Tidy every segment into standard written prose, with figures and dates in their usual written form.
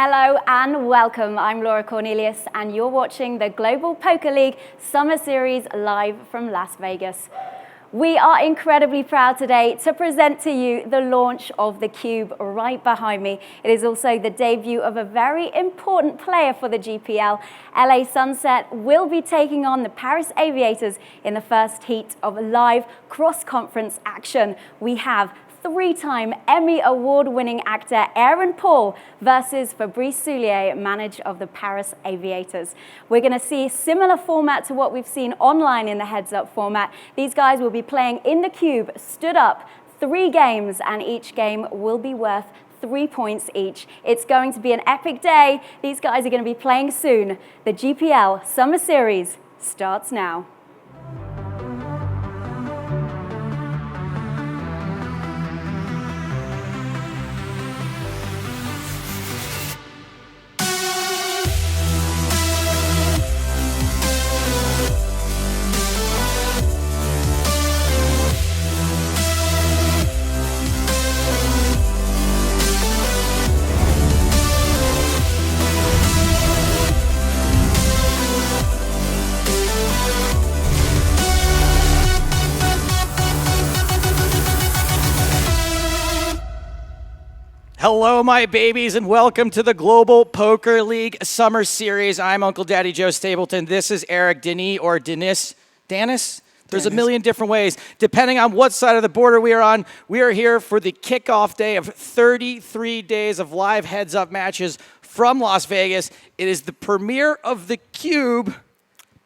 Hello and welcome. I'm Laura Cornelius and you're watching the Global Poker League Summer Series live from Las Vegas. We are incredibly proud today to present to you the launch of the Cube right behind me. It is also the debut of a very important player for the GPL. LA Sunset will be taking on the Paris Aviators in the first heat of live cross-conference action. We have three-time Emmy Award-winning actor Aaron Paul versus Fabrice Soulier, manager of the Paris Aviators. We're going to see a similar format to what we've seen online in the heads-up format. These guys will be playing in the cube, stood up, 3 games, and each game will be worth 3 points each. It's going to be an epic day. These guys are going to be playing soon. The GPL Summer Series starts now. Hello, my babies, and welcome to the Global Poker League Summer Series. I'm Uncle Daddy Joe Stapleton. This is Eric Denis or Denis. Danis? There's a million different ways. Depending on what side of the border we are on, we are here for the kickoff day of 33 days of live heads-up matches from Las Vegas. It is the premiere of the Cube.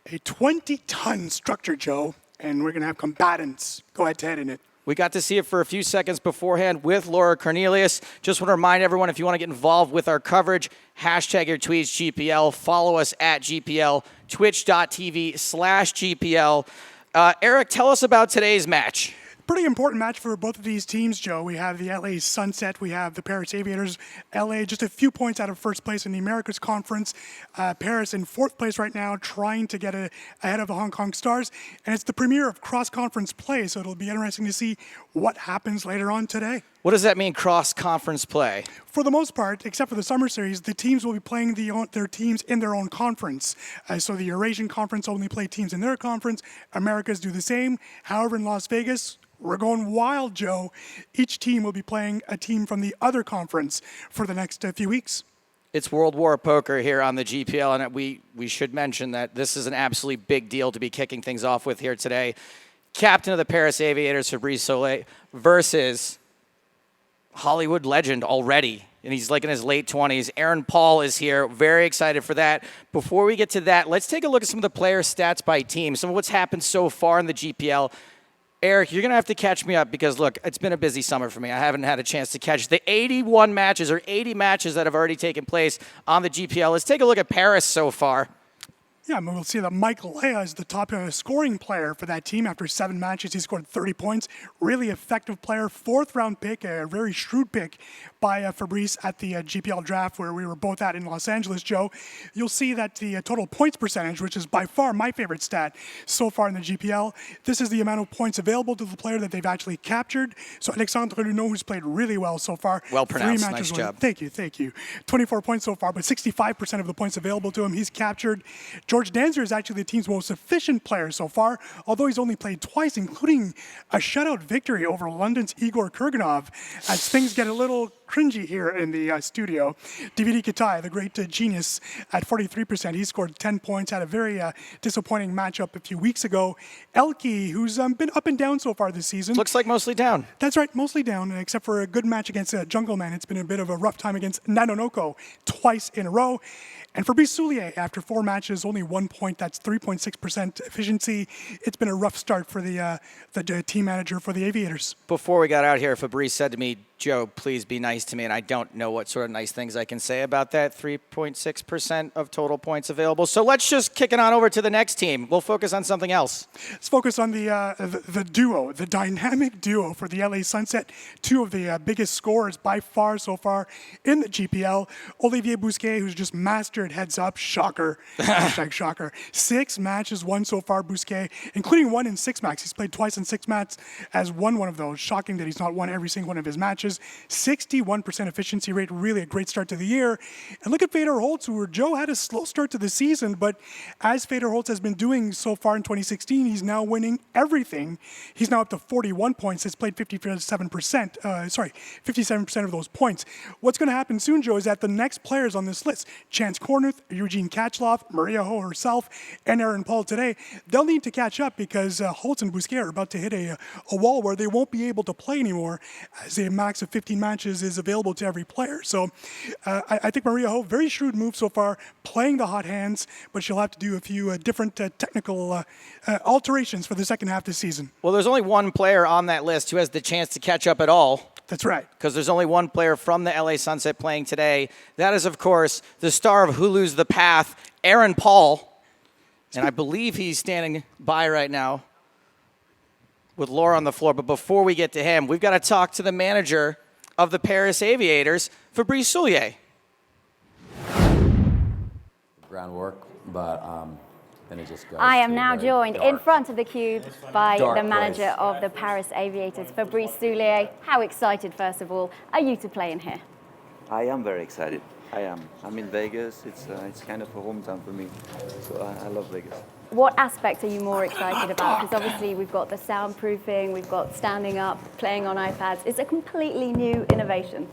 A 20-ton structure, Joe, and we're going to have combatants go head-to-head in it. We got to see it for a few seconds beforehand with Laura Cornelius. Just want to remind everyone, if you want to get involved with our coverage, hashtag your tweets GPL. Follow us at GPL, twitch.tv/GPL. Eric, tell us about today's match. Pretty important match for both of these teams, Joe. We have the LA Sunset, we have the Paris Aviators. LA just a few points out of first place in the Americas Conference. Paris in 4th place right now, trying to get ahead of the Hong Kong Stars. And it's the premiere of cross-conference play, so it'll be interesting to see what happens later on today. What does that mean, cross-conference play? For the most part, except for the Summer Series, the teams will be playing their teams in their own conference. So the Eurasian Conference only play teams in their conference. Americas do the same. However, in Las Vegas, we're going wild, Joe. Each team will be playing a team from the other conference for the next few weeks. It's World War Poker here on the GPL, and we should mention that this is an absolutely big deal to be kicking things off with here today. Captain of the Paris Aviators, Fabrice Soulier, versus Hollywood legend already, and he's like in his late 20s. Aaron Paul is here. Very excited for that. Before we get to that, let's take a look at some of the player stats by team, some of what's happened so far in the GPL. Eric, you're going to have to catch me up because, look, it's been a busy summer for me. I haven't had a chance to catch the 81 matches or 80 matches that have already taken place on the GPL. Let's take a look at Paris so far. Yeah, we'll see that Michael Lea is the top scoring player for that team. After 7 matches, he scored 30 points. Really effective player, 4th-round pick, a very shrewd pick by Fabrice at the GPL draft where we were both at in Los Angeles, Joe. You'll see that the total points percentage, which is by far my favorite stat so far in the GPL, this is the amount of points available to the player that they've actually captured. So Alexandre Luneau, who's played really well so far. Well pronounced, nice job. Thank you. 24 points so far, but 65% of the points available to him, he's captured. George Danzer is actually the team's most efficient player so far, although he's only played twice, including a shutout victory over London's Igor Kurganov, as things get a little cringy here in the studio. DVD Katai, the great genius, at 43%. He scored 10 points, had a very disappointing matchup a few weeks ago. Elke, who's been up and down so far this season. Looks like mostly down. That's right, mostly down, except for a good match against Jungle Man. It's been a bit of a rough time against Nanonoko twice in a row. And Fabrice Soulier, after 4 matches, only 1 point. That's 3.6% efficiency. It's been a rough start for the team manager for the Aviators. Before we got out here, Fabrice said to me, Joe, please be nice to me. And I don't know what sort of nice things I can say about that 3.6% of total points available. So let's just kick it on over to the next team. We'll focus on something else. Let's focus on the duo, the dynamic duo for the LA Sunset. 2 of the biggest scorers by far so far in the GPL. Olivier Bousquet, who's just mastered accurate heads up. Shocker. Hashtag shocker. 6 matches won so far, Bousquet, including one in 6 max. He's played twice in 6 mats, has won one of those. Shocking that he's not won every single one of his matches. 61% efficiency rate, really a great start to the year. And look at Fedor Holz, who Joe had a slow start to the season, but as Fedor Holz has been doing so far in 2016, he's now winning everything. He's now up to 41 points. He's played 57% of those points. What's going to happen soon, Joe, is that the next players on this list, Chance Kornuth, Eugene Kachlov, Maria Ho herself, and Aaron Paul today, they'll need to catch up because Holtz and Bousquet are about to hit a wall where they won't be able to play anymore, as a max of 15 matches is available to every player. So I think Maria Ho, very shrewd move so far, playing the hot hands, but she'll have to do a few different technical alterations for the second half of the season. Well, there's only one player on that list who has the chance to catch up at all. That's right. Because there's only one player from the LA Sunset playing today. That is, of course, the star of Hulu's The Path, Aaron Paul. And I believe he's standing by right now with Laura on the floor. But before we get to him, we've got to talk to the manager of the Paris Aviators, Fabrice Soulier. Groundwork, but then it just goes. I am now joined in dark. front of the cube by Dark the manager place. of the Paris Aviators, Fabrice Soulier. How excited, first of all, are you to play in here? I am very excited. I am. I'm in Vegas. It's kind of a hometown for me, so I love Vegas. What aspect are you more excited about? Because obviously we've got the soundproofing, we've got standing up, playing on iPads. It's a completely new innovation.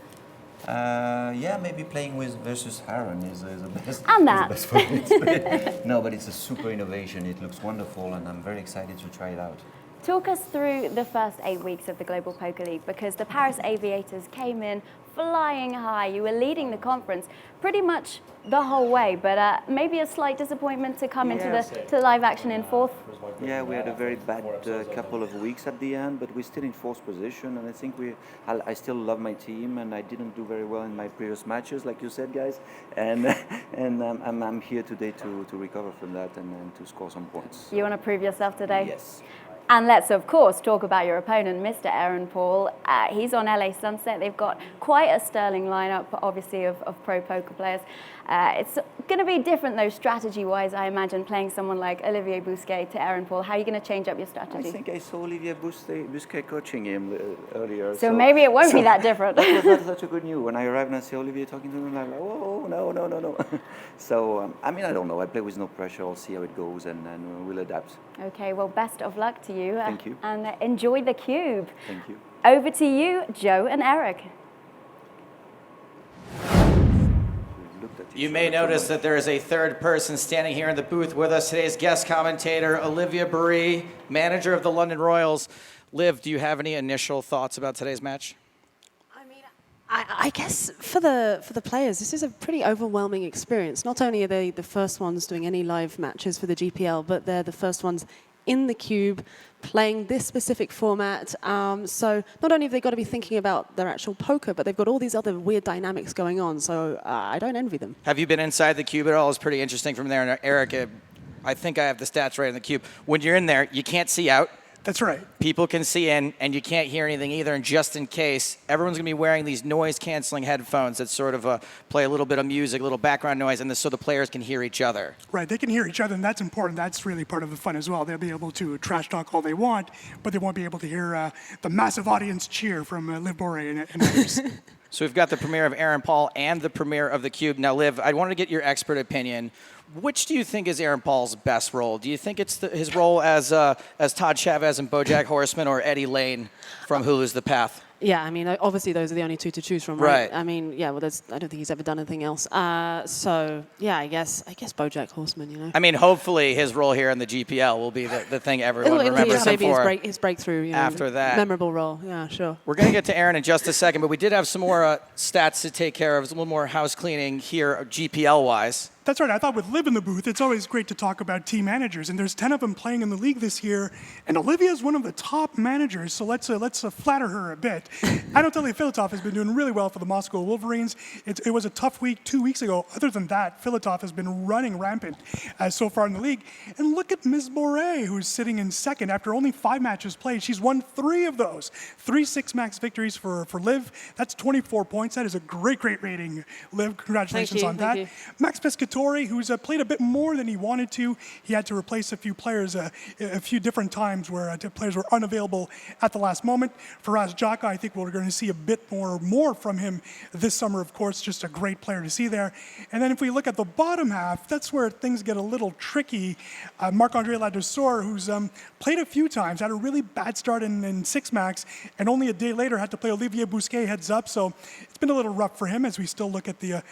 Yeah, maybe playing with versus Aaron is the best. And that. Is the best for me. No, but it's a super innovation. It looks wonderful, and I'm very excited to try it out. Talk us through the first 8 weeks of the Global Poker League, because the Paris Aviators came in flying high. You were leading the conference pretty much the whole way, but maybe a slight disappointment to come into the live action in 4th. Yeah, we had a very bad couple of weeks at the end, but we're still in 4th position, and I think I still love my team, and I didn't do very well in my previous matches, like you said, guys, and I'm here today to recover from that and to score some points. You want to prove yourself today? Yes. And let's, of course, talk about your opponent, Mr. Aaron Paul. He's on LA Sunset. They've got quite a sterling lineup, obviously, of pro poker players. It's going to be different, though, strategy-wise, I imagine, playing someone like Olivier Bousquet to Aaron Paul. How are you going to change up your strategy? I think I saw Olivier Bousquet coaching him earlier. So maybe it won't be that different. That was not such a good news. When I arrived and I see Olivier talking to him, I'm like, oh, no. So, I don't know. I play with no pressure. I'll see how it goes, and we'll adapt. Okay, well, best of luck to you. Thank you. And enjoy the cube. Thank you. Over to you, Joe and Eric. You may notice that there is a third person standing here in the booth with us. Today's guest commentator, Olivia Barry, manager of the London Royals. Liv, do you have any initial thoughts about today's match? I guess for the players, this is a pretty overwhelming experience. Not only are they the first ones doing any live matches for the GPL, but they're the first ones in the cube playing this specific format. So not only have they got to be thinking about their actual poker, but they've got all these other weird dynamics going on. So I don't envy them. Have you been inside the cube at all? It's pretty interesting from there. And Eric, I think I have the stats right in the cube. When you're in there, you can't see out. That's right. People can see in, and you can't hear anything either. And just in case, everyone's going to be wearing these noise-canceling headphones that sort of play a little bit of music, a little background noise, and so the players can hear each other. Right, they can hear each other, and that's important. That's really part of the fun as well. They'll be able to trash talk all they want, but they won't be able to hear the massive audience cheer from Liv Boré and others. So we've got the premiere of Aaron Paul and the premiere of the cube. Now, Liv, I wanted to get your expert opinion. Which do you think is Aaron Paul's best role? Do you think it's his role as Todd Chavez and BoJack Horseman, or Eddie Lane from Hulu's The Path? Yeah, I mean, obviously those are the only two to choose from, right? I mean, yeah, well, I don't think he's ever done anything else. So, yeah, I guess BoJack Horseman, you know. I mean, hopefully his role here in the GPL will be the thing everyone remembers him maybe for. his breakthrough, you know, after that. memorable role, yeah, sure. We're going to get to Aaron in just a second, but we did have some more stats to take care of, a little more house cleaning here, GPL-wise. That's right. I thought with Liv in the booth, it's always great to talk about team managers, and there's 10 of them playing in the league this year, and Olivia is one of the top managers, so let's flatter her a bit. Anatoly Filatov has been doing really well for the Moscow Wolverines. It was a tough week 2 weeks ago. Other than that, Filatov has been running rampant so far in the league. And look at Ms. Boré, who's sitting in second after only 5 matches played. She's won 3 of those. 3 6-max victories for Liv. That's 24 points. That is a great rating, Liv. Congratulations on that. Max Pescatore Tesori, who's played a bit more than he wanted to. He had to replace a few players a few different times where players were unavailable at the last moment. Fabrice Soulier, I think we're going to see a bit more from him this summer, of course, just a great player to see there. And then if we look at the bottom half, that's where things get a little tricky. Marc-André Ladouceur, who's played a few times, had a really bad start in Six Max, and only a day later had to play Olivier Bousquet heads up. So it's been a little rough for him as we still look at the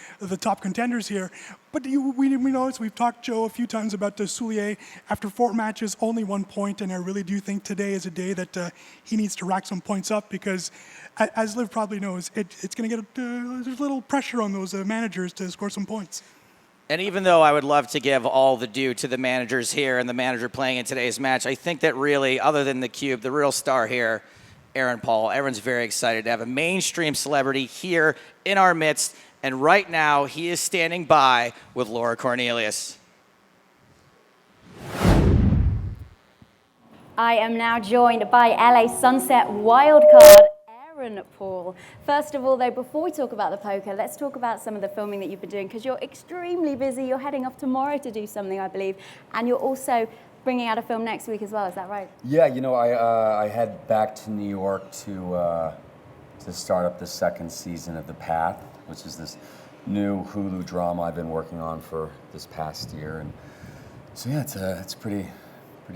top contenders here. But we noticed, we've talked, Joe, a few times about Soulier. After 4 matches, only 1 point, and I really do think today is a day that he needs to rack some points up because, as Liv probably knows, it's going to get there's a little pressure on those managers to score some points. And even though I would love to give all the due to the managers here and the manager playing in today's match, I think that really, other than the Cube, the real star here, Aaron Paul. Everyone's very excited to have a mainstream celebrity here in our midst. And right now, he is standing by with Laura Cornelius. I am now joined by LA Sunset wildcard Aaron Paul. First of all, though, before we talk about the poker, let's talk about some of the filming that you've been doing, because you're extremely busy. You're heading off tomorrow to do something, I believe, and you're also bringing out a film next week as well. Is that right? Yeah, you know, I head back to New York to start up the 2nd season of The Path, which is this new Hulu drama I've been working on for this past year. And so yeah, it's a pretty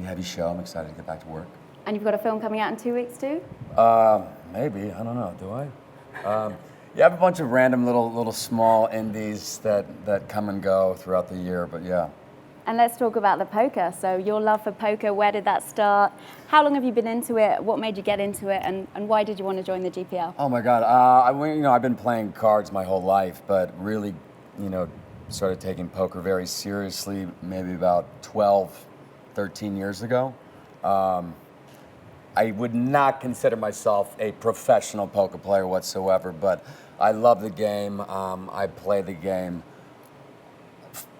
heavy show. I'm excited to get back to work. And you've got a film coming out in 2 weeks too? Maybe, I don't know, do I? Yeah, I have a bunch of random little small indies that come and go throughout the year, but yeah. And let's talk about the poker. So your love for poker, where did that start? How long have you been into it? What made you get into it? And why did you want to join the GPL? Oh my God, I've been playing cards my whole life, but really, started taking poker very seriously maybe about 12, 13 years ago. I would not consider myself a professional poker player whatsoever, but I love the game. I play the game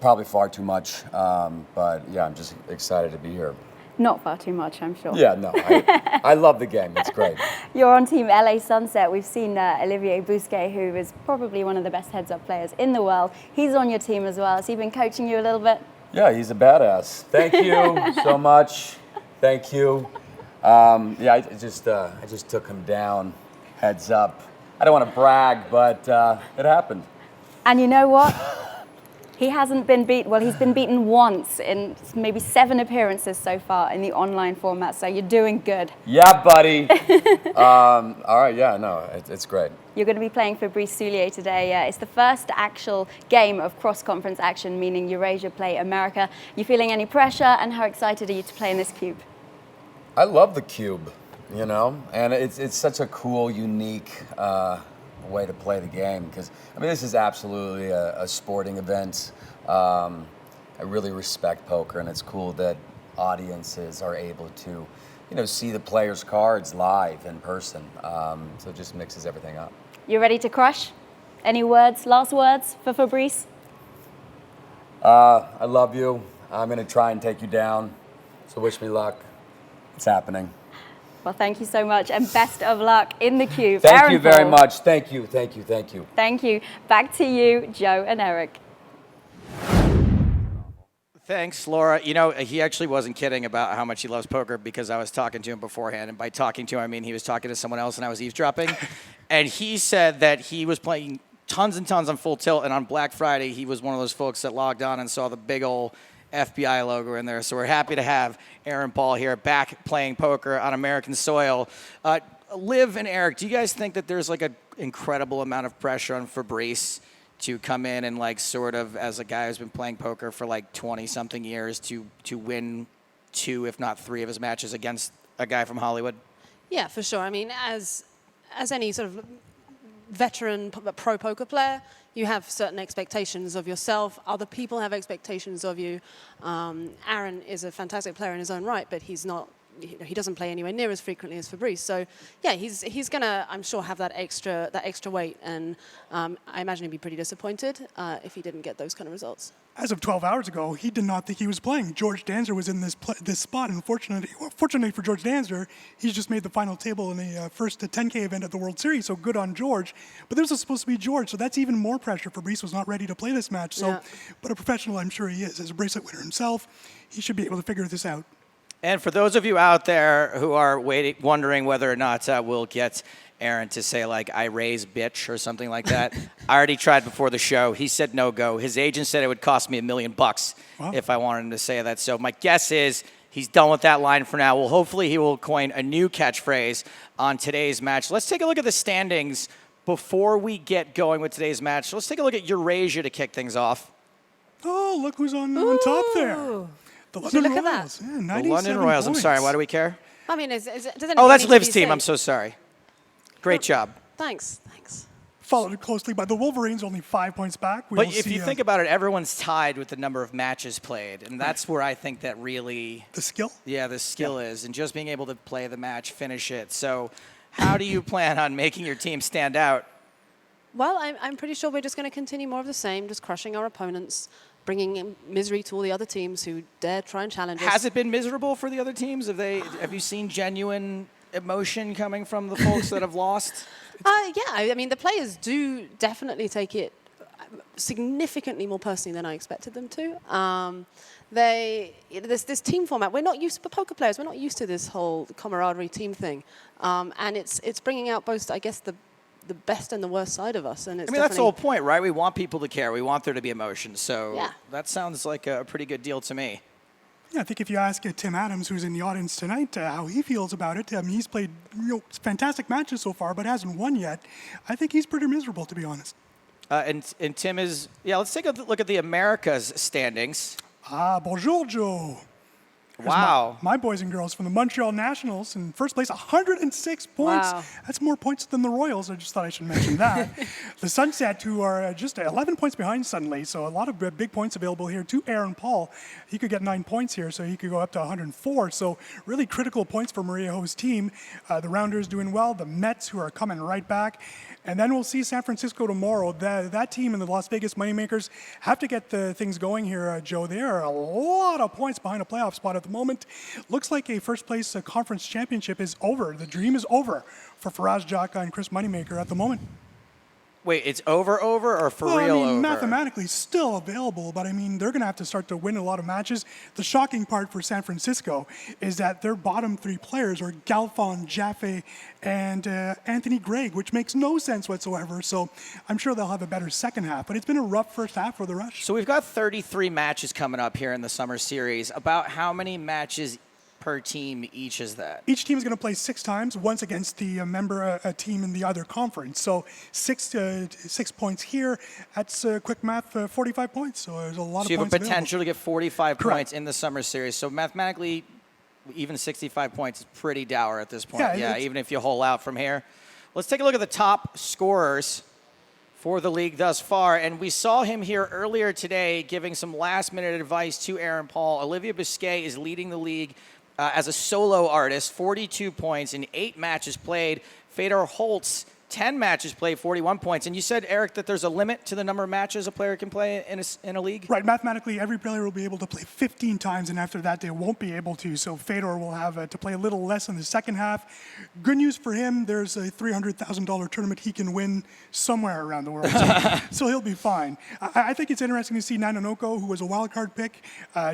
probably far too much, but yeah, I'm just excited to be here. Not far too much, I'm sure. Yeah, no, I love the game. It's great. You're on Team LA Sunset. We've seen Olivier Bousquet, who is probably one of the best heads-up players in the world. He's on your team as well. Has he been coaching you a little bit? Yeah, he's a badass. Thank you so much. Thank you. Yeah, I just took him down, heads up. I don't want to brag, but it happened. And you know what? He hasn't been beat. Well, he's been beaten once in maybe 7 appearances so far in the online format. So you're doing good. Yeah, buddy. All right. Yeah. No, it's great. You're going to be playing Fabrice Soulier today. It's the first actual game of cross-conference action, meaning Eurasia play America. You feeling any pressure? And how excited are you to play in this cube? I love the cube, and it's such a cool, unique way to play the game, because this is absolutely a sporting event. I really respect poker, and it's cool that audiences are able to see the players' cards live in person. So it just mixes everything up. You ready to crush? Any last words for Fabrice? I love you. I'm going to try and take you down, so wish me luck. It's happening. Well, thank you so much, and best of luck in the cube. Thank you very much. Thank you. Thank you. Back to you, Joe and Eric. Thanks, Laura. He actually wasn't kidding about how much he loves poker, because I was talking to him beforehand. And by talking to him, I mean he was talking to someone else and I was eavesdropping. And he said that he was playing tons and tons on Full Tilt. And on Black Friday, he was one of those folks that logged on and saw the big old FBI logo in there. So we're happy to have Aaron Paul here back playing poker on American soil. Liv and Eric, do you guys think that there's like an incredible amount of pressure on Fabrice to come in and sort of, as a guy who's been playing poker for 20-something years, to win 2, if not 3 of his matches against a guy from Hollywood? Yeah, for sure. As any sort of veteran pro poker player, you have certain expectations of yourself. Other people have expectations of you. Aaron is a fantastic player in his own right, but he's not he doesn't play anywhere near as frequently as Fabrice. So yeah, he's gonna, I'm sure, have that extra weight, and I imagine he'd be pretty disappointed if he didn't get those kind of results. As of 12 hours ago, he did not think he was playing. George Danzer was in this spot, and fortunately for George Danzer, he's just made the final table in the first 10K event at the World Series, so good on George. But this was supposed to be George, so that's even more pressure. Fabrice was not ready to play this match, so, but a professional, I'm sure he is. As a bracelet winner himself, he should be able to figure this out. And for those of you out there who are wondering whether or not we'll get Aaron to say, like, I raise bitch or something like that, I already tried before the show. He said no go. His agent said it would cost me $1 million if I wanted him to say that. So my guess is he's done with that line for now. Well, hopefully he will coin a new catchphrase on today's match. Let's take a look at the standings before we get going with today's match. So let's take a look at Eurasia to kick things off. Oh, look who's on top there. The London look at Royals. that? Yeah, The 97 London Royals. points. I'm sorry. Why do we care? I mean, does anything Oh, that's need to Liv's be team. said? I'm so sorry. Great job. Thanks. Followed closely by the Wolverines, only 5 points back. But if you think about it, everyone's tied with the number of matches played, and that's where I think that really the skill. Yeah, the skill is, and just being able to play the match, finish it. So how do you plan on making your team stand out? Well, I'm pretty sure we're just going to continue more of the same, just crushing our opponents, bringing in misery to all the other teams who dare try and challenge us. Has it been miserable for the other teams? Have you seen genuine emotion coming from the folks that have lost? Yeah, I mean, the players do definitely take it significantly more personally than I expected them to. This team format, we're not used to, poker players, we're not used to this whole camaraderie team thing. And it's bringing out both, I guess, the best and the worst side of us. And it's that's the whole point, right? We want people to care. We want there to be emotion. So yeah. That sounds like a pretty good deal to me. Yeah, I think if you ask Tim Adams, who's in the audience tonight, how he feels about it, he's played fantastic matches so far, but hasn't won yet. I think he's pretty miserable, to be honest. And Tim is, let's take a look at the Americas standings. Bonjour, Joe. Wow. My boys and girls from the Montreal Nationals in first place, 106 points. Wow. That's more points than the Royals. I just thought I should mention that. The Sunset, who are just 11 points behind suddenly, so a lot of big points available here to Aaron Paul. He could get 9 points here, so he could go up to 104. So really critical points for Maria Ho's team. The Rounders doing well. The Mets, who are coming right back. And then we'll see San Francisco tomorrow. That team and the Las Vegas Moneymakers have to get the things going here, Joe. They are a lot of points behind a playoff spot at the moment. Looks like a first-place conference championship is over. The dream is over for Faraz Jaka and Chris Moneymaker at the moment. Wait, it's over, or for real I mean, over? mathematically still available, but I mean, they're going to have to start to win a lot of matches. The shocking part for San Francisco is that their bottom 3 players are Galfon, Jaffe, and Anthony Gregg, which makes no sense whatsoever. So I'm sure they'll have a better second half, but it's been a rough first half for the Rush. So we've got 33 matches coming up here in the Summer Series. About how many matches per team each is that? Each team is going to play 6 times, once against the member team in the other conference. So 6 points here. That's quick math, 45 points. So there's a lot of points. So you have a potential available to get 45 Correct. points in the Summer Series. So mathematically, even 65 points is pretty dour at this point. Yeah, even if you hole out from here. Let's take a look at the top scorers for the league thus far. And we saw him here earlier today giving some last-minute advice to Aaron Paul. Olivia Biscay is leading the league as a solo artist, 42 points in 8 matches played. Fedor Holtz, 10 matches played, 41 points. And you said, Eric, that there's a limit to the number of matches a player can play in a league? Right, mathematically, every player will be able to play 15 times, and after that, they won't be able to. So Fedor will have to play a little less in the second half. Good news for him, there's a $300,000 tournament he can win somewhere around the world. So he'll be fine. I think it's interesting to see Nanonoko, who was a wild card pick,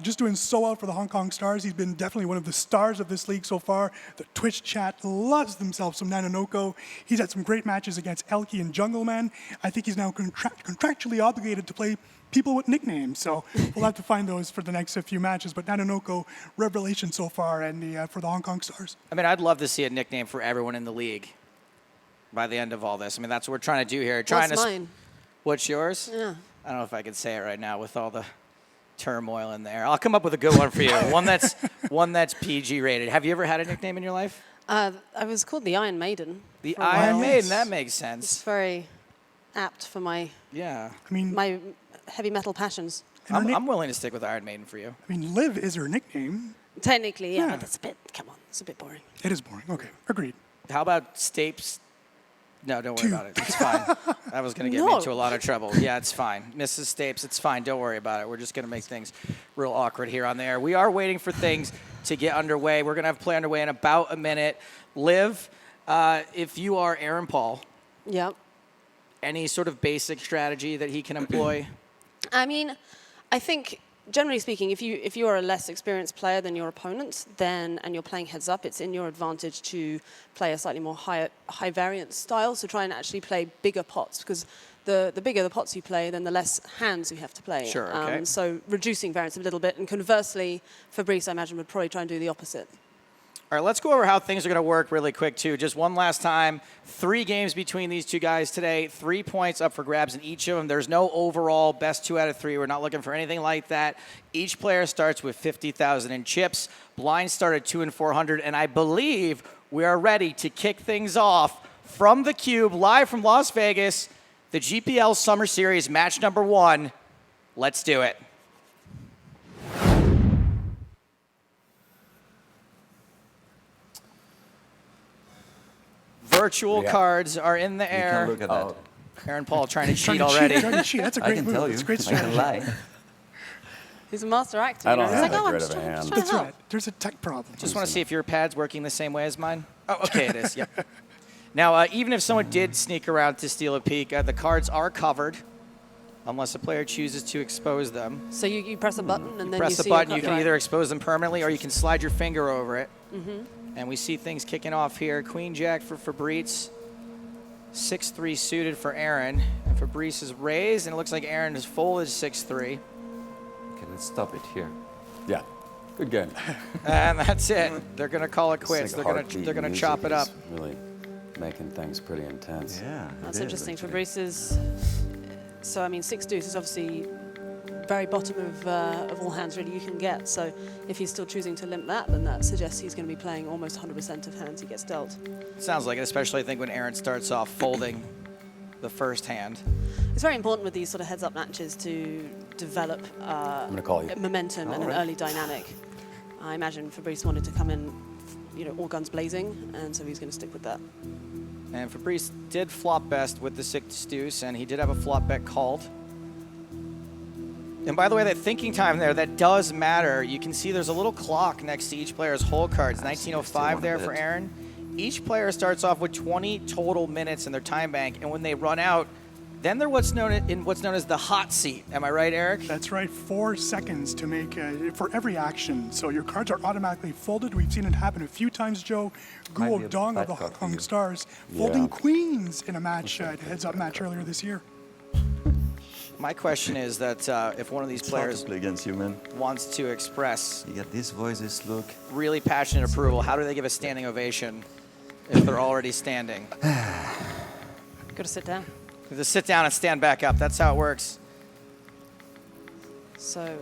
just doing so well for the Hong Kong Stars. He's been definitely one of the stars of this league so far. The Twitch chat loves themselves some Nanonoko. He's had some great matches against Elky and Jungle Man. I think he's now contractually obligated to play people with nicknames, so we'll have to find those for the next few matches. But Nanonoko, revelation so far, and for the Hong Kong Stars. I mean, I'd love to see a nickname for everyone in the league by the end of all this. I mean, that's what we're trying to do here. What's mine? What's yours? Yeah. I don't know if I can say it right now with all the turmoil in there. I'll come up with a good one for you. one that's PG rated. Have you ever had a nickname in your life? I was called the Iron Maiden. The for a Iron while. Maiden, that makes It's sense. very apt for my Yeah. I mean, heavy metal passions. I'm willing to stick with Iron Maiden for you. Liv is her nickname. Technically, yeah, Yeah. but it's a bit, come on. It's a bit boring. It is boring. Okay, agreed. How about Stapes? No, don't worry about it. It's fine. That was going to get me No. into a lot of trouble. Yeah, it's fine. Mrs. Stapes, it's fine. Don't worry about it. We're just going to make things real awkward here on there. We are waiting for things to get underway. We're going to have play underway in about a minute. Liv, if you are Aaron Paul, Yep. any sort of basic strategy that he can employ? I mean, I think generally speaking, if you are a less experienced player than your opponent, then and you're playing heads up, it's in your advantage to play a slightly more high variance style. So try and actually play bigger pots, because the bigger the pots you play, then the less hands you have to play. Sure, okay. So reducing variance a little bit, and conversely, Fabrice, I imagine, would probably try and do the opposite. All right, let's go over how things are going to work really quick, too. Just one last time. 3 games between these two guys today. 3 points up for grabs in each of them. There's no overall best 2 out of 3. We're not looking for anything like that. Each player starts with 50,000 in chips. Blind start at 2 and 400. And I believe we are ready to kick things off from the Cube, live from Las Vegas, the GPL Summer Series match number 1. Let's do it. Virtual cards are in the You air. can look at that. Aaron Paul trying to cheat Trying to already. Trying to cheat. That's a I great can move. tell you. It's a great I can strategy. lie. He's a master actor. I you know? don't He's have like, that oh, I'm great just of a trying, hand. just trying That's to help. right. There's a tech problem. Just want to see if your pad's working the same way as mine. Oh, okay, it is. Yep. Now, even if someone did sneak around to steal a peek, the cards are covered, unless a player chooses to expose them. So you press a button and then Press you the see your button. You card, can right. either expose them permanently, or you can slide your finger over it. And we see things kicking off here. Queen Jack for Fabrice. 6-3 suited for Aaron. And Fabrice is raised, and it looks like Aaron is folded 6-3. Okay, let's stop it here. Yeah, good game. And that's it. They're going to call it quits. It's like They're heartbeat going to music chop it up. is Really making things pretty intense. Yeah. That's it is, interesting. actually. Fabrice is, so I mean, 6 deuce is obviously very bottom of all hands really you can get. So if he's still choosing to limp that, then that suggests he's going to be playing almost 100% of hands he gets dealt. Sounds like it, especially I think when Aaron starts off folding the first hand. It's very important with these sort of heads-up matches to develop I'm gonna call you. momentum and an early dynamic. I imagine Fabrice wanted to come in, all guns blazing, and so he's going to stick with that. And Fabrice did flop best with the 6 deuce, and he did have a flop bet called. And by the way, that thinking time there, that does matter. You can see there's a little clock next to each player's hole cards. 1905 there for Aaron. Each player starts off with 20 total minutes in their time bank, and when they run out, then they're what's known as the hot seat. Am I right, Eric? That's right. 4 seconds to make for every action. So your cards are automatically folded. We've seen it happen a few times, Joe. Might be Guo a Dong of bad the card for Hong you. Stars Yeah. folding queens in a match, heads-up match earlier this year. My question is that if one of these It's hard players to play against you, man. wants to express You get these voices, look. really passionate approval, how do they give a standing ovation if they're already standing? Got to sit down. You have to sit down and stand back up. That's how it works. So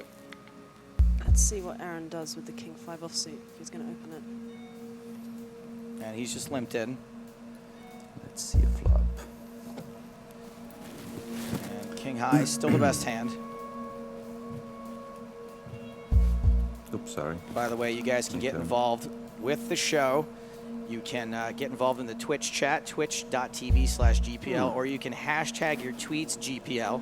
let's see what Aaron does with the King 5 offsuit, if he's going to open it. And he's just limped in. Let's see a flop. And King High, still the best hand. Oops, sorry. By the way, you guys can get Okay. involved with the show. You can get involved in the Twitch chat, twitch.tv/GPL, or you can hashtag your tweets GPL.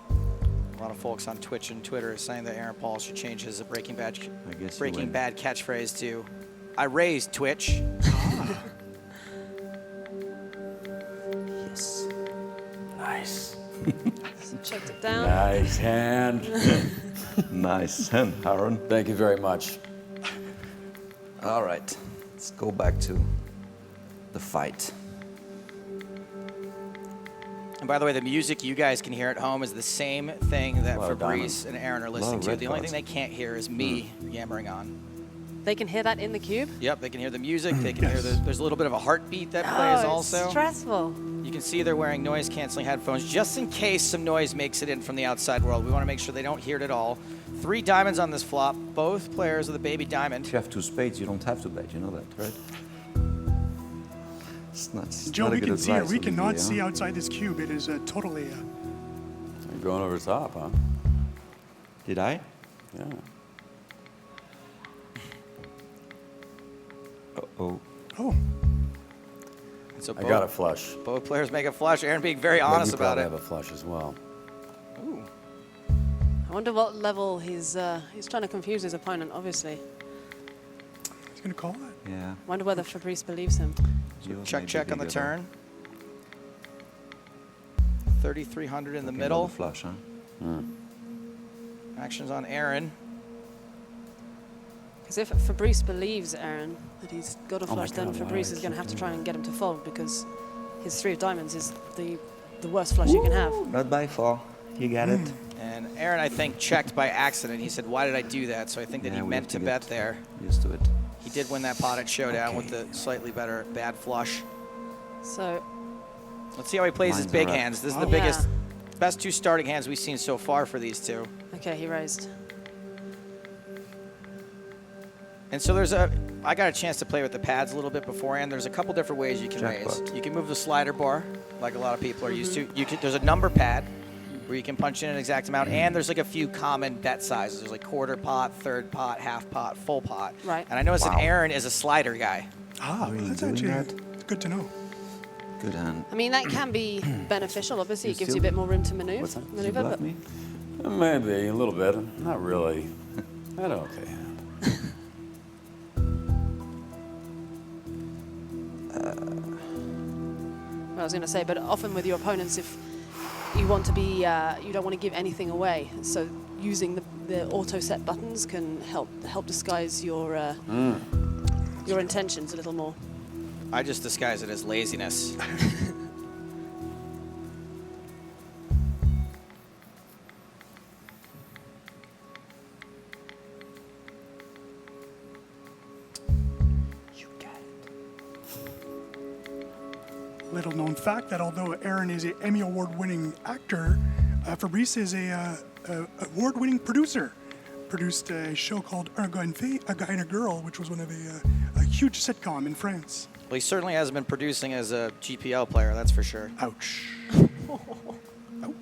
A lot of folks on Twitch and Twitter are saying that Aaron Paul should change his Breaking Bad catchphrase to "I raised Twitch." Yes. Nice. Checked it down. Nice hand. Nice hand, Aaron. Thank you very much. All right. Let's go back to the fight. And by the way, the music you guys can hear at home is the same thing that Lot of Fabrice and Aaron are listening to. red The only cards. thing they can't hear is me yammering on. They can hear that in the cube? Yep, they can hear the music. They can hear there's a little bit of a heartbeat that plays Oh, also. it's stressful. You can see they're wearing noise-canceling headphones just in case some noise makes it in from the outside world. We want to make sure they don't hear it at all. 3 diamonds on this flop. Both players of the baby diamond. If you have 2 spades, you don't have to bet. You know that, right? It's Joe, not a we good can see it. advice, We Olivier, cannot huh? see outside this cube. It is totally... You're going over the top, huh? Did I? Yeah. Oh. Oh, And so I got a flush. both players make a flush. Aaron being very But honest you about probably it. have a flush as well. Ooh. I wonder what level he's trying to confuse his opponent, obviously. he's going to call it. Yeah. Wonder whether Fabrice believes him. Yours Check, may be check on the bigger, turn. 3,300 in the though. Okay, middle. another flush, huh? Actions on Aaron. Because if Fabrice believes Aaron that he's got a my flush, then God, why Fabrice do I is going to keep have to doing try that? and get him to fold because his 3 of diamonds is the worst flush you can have. Not by far. You got it. And Aaron, I think, checked by accident. He said, why did I do that? So I think that he Yeah, we meant have to to bet get there. Used to it. He did win that pot at Showdown with the slightly better bad flush. So, Let's see how he plays his Lines big are up. hands. This is the Oh. biggest, Yeah. best 2 starting hands we've seen so far for these two. okay, he raised. And so I got a chance to play with the pads a little bit beforehand. There's a couple different ways you can raise. Jackpot. You can move the slider bar, like a lot of people are used to. There's a number pad where you can punch in an exact amount, and there's like a few common bet sizes. There's like quarter pot, third pot, half pot, full pot. Right. And I noticed that Wow. Aaron is a slider guy. Ah, Really that's doing actually that? good to know. Good hand. I mean, that can be beneficial, obviously. You It gives you a still- bit more room to maneuver. What's that? Did you maneuver bluff but me? Maybe a little bit. Not really. I don't okay. I was going to say, but often with your opponents, if you want to be, you don't want to give anything away. So using the auto set buttons can help disguise your intentions a little more. I just disguise it as laziness. Little known fact that although Aaron is an Emmy Award-winning actor, Fabrice is a award-winning producer. Produced a show called Un Gars a Guy and a Girl, which was one of a huge sitcom in France. Well, he certainly hasn't been producing as a GPL player, that's for sure. Ouch. Ouch.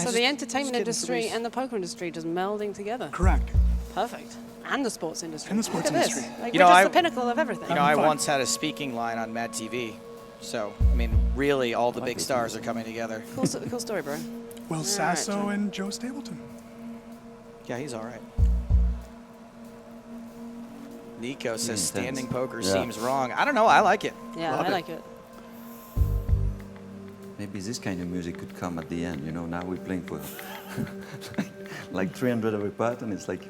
So the entertainment kidding, industry Fabrice. and the poker industry just melding together. Correct. Perfect. And the sports industry. And the sports Look at this. industry. Like, You we're know, just I- the pinnacle of everything. You know, I Having fun. once had a speaking line on Mad TV. So, I mean, really, all the big stars are coming together. Cool story, bro. Will Sasso and Joe Stapleton. Yeah, he's all right. Nico says Intense. standing poker Yeah. seems wrong. I don't know. I like it. Yeah, Love I like it. Maybe this kind of music could come at the end. You know, now we're playing for like 300 every part, and it's like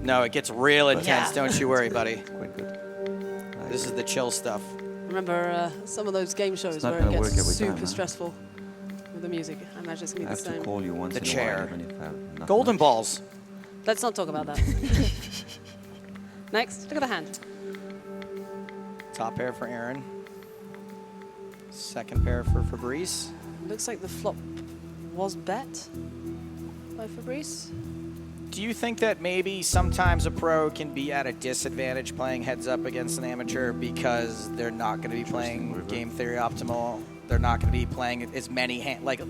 No, it gets real intense. Yeah. Don't you worry, buddy. quite good. This is the chill stuff. Remember some of those game shows not where it gonna gets work every super time, huh? stressful with the music. I imagine it's going I to be have the to same. call you once The in chair. a while, even if I have not Golden much. balls. Let's not talk about that. Next, look at the hand. Top pair for Aaron. Second pair for Fabrice. Looks like the flop was bet by Fabrice. Do you think that maybe sometimes a pro can be at a disadvantage playing heads up against an amateur because they're not going to be playing river. game theory optimal? They're not going to be playing as many hand like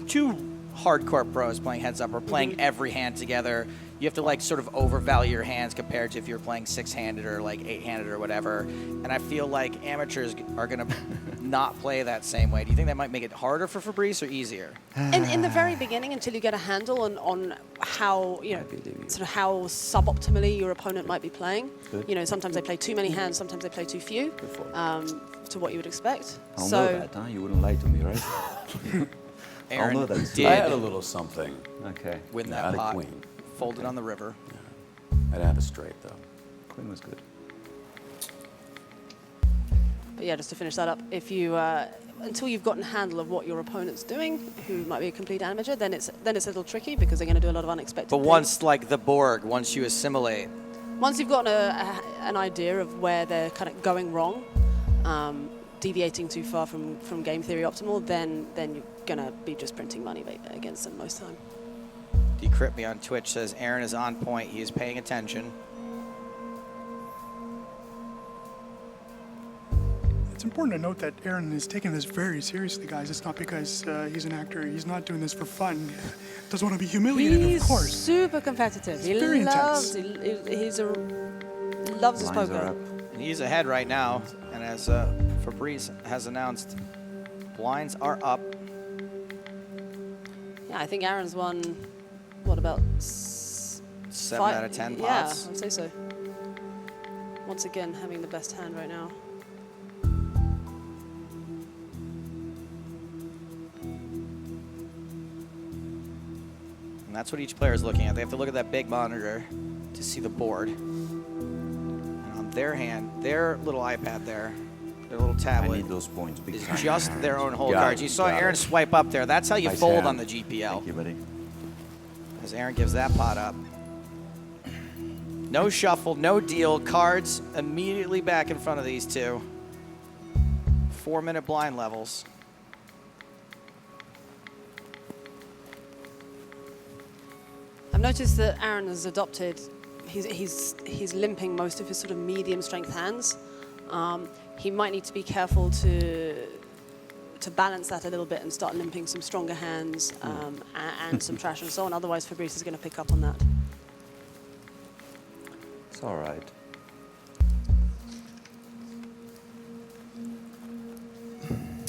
two hardcore pros playing heads up or playing every hand together. You have to like sort of overvalue your hands compared to if you're playing 6-handed or like 8-handed or whatever. And I feel like amateurs are going to not play that same way. Do you think that might make it harder for Fabrice or easier? In the very beginning, until you get a handle on how, you know, sort of how suboptimally your opponent might be playing. Good. You know, sometimes they play too many hands, sometimes they play too few, Before. to what you would expect. I'll so know that, huh? You wouldn't lie to me, right? Aaron know that. did I had a little something. Okay. win I that had a pot, queen. folded on the river. I didn't have a straight though. Queen was good. But yeah, just to finish that up, if you until you've gotten a handle of what your opponent's doing, who might be a complete amateur, then it's a little tricky because they're going to do a lot of unexpected But things. once, like the Borg, once you assimilate, Once you've gotten an idea of where they're kind of going wrong, deviating too far from game theory optimal, then you're going to be just printing money against them most of the time. Decrypt Me on Twitch says Aaron is on point. He is paying attention. It's important to note that Aaron is taking this very seriously, guys. It's not because he's an actor. He's not doing this for fun. Doesn't want to be humiliated, He's of course. super competitive. He very loves intense. he loves his Lines are poker. up. He's ahead right now, and as Fabrice has announced, blinds are up. Yeah, I think Aaron's won, what, about 7 out of 10 Yeah, pots. I'd say so. Once again, having the best hand right now. And that's what each player is looking at. They have to look at that big monitor to see the board. And on their hand, their little iPad there, their little I tablet, need those points. Big is time. just their own hole Got cards. it, You saw got Aaron it. swipe up there. That's how you Nice fold hand. on the GPL. Thank you, buddy. As Aaron gives that pot up. No shuffle, no deal. Cards immediately back in front of these two. 4-minute blind levels. I've noticed that Aaron has adopted, he's limping most of his sort of medium strength hands. He might need to be careful to balance that a little bit and start limping some stronger hands and some trash and so on. Otherwise, Fabrice is going to pick up on that. It's all right.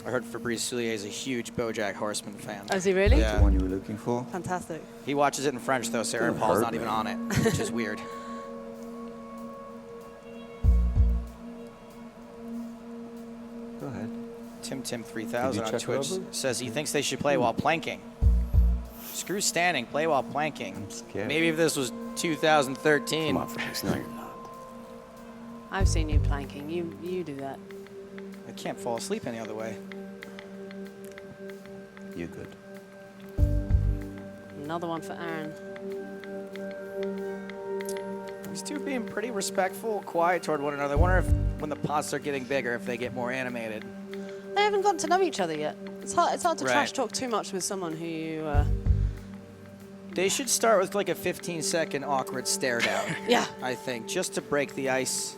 I heard Fabrice Soulier is a huge BoJack Horseman fan. Oh, is he really? Yeah. The one you were looking for? Fantastic. He watches it in French, though, so Aaron Doesn't Paul's hurt not even me. on it, which is weird. Go ahead. Tim Did 3000 you on check it Twitch over? says he thinks they should play while planking. Screw standing, play while planking. I'm scared. Maybe if this was 2013. Come on, Fabrice. No, you're not. I've seen you planking. You do that. I can't fall asleep any other way. You're good. Another one for Aaron. These two being pretty respectful, quiet toward one another. I wonder if when the pots start getting bigger, if they get more animated. They haven't gotten to know each other yet. It's hard to Right. trash talk too much with someone who you... They should start with like a 15-second awkward stare down. Yeah. I think, just to break the ice.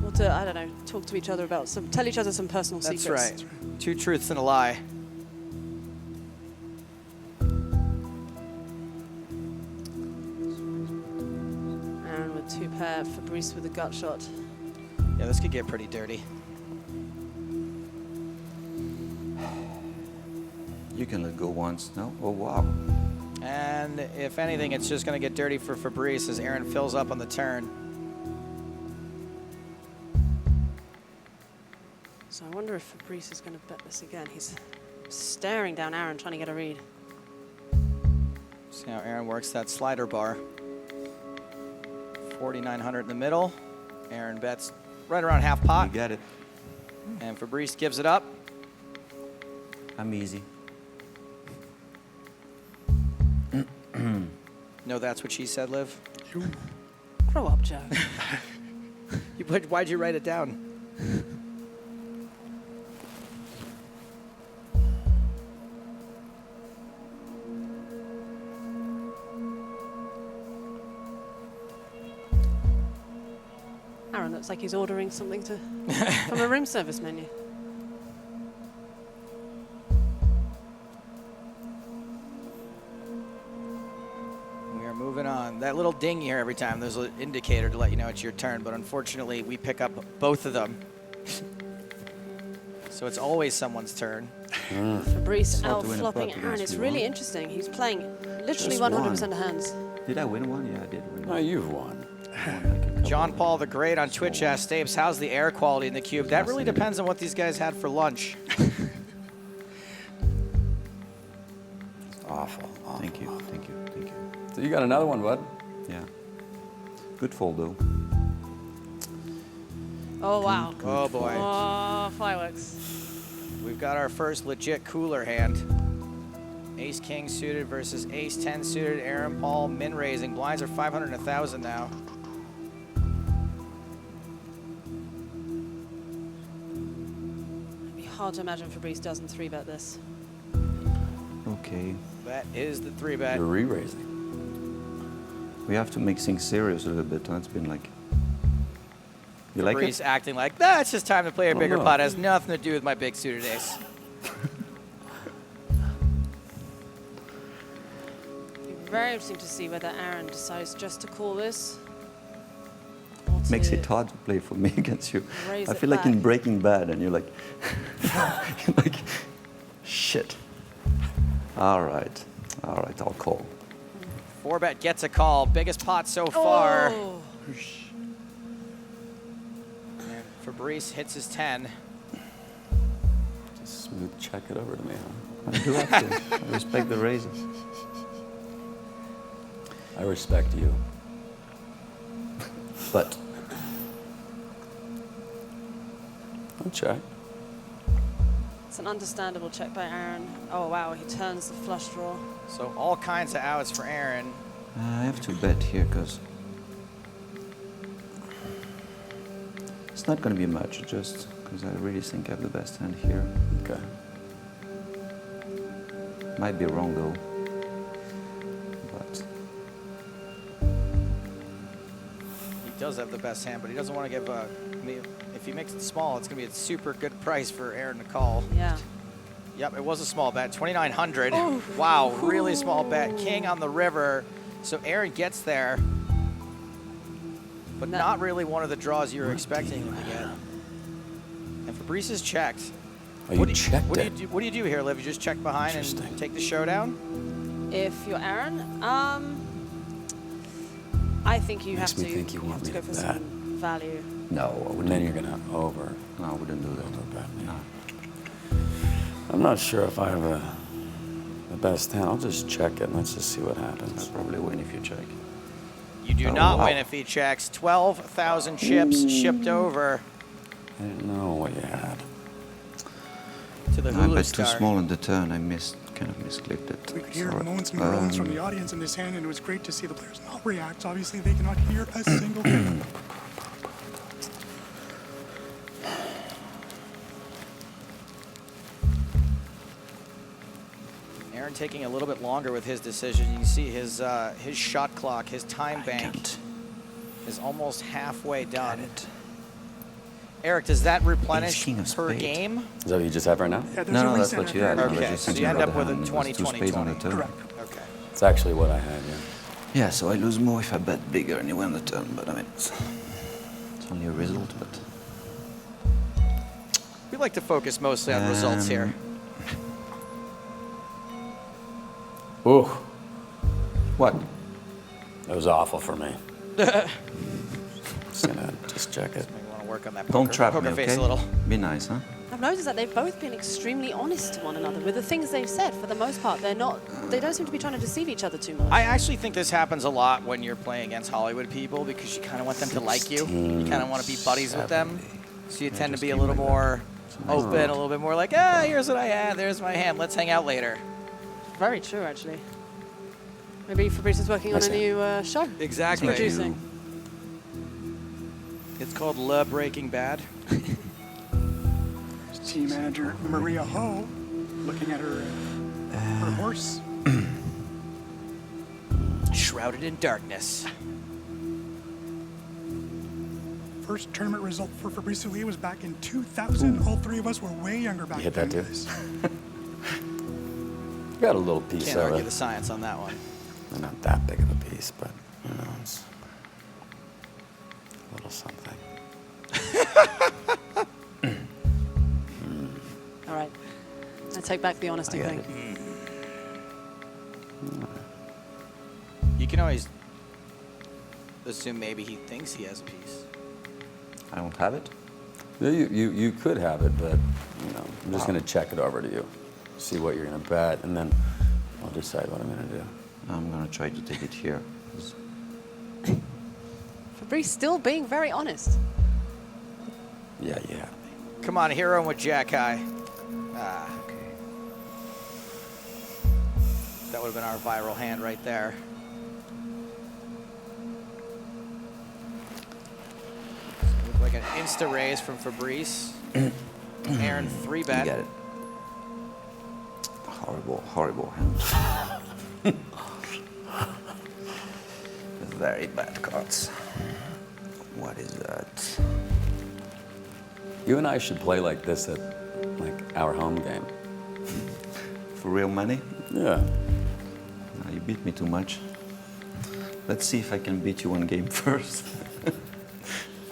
Or to, I don't know, talk to each other about tell each other some personal That's secrets. right. 2 truths and a lie. Aaron with 2 pair, Fabrice with a gut shot. Yeah, this could get pretty dirty. You can let go once. No? Oh, wow. And if anything, it's just going to get dirty for Fabrice as Aaron fills up on the turn. So I wonder if Fabrice is going to bet this again. He's staring down Aaron, trying to get a read. See how Aaron works that slider bar. 4,900 in the middle. Aaron bets right around half You pot. get it. And Fabrice gives it up. I'm easy. No, that's what she said, Liv. Grow up, Joe. Why'd you write it down? Aaron looks like he's ordering something from a room service menu. We are moving on. That little ding here every time, there's an indicator to let you know it's your turn, but unfortunately we pick up both of them. So it's always someone's turn. Fabrice Hard to win a out-flopping pot Aaron. against It's you, really huh? interesting. He's playing literally Just 100% one. of hands. Did I win one? Yeah, I did win No, one. you've won. Won like a couple John of Paul them. the Great on Twitch asks, Stapes, how's the air quality in the cube? That really Fascinating. depends on what these guys had for lunch. Awful. Thank you, thank you, thank you. So you got another one, bud? Yeah. Good fold, though. Oh, wow. Oh boy. Oh, fireworks. We've got our first legit cooler hand. Ace-King suited versus Ace-10 suited. Aaron Paul min raising. Blinds are 500 and 1,000 now. It'd be hard to imagine Fabrice doesn't 3-bet this. Okay. That is the 3-bet. You're re-raising. We have to make things serious a little bit. Huh? It's been like... You like Fabrice it? acting like, it's just time to play a bigger no. pot. It has nothing to do with my big suited ace. It'd be very interesting to see whether Aaron decides just to call this or makes to it hard to play for me against you. raise I it feel like in back. Breaking Bad, and you're like, you're like, shit. All right, I'll call. 4-bet gets a call. Biggest pot so far. Oh. And Fabrice hits his 10. Just smooth check it over to me, huh? I do have to. I respect the raises. I respect you. But I'll check. It's an understandable check by Aaron. Oh wow, he turns the flush draw. So all kinds of outs for Aaron. I have to bet here because it's not going to be much, just because I really think I have the best hand here. Okay. Might be wrong though. But He does have the best hand, but he doesn't want to give if he makes it small, it's going to be a super good price for Aaron to call. Yeah. Yep, it was a small bet, 2,900. Wow, really small bet. King on the river. So Aaron gets there, but not really one of the draws you were expecting him to get. And Fabrice is checked. Oh, you checked what it? What do you do here, Liv? You just check behind Interesting. and take the showdown? If you're Aaron, I think you Makes have me to, think you want have to me go to for bet. some value. no, I And wouldn't. then you're gonna over. No, I wouldn't do that. Overbet me. No. I'm not sure if I have the best hand. I'll just check it and let's just see what I'll happens. probably win if you check. You do Oh, not wow. win if he checks. 12,000 chips shipped over I didn't know what you had. to the I Hulu bet too star. small on the turn. I kind of misclicked it. We could hear Sorry. moans and groans from the audience in this hand, and it was great to see the players not react. Obviously, they cannot hear a single thing. Aaron taking a little bit longer with his decision. You can see his shot clock, his time bank is almost halfway done. Eric, does that replenish king of per spade. game? Is that what you just have right now? Yeah, there's No, a no, that's reset what at you the had. end. No, Okay, that's just so you thinking end about up the with a hand. It was 20, two spades on the 20, turn. Correct. Okay. It's actually what I had, yeah. Yeah, so I lose more if I bet bigger and you win the turn, but I mean, it's only a result, but... We like to focus mostly on results here. Ooh, What? that was awful for me. Just gonna just check it. Maybe want to work on that Don't poker, trap poker me, face okay? a little. Be nice, huh? I've noticed that they've both been extremely honest to one another with the things they've said. For the most part, they don't seem to be trying to deceive each other too much. I actually think this happens a lot when you're playing against Hollywood people because you kind of want them to like you. You kind of want to be buddies with them. So you tend to just be a keep little like more nice open, a little bit more like, here's what I had, there's my hand, let's hang out later. Very true, actually. Maybe Fabrice is working on a new show. Exactly. Producing. It's called Le Breaking Bad. Team manager Maria Ho looking at her horse. Shrouded in darkness. First tournament result for Fabrice Soulier was back in 2000. All three of us were way younger back You hit then. that too? Got a little piece Can't of argue it. the science on that one. Not that big of a piece, but you know, it's a little something. All right. I take back the honesty I got thing. it. You can always assume maybe he thinks he has a piece. I don't have it. Yeah, you could have it, but you know, I'm just gonna check it over to you, see what you're gonna bet, and then I'll decide what I'm gonna do. I'm gonna try to take it here. Fabrice still being very honest. Yeah. Come on, hero with Jack High. Okay. That would have been our viral hand right there. Looked like an insta raise from Fabrice. Aaron 3-bet. You get it. Horrible hand. Very bad cards. What is that? You and I should play like this at like our home game. For real money? Yeah. No, you beat me too much. Let's see if I can beat you one game first.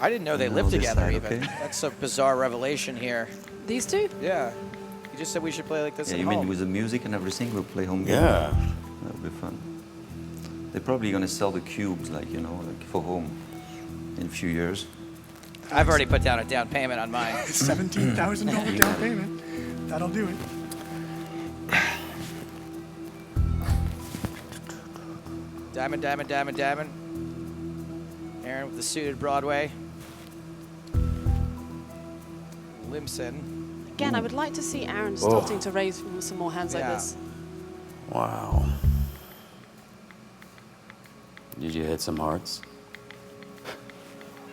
I didn't know they No, lived this together side, even. okay. That's a bizarre revelation here. These two? Yeah. You just said we should play like this Yeah, at you home. mean with the music and everything, we'll play home game? Yeah. That'll be fun. They're probably gonna sell the cubes, like, you know, like for home in a few years. I've already put down a down payment on mine. $17,000 down payment. That'll do it. Diamond, diamond, diamond, diamond. Aaron with the suited Broadway. Limson. Again, I would like to see Aaron starting to raise some more hands like Yeah. this. Wow. Did you hit some hearts?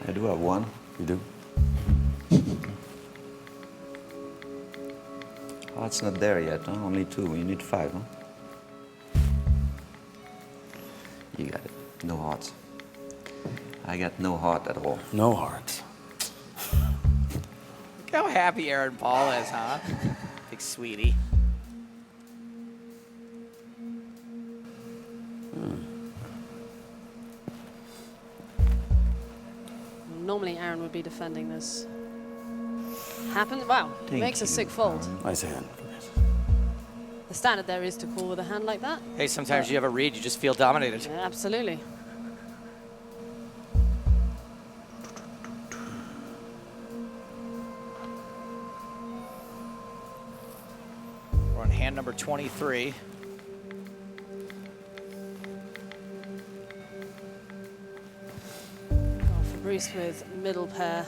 I do have one. You do? Oh, it's not there yet, huh? Only 2. You need 5, huh? You got it. No hearts. I got no heart at all. No hearts. Look how happy Aaron Paul is, huh? Big sweetie. Normally Aaron would be defending this. Happened. Wow, Thank makes a you. sick fold. Nice hand. The standard there is to call with a hand like that. Hey, sometimes you have a read, you just feel dominated. Yeah, absolutely. We're on hand number 23. Fabrice with middle pair.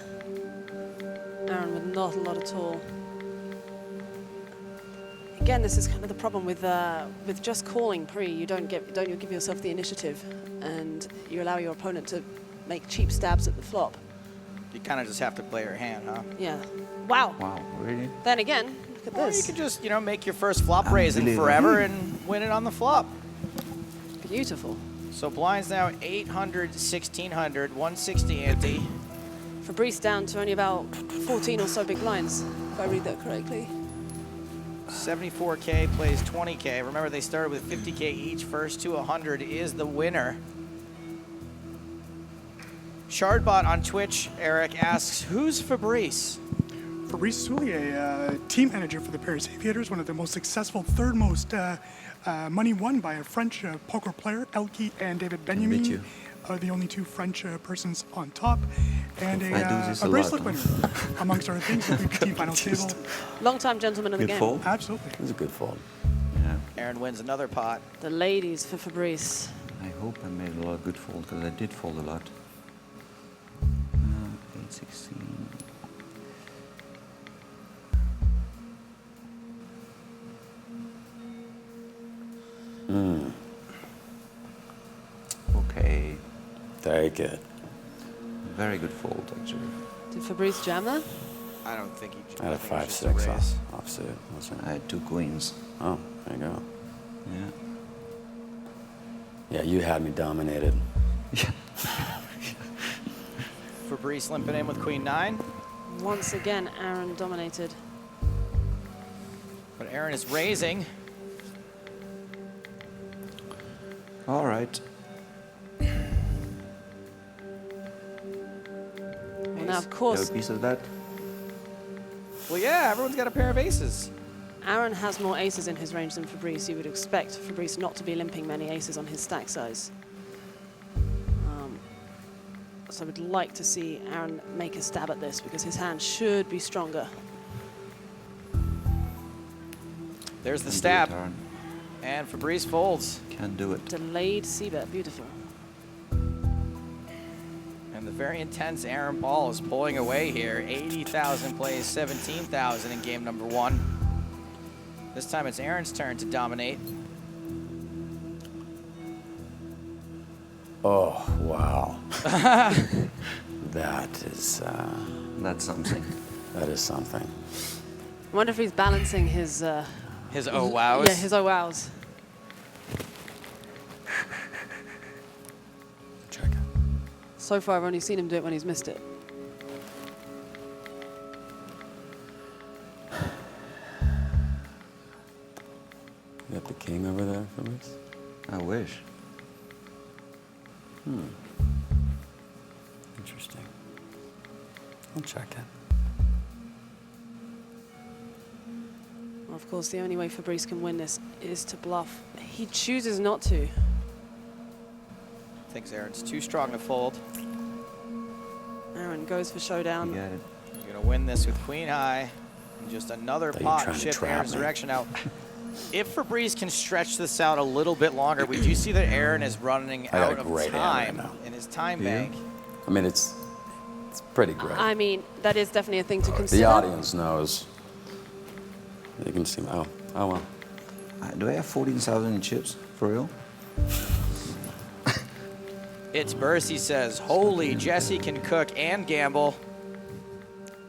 Aaron with not a lot at all. Again, this is kind of the problem with just calling pre. You don't give yourself the initiative, and you allow your opponent to make cheap stabs at the flop. You kind of just have to play your hand, huh? Yeah. Wow. Wow, really? Then again, look at Or you this. could just, you know, make your first flop raise in Unbelievable. forever and win it on the flop. Beautiful. So blinds now 800, 1600, 160 ante. Fabrice down to only about 14 or so big blinds, if I read that correctly. 74K plays 20K. Remember, they started with 50K each. First to 100 is the winner. Shardbot on Twitch, Eric asks, who's Fabrice? Fabrice Soulier, team manager for the Paris Aviators, one of the most successful, third most money won by a French poker player. Elke and David Benjamin you. are the only 2 French persons on top. And I do this a a bracelet lot, winner, amongst other things, the VPT final table. Long-time gentleman of the Good game. fold? Absolutely. It was a good fold. Yeah. Aaron wins another pot. The ladies for Fabrice. I hope I made a lot of good fold, because I did fold a lot. 816. Okay. Take it. Very good fold, actually. Did Fabrice jam that? I don't think he. I had a think it's 5-6 just a raise. offsuit. Wasn't I it? had 2 queens. Oh, there you go. Yeah. Yeah, you had me dominated. Fabrice limping in with Queen 9. Once again, Aaron dominated. But Aaron is raising. All right. Well, now, of You course, have a piece of that? Well, yeah, everyone's got a pair of aces. Aaron has more aces in his range than Fabrice. You would expect Fabrice not to be limping many aces on his stack size. So I would like to see Aaron make a stab at this because his hand should be stronger. There's the Can do it, stab. Aaron. And Fabrice folds. Can do it. Delayed c-bet, beautiful. And the very intense Aaron Paul is pulling away here. 80,000 plays 17,000 in game number 1. This time it's Aaron's turn to dominate. Oh, wow. That is That's something. that is something. I wonder if he's balancing his... His oh wows. Yeah, his oh wows. Check. So far, I've only seen him do it when he's missed it. You got the king over there, Fabrice? I wish. Interesting. I'll check it. Of course, the only way Fabrice can win this is to bluff. He chooses not to. Thinks Aaron's too strong to fold. Aaron goes for showdown. You got it. You're going to win this with queen high. And just another Thought you were pot trying to shift trap Aaron's me. direction out. If Fabrice can stretch this out a little bit longer, we do see that Aaron is running I got out a of great hand time right now. in his time Do you? bank. I mean, it's pretty great. I mean, that is definitely a thing to consider. The audience knows. You can see. Oh well. Do I have 14,000 in chips? For real? It's Bercy says, holy, Jesse can cook and gamble.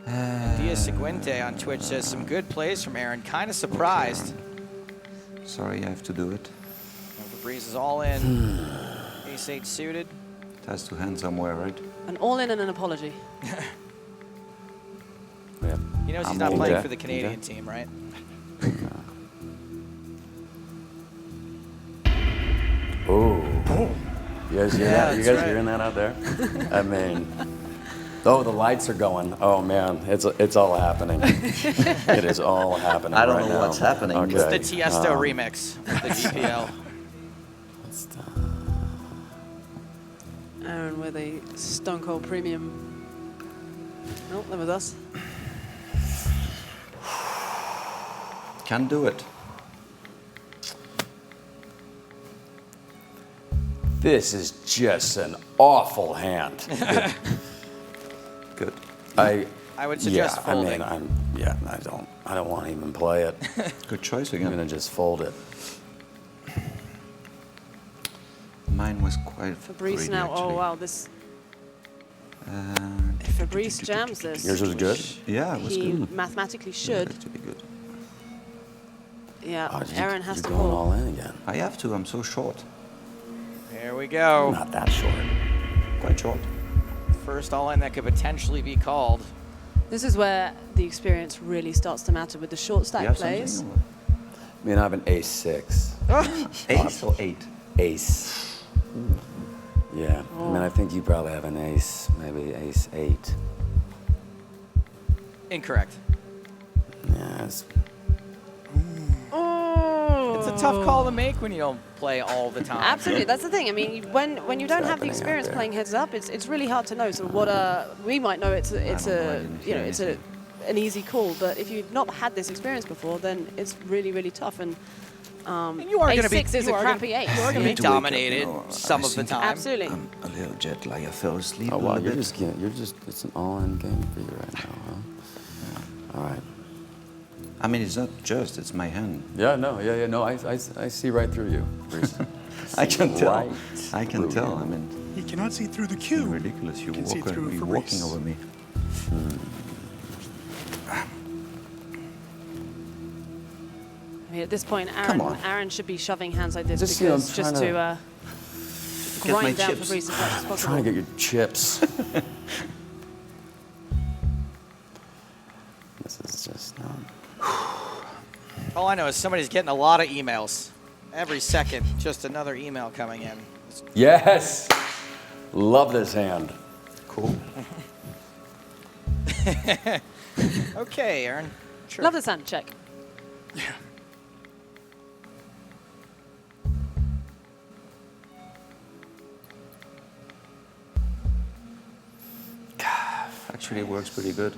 Dia Seguinte on Twitch says, some good plays from Aaron. Kind of surprised. Sorry, I have to do it. And Fabrice is all in. Ace-8 suited. It has to hand somewhere, right? An all-in and an apology. Yeah. He knows he's I'm not all playing in. for the Canadian team, right? Oh. You guys hear that? You that's guys right. hearing that out there? I mean, oh, the lights are going. Oh man, it's all happening. It is all happening. I don't right know now. what's happening. Okay. It's the Tiesto remix of the GPL. Aaron with a Stone Cold Premium. Nope, that was us. Can do it. This is just an awful hand. Good. I would suggest yeah, folding. I mean, I don't want to even play it. Good choice I'm again. gonna just fold it. Mine was quite Fabrice greedy, now, actually. oh wow, this, Uh, if Fabrice jams this, Yours was good. Yeah, it was he good. mathematically Yeah, should. that's really good. Yeah, Oh, Aaron has you're to going call. all in again. I have to. I'm so short. Here we go. Not that short. Quite short. First all-in that could potentially be called. This is where the experience really starts to matter with the short You stack have plays. something? I mean, I have an ace-6. Ace or 8? Ace. Yeah, I mean, I think you probably have an ace, maybe ace-8. Incorrect. Yeah, it's It's a tough call to make when you don't play all the time. Absolutely, that's the thing. I mean, when you don't have the happening out experience there? playing heads up, it's really hard to know. So what we might know it's an easy call, but if you've not had this experience before, then it's really tough. And And you are going to be A6 is a crappy ace. You are going to be to wake up, dominated you know, some I of the think- time. Absolutely. I'm a little jet lag. I fell asleep oh a wow, little you're bit. just it's an all-in game for you right now, huh? All right. I mean, it's not just, it's my hand. Yeah, no, I see right through you, Reese. I can tell. Right I can through tell. you. I mean, He cannot see through the it's cube. ridiculous. You can see through You're Fabrice. walking over me. I mean, at this point, Come on. Aaron should be shoving hands like this Just, you know, because I'm just trying to Get my grind down chips. Fabrice as much as I'm possible. trying to get your chips. This is just not. All I know is somebody's getting a lot of emails. Every second, just another email coming in. Yes! Love this hand. Cool. Okay, Aaron. Sure. Love this hand, check. Actually, it works pretty good.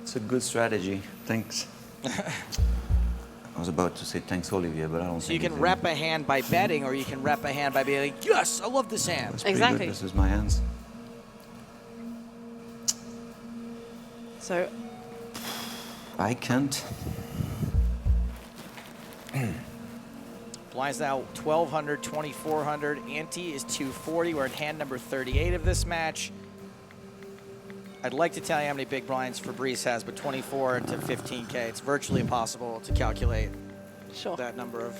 It's a good strategy. Thanks. I was about to say thanks, Olivier, but I don't So you think can it's rep a hand by betting, or you can rep a hand by being like, yes, I love this hand. It's pretty Exactly. Good. This is my hands. So I can't. Blinds now 1,200, 2,400. Ante is 240. We're at hand number 38 of this match. I'd like to tell you how many big blinds Fabrice has, but 24 to 15K. It's virtually impossible to calculate sure. that number of.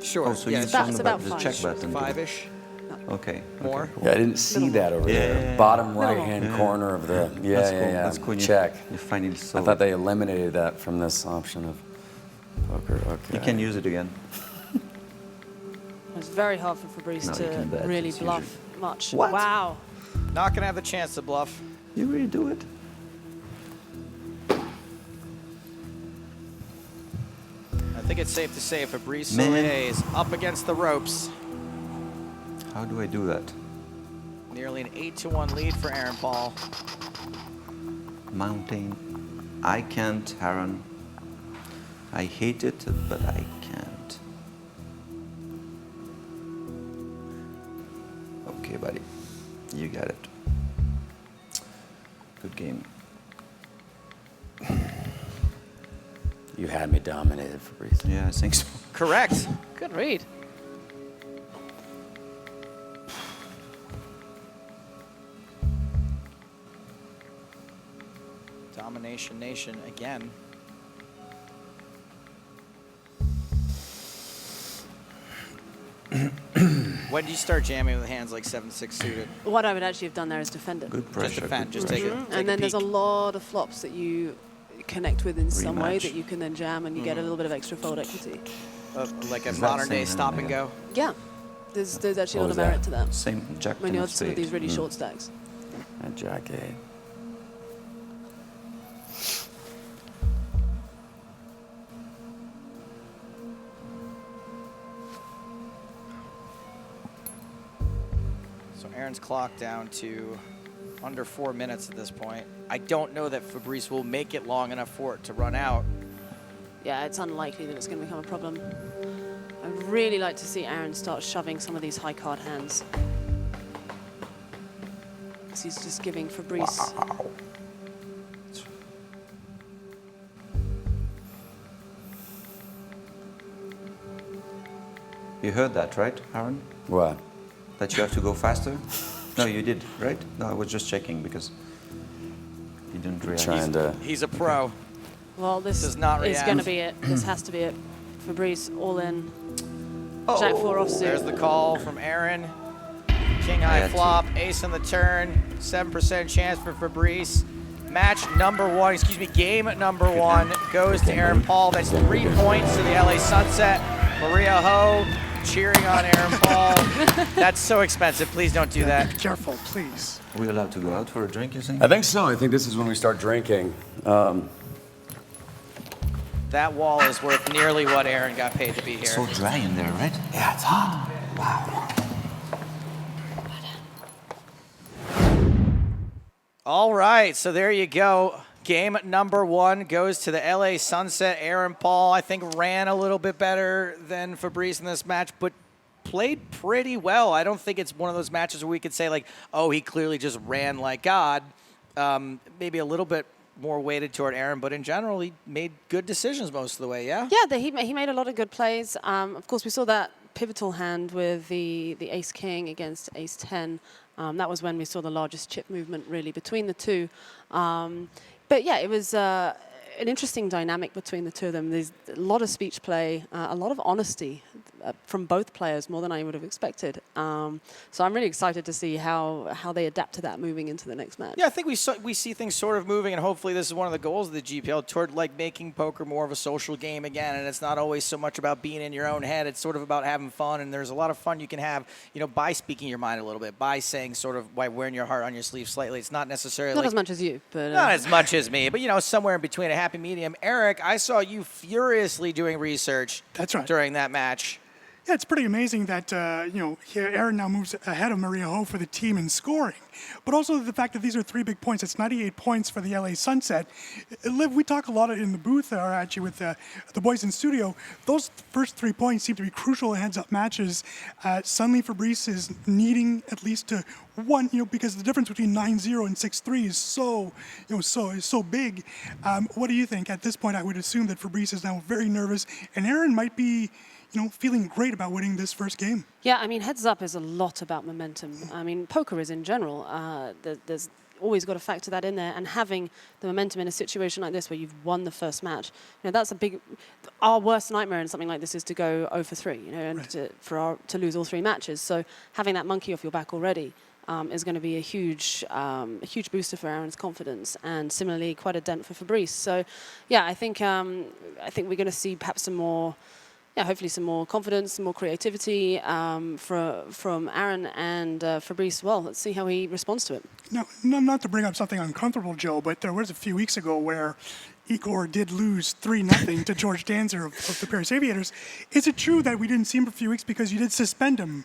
Sure. Oh, so yeah, you're it's about- talking it's about about the five. check button. five-ish, Okay. more. Okay, cool. Yeah, I didn't see that over Yeah. there. Bottom Little right-hand more. corner of the. Yeah, That's yeah, cool. yeah. That's cool. Check. You finally I saw thought it. they eliminated that from this option of poker. Okay. You can use it again. It's very hard for Fabrice No, you to can bet. really It's bluff much. What? Wow. Not going to have the chance to bluff. You really do it? think it's safe to say Fabrice Man. Soulier is up against the ropes. How do I do that? Nearly an 8-1 lead for Aaron Paul. Mountain. I can't, Aaron. I hate it, but I can't. Okay, buddy. You got it. Good game. You had me dominated, Fabrice. Yeah, I think so. Correct. Good read. Domination Nation again. When do you start jamming with hands like 7-6 suited? What I would actually have done there is defend it. Good pressure. Just defend, good just pressure. take it. And then there's a lot of flops that you connect with in some way Rematch. that you can then jam and you get a little bit of extra fold equity. Like a Is that modern day same stop hand, and yeah. go. Yeah, there's actually a lot What of was merit that? to that Same Jack when you 10 have some of spade. these really short stacks. And Jack 8. So Aaron's clock down to under 4 minutes at this point. I don't know that Fabrice will make it long enough for it to run out. Yeah, it's unlikely that it's going to become a problem. I'd really like to see Aaron start shoving some of these high card hands. Because he's just giving Fabrice. You heard that, right, Aaron? What? That you have to go faster? No, you did, right? No, I was just checking because you didn't realize. Trying to. He's a pro. Well, this Does not is going to react. be it. This has to be it. Fabrice all in. Jack 4 offsuit. There's the call from Aaron. King I high had to. flop, ace on the turn, 7% chance for Fabrice. Match number one, excuse me, game number one goes to Aaron Paul. That's 3 points to the LA Sunset. Maria Ho cheering on Aaron Paul. That's so expensive. Please don't do that. Be careful, please. Are we allowed to go out for a drink, you think? I think so. I think this is when we start drinking. That wall is worth nearly what Aaron got paid to be here. So dry in there, right? Yeah, it's hot. All right, so there you go. Game number one goes to the LA Sunset. Aaron Paul, I think, ran a little bit better than Fabrice in this match, but played pretty well. I don't think it's one of those matches where we could say, like, oh, he clearly just ran like God. Maybe a little bit more weighted toward Aaron, but in general, he made good decisions most of the way, yeah? Yeah, he made a lot of good plays. Of course, we saw that pivotal hand with the ace-king against ace-10. That was when we saw the largest chip movement, really, between the two. But yeah, it was an interesting dynamic between the two of them. There's a lot of speech play, a lot of honesty from both players, more than I would have expected. So I'm really excited to see how they adapt to that moving into the next match. Yeah, I think we see things sort of moving, and hopefully this is one of the goals of the GPL toward like making poker more of a social game again. And it's not always so much about being in your own head; it's sort of about having fun. And there's a lot of fun you can have, you know, by speaking your mind a little bit, by saying sort of by wearing your heart on your sleeve slightly. It's not necessarily Not like, as much as you, but not as much as me, but you know, somewhere in between, a happy medium. Eric, I saw you furiously doing research. That's right. During that match. Yeah, it's pretty amazing that here Aaron now moves ahead of Maria Ho for the team in scoring, but also the fact that these are 3 big points. It's 98 points for the LA Sunset. Liv, we talk a lot in the booth, or actually with the boys in studio. Those first 3 points seem to be crucial in heads-up matches. Suddenly, Fabrice is needing at least to one, because the difference between 9-0 and 6-3 is so big. What do you think? At this point, I would assume that Fabrice is now very nervous, and Aaron might be feeling great about winning this first game. yeah, I mean, heads up is a lot about momentum. I mean, poker is in general. There's always got to factor that in there, and having the momentum in a situation like this where you've won the first match, that's a big. Our worst nightmare in something like this is to go 0 for 3, and Right. to lose all 3 matches. So having that monkey off your back already is going to be a huge booster for Aaron's confidence, and similarly quite a dent for Fabrice. So, yeah, I think we're going to see perhaps some more. Yeah, hopefully some more confidence, some more creativity from Aaron and Fabrice. Well, let's see how he responds to it. Now, not to bring up something uncomfortable, Joe, but there was a few weeks ago where Igor did lose 3-0 to George Danzer of the Paris Aviators. Is it true that we didn't see him for a few weeks because you did suspend him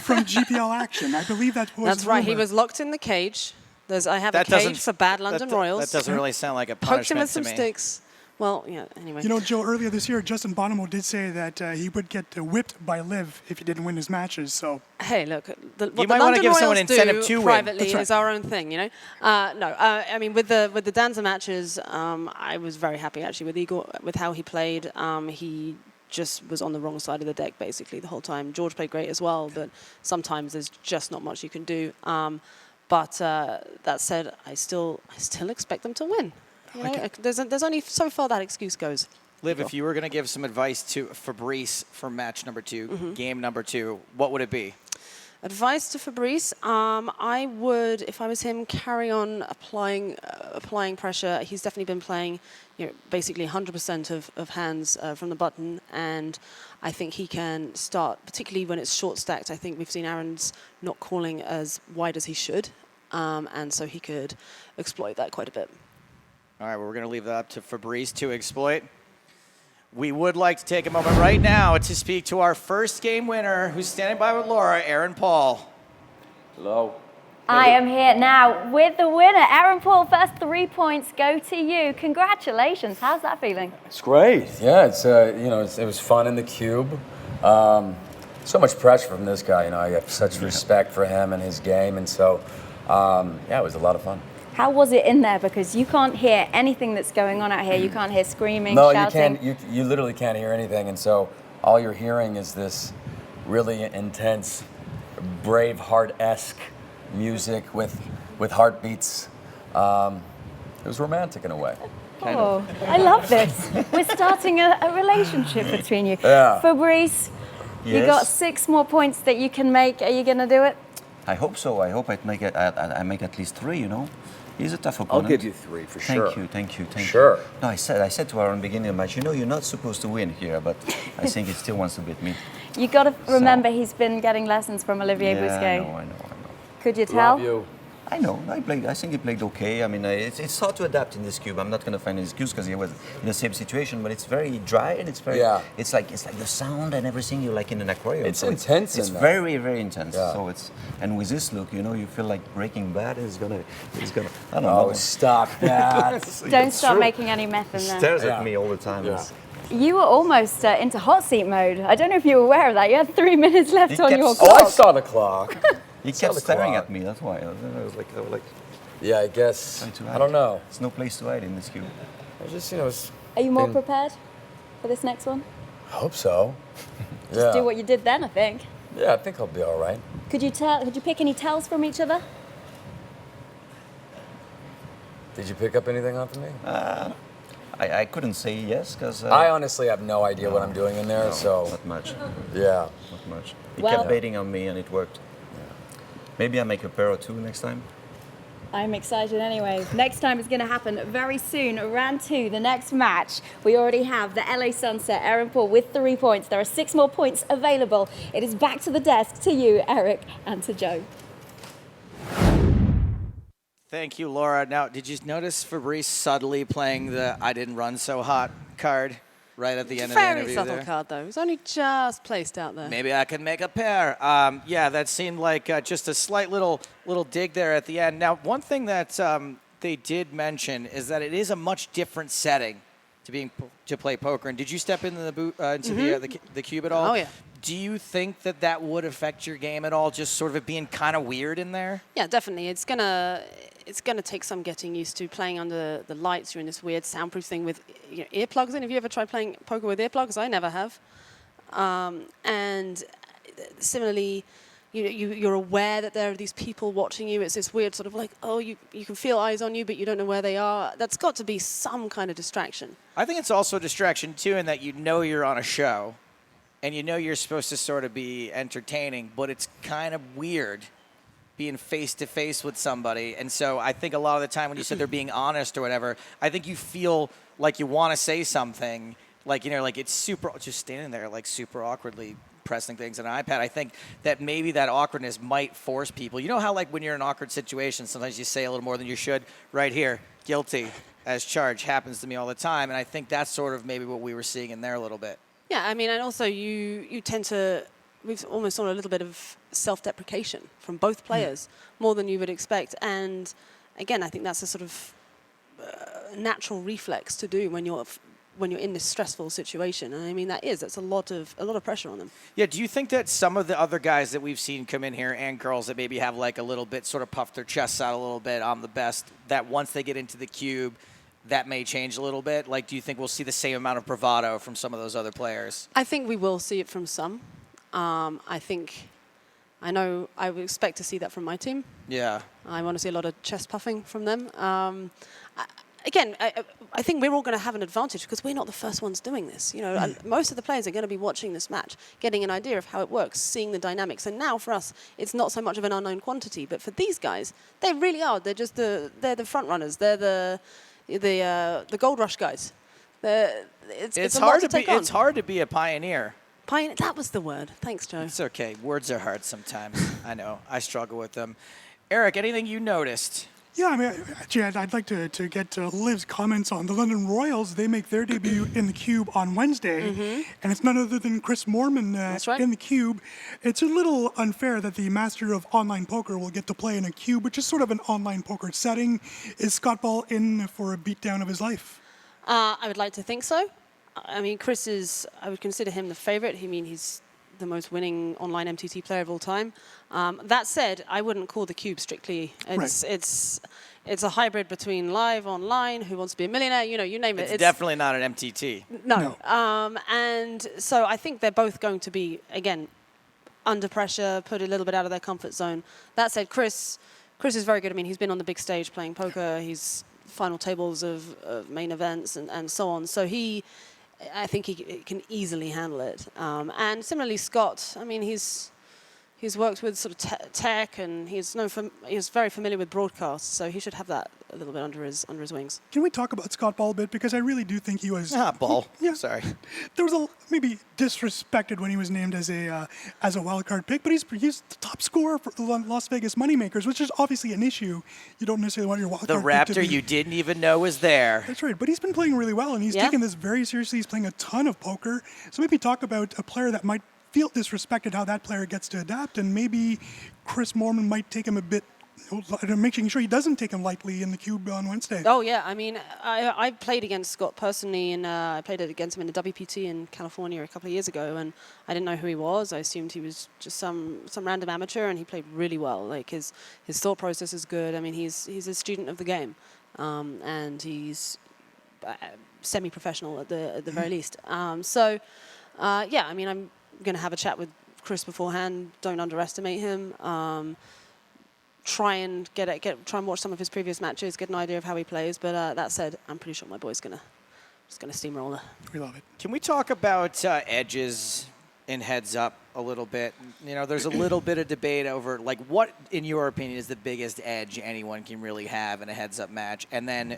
from GPL action? I believe that was That's right. He rumor. was locked in the cage. I have That a cage doesn't- for bad London Royals. That doesn't really sound like a Poked him punishment with some to me. sticks. Well, yeah, anyway. You know, Joe, earlier this year, Justin Bonomo did say that he would get whipped by Liv if he didn't win his matches. So, Hey, look, what the might wanna London give someone Royals incentive do to win. privately That's is our own thing, you know. I mean, with the Danza matches, I was very happy actually with Igor, with how he played. He just was on the wrong side of the deck basically the whole time. George played great as well, but sometimes there's just not much you can do. But that said, I still expect them to win. You know, there's only so far that excuse goes. Liv, if you were going to give some advice to Fabrice for match number 2, game number 2, what would it be? Advice to Fabrice, I would, if I was him, carry on applying pressure. He's definitely been playing, you know, basically 100% of hands from the button, and I think he can start, particularly when it's short stacked. I think we've seen Aaron's not calling as wide as he should, and so he could exploit that quite a bit. All right, well, we're going to leave that up to Fabrice to exploit. We would like to take a moment right now to speak to our first game winner, who's standing by with Laura, Aaron Paul. Hello. I am here now with the winner. Aaron Paul, first 3 points go to you. Congratulations. How's that feeling? It's great. Yeah, it was fun in the cube. So much pressure from this guy. You know, I have such respect for him and his game, and so it was a lot of fun. How was it in there? Because you can't hear anything that's going on out here. You can't hear screaming, No, shouting. you can't. You literally can't hear anything, and so all you're hearing is this really intense, Braveheart-esque music with heartbeats. It was romantic in a way. Oh, I love this. We're starting a relationship between you. Yeah. Fabrice, you got 6 more points that you can make. Are you going to do it? I hope so. I hope I make at least 3. You know, he's a tough opponent. I'll give you 3 for sure. Thank you. Sure. No, I said to her in the beginning of the match, you know, you're not supposed to win here, but I think he still wants to beat me. You got to remember he's been getting lessons from Olivier Bousquet. I know. Could you tell? Love you. I know. I think he played okay. I mean, it's hard to adapt in this cube. I'm not going to find an excuse because he was in the same situation, but it's very dry and it's very. Yeah. It's like the sound and everything you like in an aquarium. It's so intense. It's in there. very, very intense. Yeah. So and with this look, you know, you feel like Breaking Bad is gonna. I don't Oh, know. stop that. Don't start making any meth in there. Stares Yeah. at me all the time. Yeah. You were almost into hot seat mode. I don't know if you were aware of that. You had 3 minutes left He on kept- your Oh, Oh, clock. I saw the clock. He Saw kept the staring clock. at me. That's why. I was like, Yeah, I guess. trying to I hide. don't know. There's no place to hide in this cube. I just, it's, Are you more been- prepared for this next one? I hope so. Just do what you did then, I think. Yeah, I think I'll be all right. Could you pick any tells from each other? Did you pick up anything off of me? I couldn't say yes because. I honestly have no idea what I'm doing in there, so Not much. yeah. Not much. He Well- kept baiting on me and it worked. Maybe I make a pair or 2 next time. I'm excited anyway. Next time is going to happen very soon. Round 2, the next match. We already have the LA Sunset, Aaron Paul with 3 points. There are 6 more points available. It is back to the desk to you, Eric, and to Joe. Thank you, Laura. Now, did you notice Fabrice subtly playing the I didn't run so hot card right at the end of the Very interview subtle there? card, though. It was only just placed out there. Maybe I can make a pair. Yeah, that seemed like just a slight little dig there at the end. Now, one thing that they did mention is that it is a much different setting to play poker. And did you step into the cube at all? Oh, yeah. Do you think that would affect your game at all? Just sort of it being kind of weird in there. Yeah, definitely. It's gonna take some getting used to playing under the lights. You're in this weird soundproof thing with earplugs in. Have you ever tried playing poker with earplugs? I never have. And similarly, you're aware that there are these people watching you. It's this weird sort of like, oh, you can feel eyes on you, but you don't know where they are. That's got to be some kind of distraction. I think it's also a distraction, too, in that you're on a show. And you're supposed to sort of be entertaining, but it's kind of weird being face-to-face with somebody. And so I think a lot of the time when you said they're being honest or whatever, I think you feel like you want to say something, like it's super, just standing there like super awkwardly pressing things on an iPad. I think that maybe that awkwardness might force people. You know how like when you're in an awkward situation, sometimes you say a little more than you should? Right here, guilty as charged, happens to me all the time. And I think that's sort of maybe what we were seeing in there a little bit. Yeah, I mean, and also you tend to, we've almost saw a little bit of self-deprecation from both players, more than you would expect. And again, I think that's a sort of natural reflex to do when you're in this stressful situation. And I mean, that's a lot of pressure on them. Yeah, do you think that some of the other guys that we've seen come in here and girls that maybe have like a little bit sort of puffed their chests out a little bit, I'm the best, that once they get into the cube, that may change a little bit? Like, do you think we'll see the same amount of bravado from some of those other players? I think we will see it from some. I know I would expect to see that from my team. Yeah. I want to see a lot of chest puffing from them. I think we're all going to have an advantage because we're not the first ones doing this. You know, most of the players are going to be watching this match, getting an idea of how it works, seeing the dynamics. And now for us, it's not so much of an unknown quantity, but for these guys, they really are. They're just they're the front runners. They're the gold rush guys. It's hard to be. It's hard to be a pioneer. That was the word. Thanks, Joe. It's okay. Words are hard sometimes. I know. I struggle with them. Eric, anything you noticed? Yeah, I mean, actually, I'd like to get Liv's comments on the London Royals. They make their debut in the Cube on Wednesday, and it's none other than Chris Moorman in the Cube. It's a little unfair that the master of online poker will get to play in a Cube, which is sort of an online poker setting. Is Scott Ball in for a beatdown of his life? I would like to think so. I mean, I would consider him the favorite. He's the most winning online MTT player of all time. That said, I wouldn't call the Cube strictly. It's a hybrid between live, online, Who Wants to Be a Millionaire, you name it. It's definitely not an MTT. No. And so I think they're both going to be, again, under pressure, put a little bit out of their comfort zone. That said, Chris is very good. I mean, he's been on the big stage playing poker. He's final tables of main events and so on. So I think he can easily handle it. And similarly, Scott, I mean, he's worked with sort of tech, and he's very familiar with broadcasts, so he should have that a little bit under his wings. Can we talk about Scott Ball a bit? Because I really do think he was... Ball. Yeah. Sorry. There was maybe disrespected when he was named as a wildcard pick, but he's the top scorer for the Las Vegas Moneymakers, which is obviously an issue. You don't necessarily want your wildcard The pick to Raptor be... you didn't even know was there. That's right, but he's been playing really well, and he's taken this very seriously. He's playing a ton of poker. So maybe talk about a player that might feel disrespected, how that player gets to adapt, and maybe Chris Moorman might take him a bit, making sure he doesn't take him lightly in the Cube on Wednesday. Oh, yeah. I mean, I played against Scott personally, and I played against him in the WPT in California a couple of years ago, and I didn't know who he was. I assumed he was just some random amateur, and he played really well. Like, his thought process is good. I mean, he's a student of the game, and he's semi-professional at the very least. Yeah, I mean, I'm going to have a chat with Chris beforehand. Don't underestimate him. Try and watch some of his previous matches, get an idea of how he plays. But that said, I'm pretty sure my boy's gonna steamroller. We love it. Can we talk about edges in heads up a little bit? You know, there's a little bit of debate over like what, in your opinion, is the biggest edge anyone can really have in a heads up match, and then.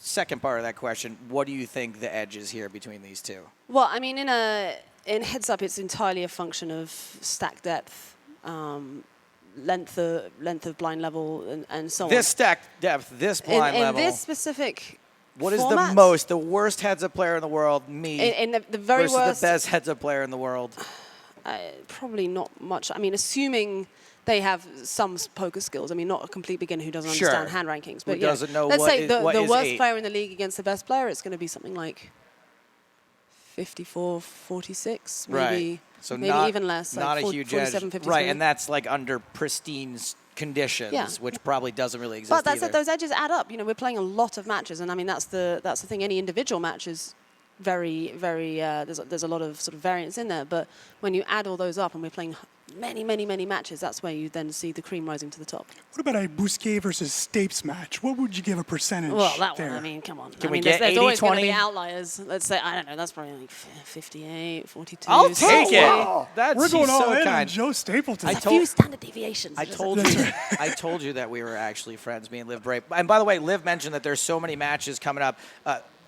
Second part of that question, what do you think the edge is here between these two? Well, I mean, in heads up, it's entirely a function of stack depth, length of blind level, and so on. This stack depth, this blind level. In this specific What is format, the worst heads up player in the world? Me. In the very versus worst, the best heads up player in the world. probably not much. I mean, assuming they have some poker skills. I mean, not a complete beginner who doesn't understand hand rankings. But who doesn't know let's say the is worst 8. player in the league against the best player, it's going to be something like 54-46, maybe, right. So maybe even less. Not like a huge 47, edge. 53. Right, and that's like under pristine conditions, which probably doesn't really exist But that's either. those edges add up. You know, we're playing a lot of matches, and I mean that's the thing. Any individual match is very, very. There's a lot of sort of variance in there, but when you add all those up, and we're playing many matches, that's where you then see the cream rising to the top. What about a Bousquet versus Stapes match? What would you give a percentage? Well, that there? one, I mean, come on. Can I we mean, get there's always going to 80-20? be outliers. Let's say, I don't know, that's probably like 58, 42. I'll take it. Wow. That's We're going all so in on kind. Joe Stapleton. A few standard deviations. I told you that we were actually friends, me and Liv Bray. And by the way, Liv mentioned that there's so many matches coming up.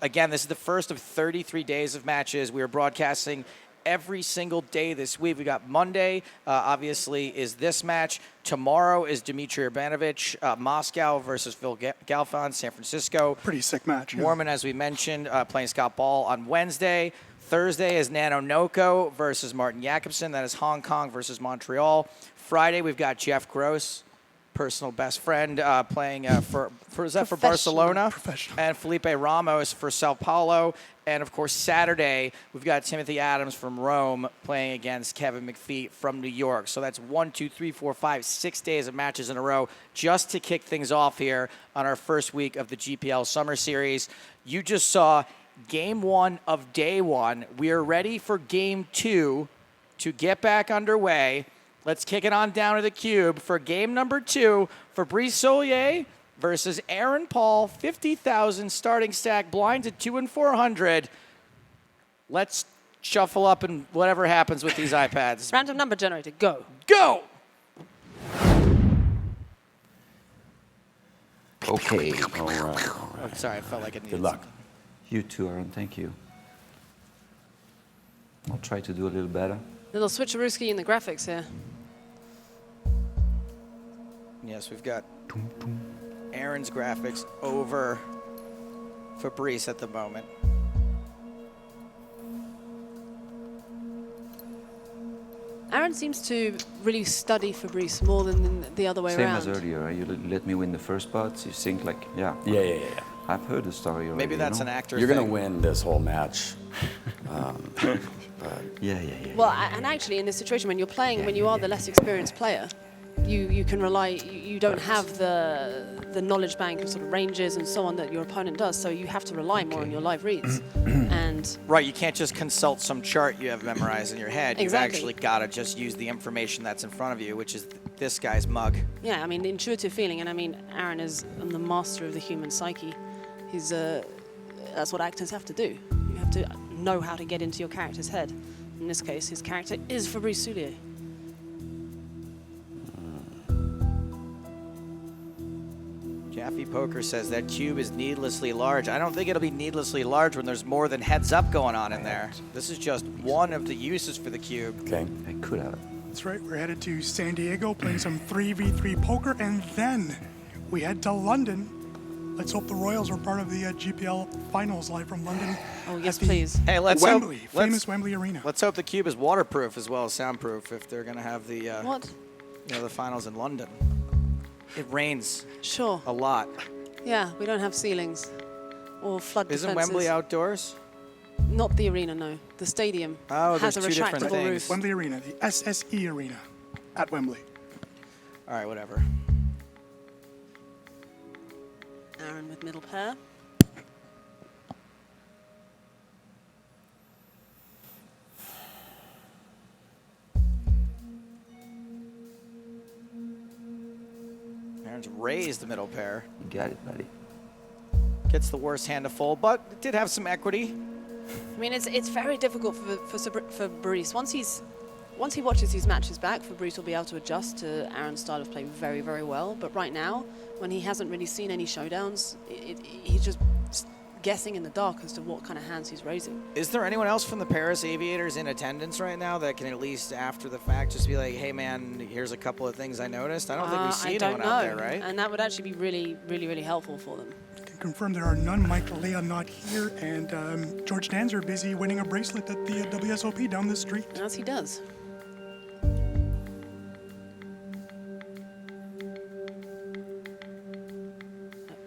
Again, this is the first of 33 days of matches. We are broadcasting every single day this week. We got Monday, obviously, is this match. Tomorrow is Dmitry Urbanovic, Moscow versus Phil Galfond, San Francisco. Pretty sick match. Yeah. Mormon, as we mentioned, playing Scott Ball on Wednesday. Thursday is Nano Noko versus Martin Jakobsen. That is Hong Kong versus Montreal. Friday, we've got Jeff Gross, personal best friend, playing for Barcelona. Professional. And Felipe Ramos for Sao Paulo. And, of course, Saturday, we've got Timothy Adams from Rome playing against Kevin McPhee from New York. So that's 1, 2, 3, 4, 5, 6 days of matches in a row just to kick things off here on our first week of the GPL Summer Series. You just saw Game 1 of Day 1. We are ready for Game 2 to get back underway. Let's kick it on down to the cube for Game number 2. Fabrice Soulier versus Aaron Paul, 50,000 starting stack, blinds at 2 and 400. Let's shuffle up and whatever happens with these iPads. Random number generator, go. Go! Okay. All right. Oh, sorry, I felt like it needed Good luck. You too, Aaron. Thank you. I'll try to do a little better. Little switcherooski in the graphics here. Yes, we've got Aaron's graphics over Fabrice at the moment. Aaron seems to really study Fabrice more than the other way Same around. as earlier. You let me win the first spots. You think like, yeah. Yeah. I've heard the story already. Maybe that's you an know? actor You're thing. going to win this whole match. Yeah. Well, and actually, in this situation, when you're playing, when you are the less experienced player, you can rely. You don't have the knowledge bank of sort of ranges and so on that your opponent does. So you have to rely more on your live reads. And Right, you can't just consult some chart you have memorized in your head. Exactly. You've actually got to just use the information that's in front of you, which is this guy's mug. yeah, I mean, intuitive feeling. And I mean, Aaron is the master of the human psyche. He's that's what actors have to do. You have to know how to get into your character's head. In this case, his character is Fabrice Soulier. Jaffe Poker says that cube is needlessly large. I don't think it'll be needlessly large when there's more than heads up going on in there. This is just one of the uses for the cube. Okay. I could have. That's right. We're headed to San Diego playing some 3v3 poker, and then we head to London. Let's hope the Royals are part of the GPL finals live from London. Oh, yes, at the please. Hey, let's Wembley, hope, famous Wembley Arena. Let's hope the cube is waterproof as well as soundproof if they're going to have the What? the finals in London. It rains Sure. a lot. Yeah, we don't have ceilings or flood Isn't defenses. Wembley outdoors? Not the arena, no. The stadium Oh, has a there's two different retractable things. roof. Wembley Arena, the SSE Arena at Wembley. All right, whatever. Aaron with middle pair. Aaron's raised the middle pair. You got it, buddy. Gets the worst hand to fold, but it did have some equity. I mean, it's very difficult for Fabrice. Once he watches these matches back, Fabrice will be able to adjust to Aaron's style of play very, very well. But right now, when he hasn't really seen any showdowns, he's just guessing in the dark as to what kind of hands he's raising. Is there anyone else from the Paris Aviators in attendance right now that can at least after the fact just be like, hey man, here's a couple of things I noticed? I don't think we see anyone out there, right? And that would actually be really, really, really helpful for them. Can confirm there are none. Michael Lea not here, and George Danzer busy winning a bracelet at the WSOP down the street. As he does.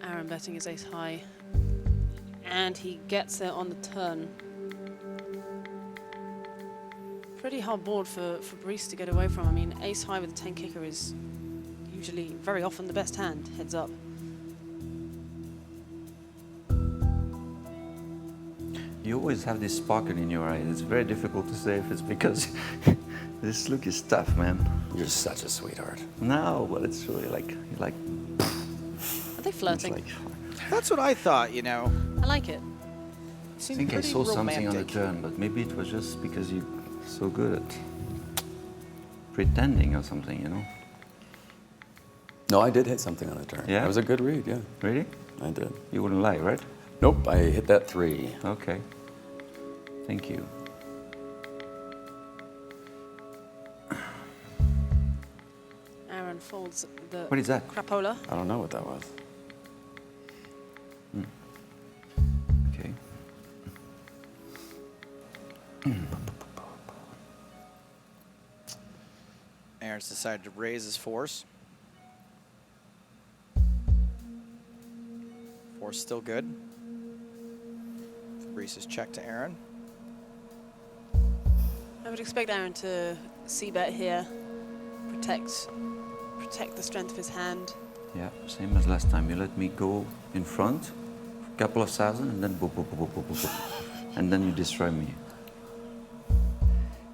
Aaron betting his ace high. And he gets it on the turn. Pretty hard board for Fabrice to get away from. I mean, ace high with a 10 kicker is usually, very often, the best hand, heads up. You always have this sparkle in your eye. It's very difficult to say if it's because this look is tough, man. You're such a sweetheart. No, but it's really like, you like, Are they it's flirting? like, That's what I thought, you know. I like it. I Seemed think I pretty saw something on the romantic. turn, but maybe it was just because you're so good at pretending or something, you know? No, I did hit something on the turn. Yeah? That was a good read, yeah. Really? I did. You wouldn't lie, right? Nope, I hit that 3. Okay. Thank you. towards the What is that? crapola. I don't know what that was. Okay. Aaron's decided to raise his force. Force still good. Fabrice's check to Aaron. I would expect Aaron to c-bet here, protect the strength of his hand. Yeah, same as last time. You let me go in front, a couple of thousand, and then boop, boop, boop, boop, boop, boop, boop. And then you destroy me.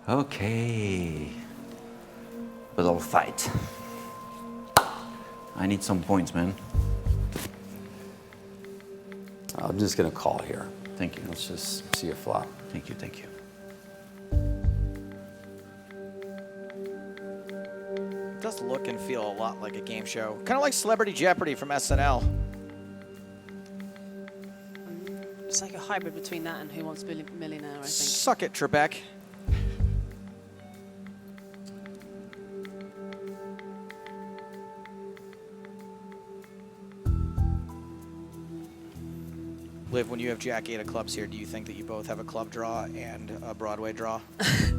Okay. But I'll fight. I need some points, man. I'm just going to call here. Thank you. Let's just see a flop. Thank you, thank you. It does look and feel a lot like a game show. Kind of like Celebrity Jeopardy from SNL. It's like a hybrid between that and Who Wants to Be a Millionaire, I think. Suck it, Trebek. Liv, when you have Jack 8 of clubs here, do you think that you both have a club draw and a Broadway draw?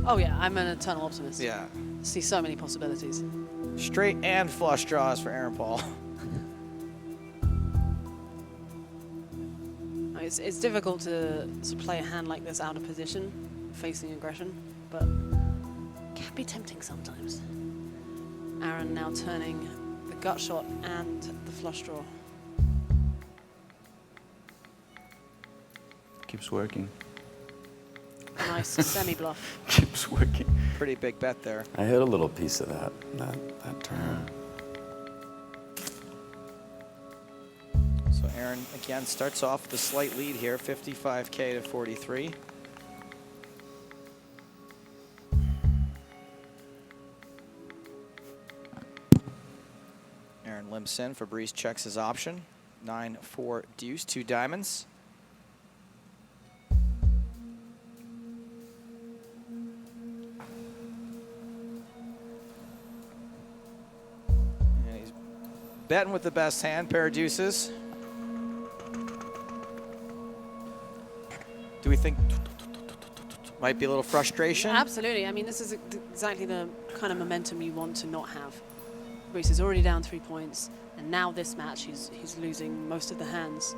Oh yeah, I'm an eternal optimist. Yeah. See so many possibilities. Straight and flush draws for Aaron Paul. It's difficult to play a hand like this out of position, facing aggression, but can be tempting sometimes. Aaron now turning the gut shot and the flush draw. Keeps working. Nice semi-bluff. Keeps working. Pretty big bet there. I hit a little piece of that turn. So Aaron, again, starts off with a slight lead here, 55K to 43. Aaron limps in. Fabrice checks his option. 9-4 deuce, 2 diamonds. And he's betting with the best hand, pair of deuces. Do we think might be a little frustration? Absolutely. I mean, this is exactly the kind of momentum you want to not have. Reese is already down 3 points, and now this match he's losing most of the hands,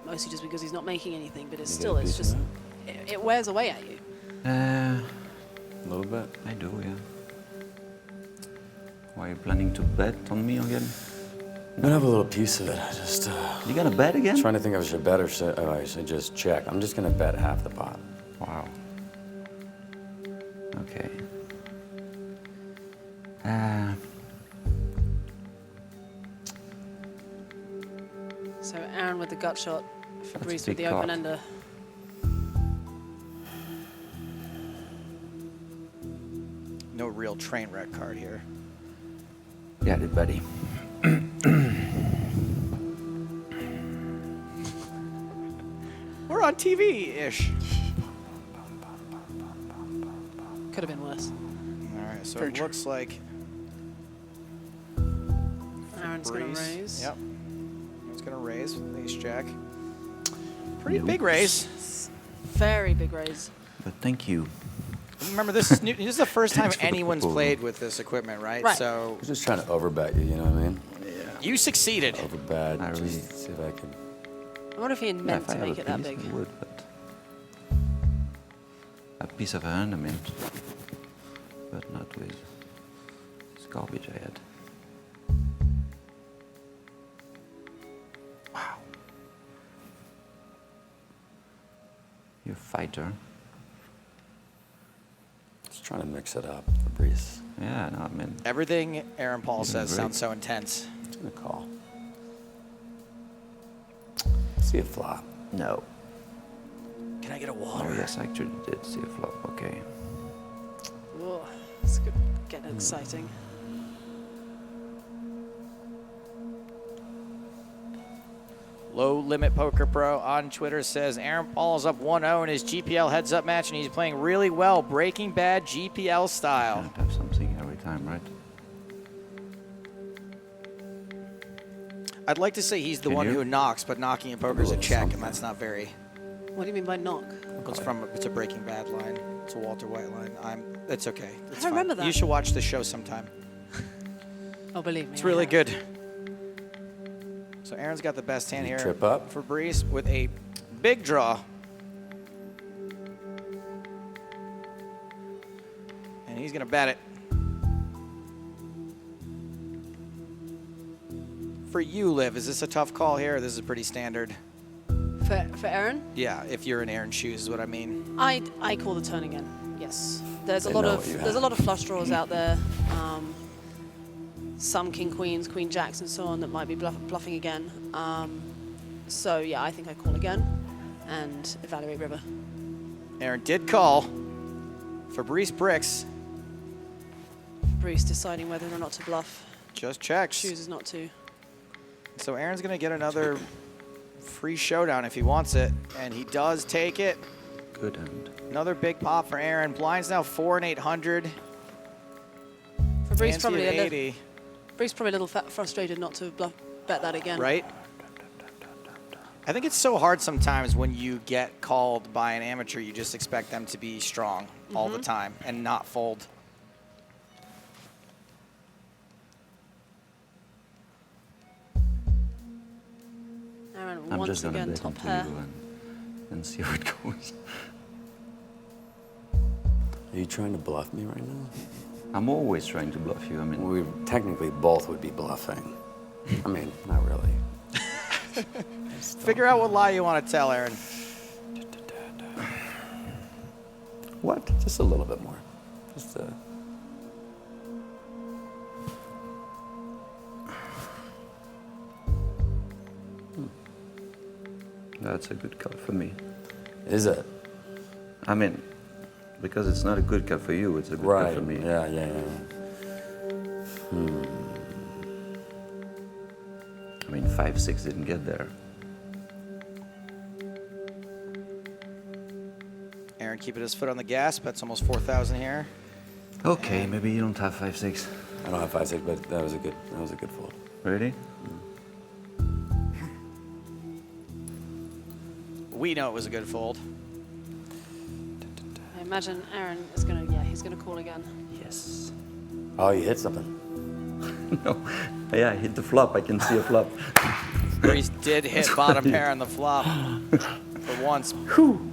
mostly just because he's not making anything. But it's just it wears away at you. A little bit. I do, yeah. Why are you planning to bet on me again? I'm gonna have a little piece of it. I just You gonna bet again? trying to think if I should bet or I should just check. I'm just gonna bet half the pot. Wow. Okay. So Aaron with the gut shot, Fabrice with big the card. open-ender. No real train wreck card here. Got it, buddy. We're on TV-ish. Could have been worse. All right, so it looks like Aaron's going to raise. Yep. He's going to raise with ace jack. Pretty big raise. Very big raise. But thank you. Remember, this is new. This is the first time Thanks for the anyone's proposal. played with this equipment, right? Right. So I was just trying to overbet you, you know what I mean? you succeeded. Overbet. I really- Just see if I could. I wonder if he Yeah, meant if I to have make a it that piece, big. I would, but a piece of a hand, I meant, but not with this garbage I had. Wow. You're a fighter. Just trying to mix it up, Fabrice. Yeah, no, I mean, Everything Aaron Paul You're says great. sounds so intense. Just gonna call. See a flop. no. Can I get a Oh, water? yes, I actually did see a flop. Okay. Whoa, it's getting exciting. Low Limit Poker Pro on Twitter says Aaron Paul is up 1-0 in his GPL heads-up match, and he's playing really well, Breaking Bad GPL style. Can't have something every time, right? I'd like to say he's the one who knocks, but knocking in poker is a check, and that's not very. What do you mean by knock? It's a Breaking Bad line. It's a Walter White line. It's okay. It's I remember fine. that. You should watch the show sometime. Oh, believe me. It's really good. So Aaron's got the best hand here. Trip up. Fabrice with a big draw. And he's going to bet it. For you, Liv, is this a tough call here, or this is pretty standard? For Aaron? Yeah, if you're in Aaron's shoes is what I mean. I call the turn again. Yes. There's a They lot know of what you there's a have. lot of flush draws out there. Some king queens, queen jacks, and so on that might be bluffing again. So yeah, I think I call again and evaluate river. Aaron did call. Fabrice bricks. Bruce deciding whether or not to bluff. Just checks. Chooses not to. So Aaron's going to get another free showdown if he wants it, and he does take it. Good hand. Another big pop for Aaron. Blinds now 4 and 800. Fabrice Fancy probably at a little, 80. Bruce probably a little frustrated not to bet that again. Right? I think it's so hard sometimes when you get called by an amateur, you just expect them to be strong all the time and not fold. Aaron I'm once just gonna again bet top on pair. you and see how it goes. Are you trying to bluff me right now? I'm always trying to bluff you. I mean, We technically both would be bluffing. I mean, not really. Figure out what lie you want to tell, Aaron. What? Just a little bit more. Just that's a good card for me. Is it? I mean, because it's not a good card for you, it's a good Right. card for me. Yeah. I mean, 5-6 didn't get there. Aaron keeping his foot on the gas. Bets almost 4,000 here. Okay, maybe you don't have 5-6. I don't have 5-6, but that was a good fold. Ready? We know it was a good fold. I imagine Aaron is he's gonna call again. Yes. Oh, you hit something. No. Yeah, I hit the flop. I can see a flop. Fabrice did hit bottom pair on the flop for once.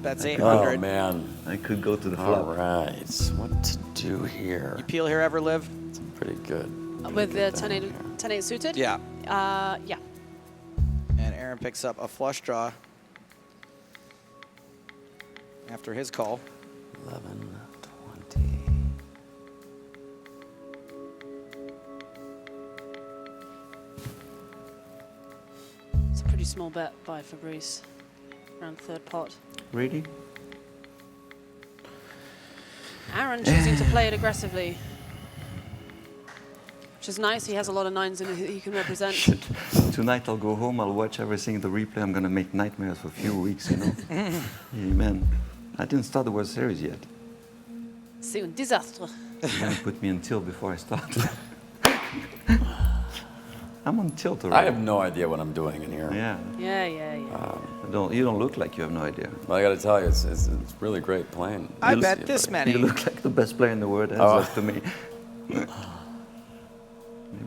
That's 800. Oh man. I could go to the All flop. right. What to do here? You peel here ever, Liv? It's pretty good. With the 10-8 suited? Yeah. Yeah. And Aaron picks up a flush draw after his call. 11, 20. It's a pretty small bet by Fabrice. Around third pot. Ready? Aaron choosing to play it aggressively. Which is nice. He has a lot of nines in it he can represent. Tonight I'll go home, I'll watch everything in the replay. I'm going to make nightmares for a few weeks, you know? Amen. I didn't start the World Series yet. C'est un désastre. You're going to put me in tilt before I start. I'm on tilt I already. have no idea what I'm doing in here. Yeah. Yeah. You don't look like you have no idea. But I got to tell you, it's really great playing. I You bet look- this many. You look like the best player in the world, as Oh. up to me. Maybe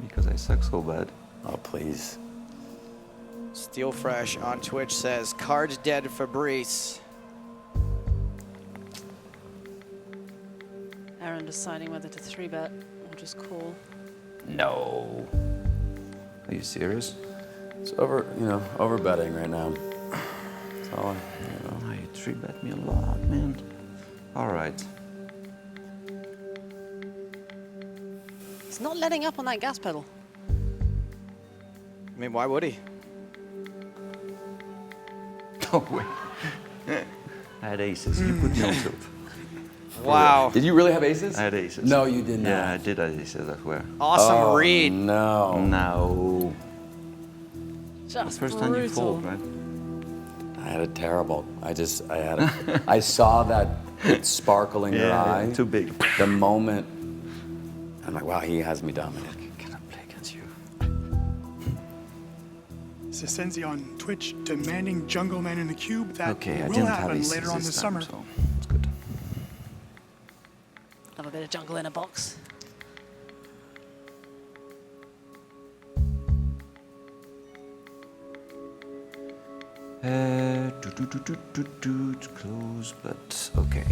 because I suck so bad. Oh, please. Steel Fresh on Twitch says, cards dead Fabrice. Aaron deciding whether to 3-bet or just call. No. Are you serious? It's over betting right now. That's all Oh, you 3-bet me a lot, man. All right. He's not letting up on that gas pedal. I mean, why would he? No way. I had aces. You put me on tilt. Wow. Did you really have aces? I had aces. No, you did not. Yeah, I did have aces, I swear. Awesome read. No. No. Just First time you brutal. fold, right? I had a terrible. I saw that sparkle in your eye. Too big. The moment. I'm like, wow, he has me dominated. Can I play against you? Sisenzi on Twitch demanding Jungle Man in the cube. That Okay, I will didn't have happen aces later on this time, summer. so it's good. Have a bit of jungle in a box. It's close, but okay.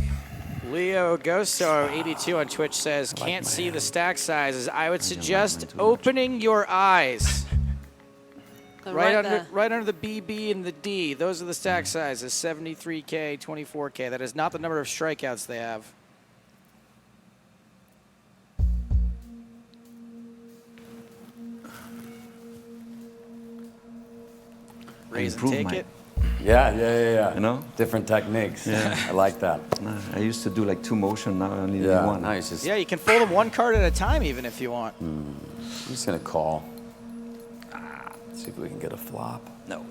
Leo Gosto 82 on Twitch says, can't see the stack sizes. I would suggest opening your eyes. So Right there. under the BB and the D. Those are the stack sizes, 73K, 24K. That is not the number of strikeouts they have. Raise and Improve take my- it. Yeah. You know? Different techniques. Yeah. I like that. I used to do like 2 motion, now I only do Yeah, 1. nice. Just, Yeah, you can fold them one card at a time even if you want. I'm just gonna call. See if we can get a flop. No,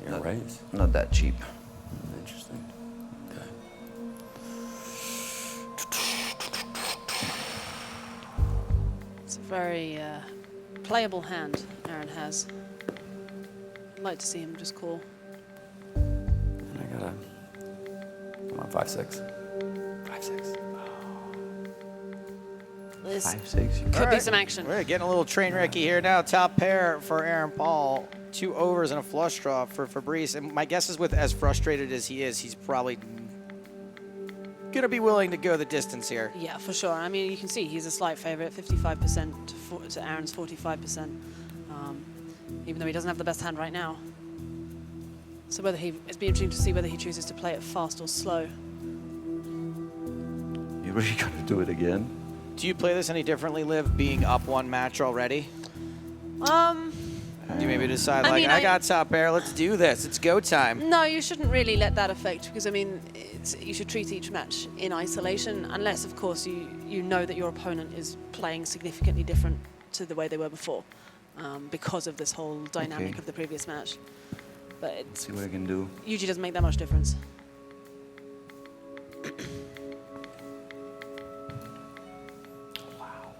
You're gonna raise. not that cheap. Interesting. Okay. It's a very playable hand Aaron has. I'd like to see him just call. And I gotta. Come on, 5-6. 5-6. This 5-6. could be some action. We're getting a little train wrecky here now. Top pair for Aaron Paul. 2 overs and a flush draw for Fabrice. And my guess is with as frustrated as he is, he's probably going to be willing to go the distance here. Yeah, for sure. I mean, you can see he's a slight favorite, 55% to Aaron's 45%, even though he doesn't have the best hand right now. So it's be interesting to see whether he chooses to play it fast or slow. You really gotta do it again? Do you play this any differently, Liv, being up 1 match already? Do you maybe decide, I like, mean, I got top pair, let's do this, it's go time? No, you shouldn't really let that affect, because, I mean, you should treat each match in isolation, unless, of course, you know that your opponent is playing significantly different to the way they were before, because of this whole dynamic Okay. of the previous match. But it See what I can do. usually doesn't make that much difference.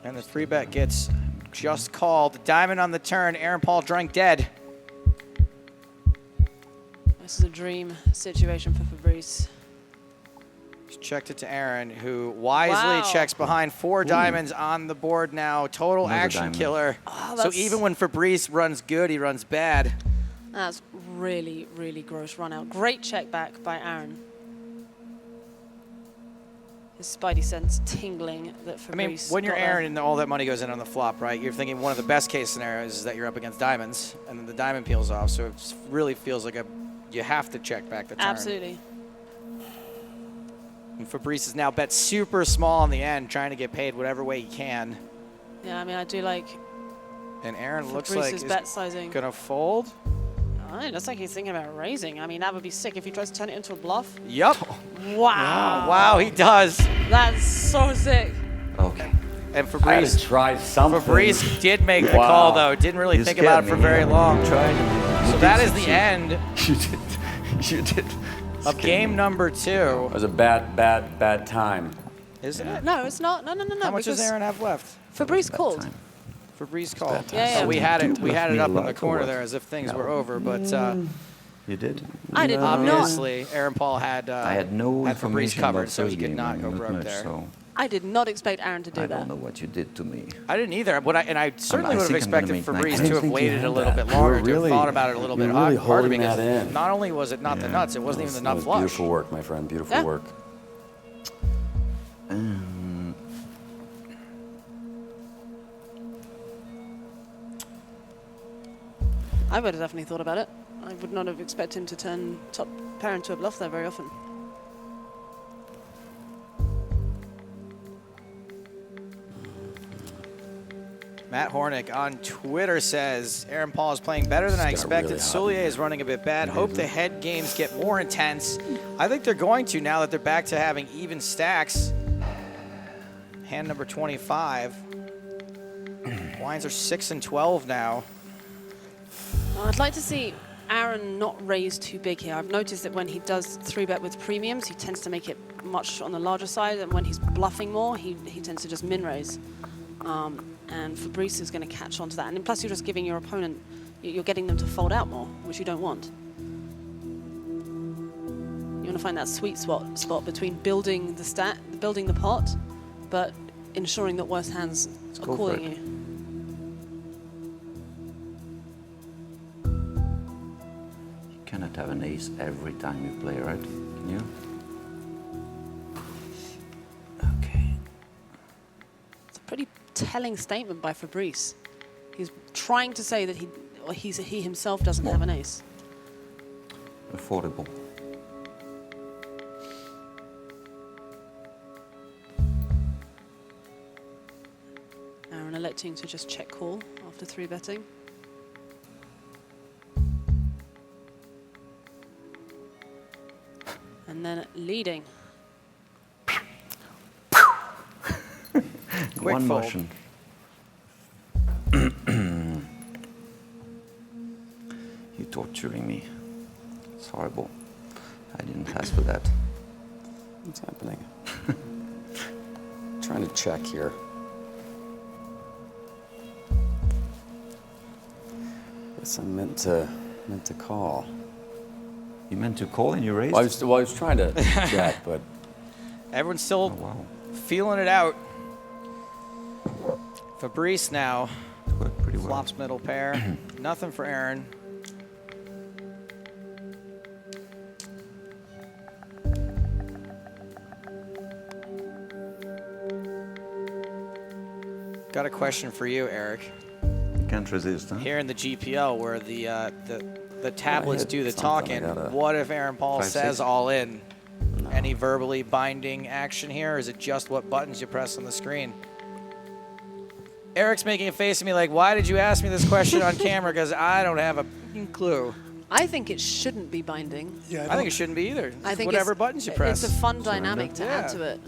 And the 3-bet gets just called. Diamond on the turn, Aaron Paul drank dead. This is a dream situation for Fabrice. Just checked it to Aaron, who wisely Wow. checks behind 4 diamonds on the board now. Total Another action diamond. killer. Oh, So that's- even when Fabrice runs good, he runs bad. That's really, really gross run out. Great check back by Aaron. His spidey sense tingling that I mean, Fabrice when you're got there. Aaron and all that money goes in on the flop, right? You're thinking one of the best case scenarios is that you're up against diamonds, and then the diamond peels off. So it really feels like you have to check back the turn. Absolutely. And Fabrice is now bet super small in the end, trying to get paid whatever way he can. Yeah, I mean, I do like And Aaron looks like Fabrice's he's bet sizing. gonna fold. Oh, it looks like he's thinking about raising. I mean, that would be sick if he tries to turn it into a bluff. Yup. Wow. Wow, he does. That's so sick. Okay. And I had Fabrice, to try something. Fabrice did make the Wow. call though. Didn't really You think scared about it for me. very long. Tried. So that is the end You did. You did. of game number 2. It was a bad time. Isn't it? No, it's not. No. How much does because Aaron have left? Fabrice called. Time. Fabrice called. Yeah, yeah. We had it Left me up a in the lot corner or what? there as if things were over, but You did? I did not. obviously Aaron Paul had I had no had Fabrice information covered, about so he first could game, not go not broke much, there. So I did not expect Aaron to do I that. don't know what you did to me. I didn't either. I certainly I would have think I'm gonna expected make Fabrice 19. to have think you waited a had little that. bit You were longer, to have really- thought about it a little you bit were really harder holding because that in. not only was it not the Yeah. nuts, it wasn't even the nut That was flush. Beautiful work, my friend. Beautiful Yeah. work. I would have definitely thought about it. I would not have expected him to turn top pair into a bluff there very often. Matt Hornick on Twitter says, Aaron Paul is playing better than I It's got expected. really hot. Soulier is running a bit bad. Hope the head games get more intense. I think they're going to now that they're back to having even stacks. Hand number 25. Lines are 6 and 12 now. I'd like to see Aaron not raise too big here. I've noticed that when he does 3-bet with premiums, he tends to make it much on the larger side, and when he's bluffing more, he tends to just min-raise. And Fabrice is going to catch on to that. And plus, you're just giving your opponent you're getting them to fold out more, which you don't want. You want to find that sweet spot between building the pot, but ensuring that worse hands are go for calling it. you. You cannot have an ace every time you play, right? Can you? Okay. It's a pretty telling statement by Fabrice. He's trying to say that he himself doesn't have an ace. Affordable. Aaron electing to just check call after 3-betting. And then leading. Quick One fold. motion. You're torturing me. It's horrible. I didn't ask for that. What's happening? Trying to check here. Guess I meant to call. You meant to call and you raised? Well, I was trying to check, but Everyone's still Wow. feeling it out. Fabrice now It worked pretty well. flops middle pair. Nothing for Aaron. Got a question for you, Eric. You can't resist, huh? Here in the GPL, where the tablets hit do the something. I talking, gotta- what if Aaron Paul 5-6? says all in? Any verbally binding action here, or is it just what buttons you press on the screen? Eric's making a face at me like, why did you ask me this question on camera? Because I don't have a clue. I think it shouldn't be binding. Yeah, I think it shouldn't be either. I think Whatever it's, buttons you press. It's a fun dynamic to add Yeah. to it.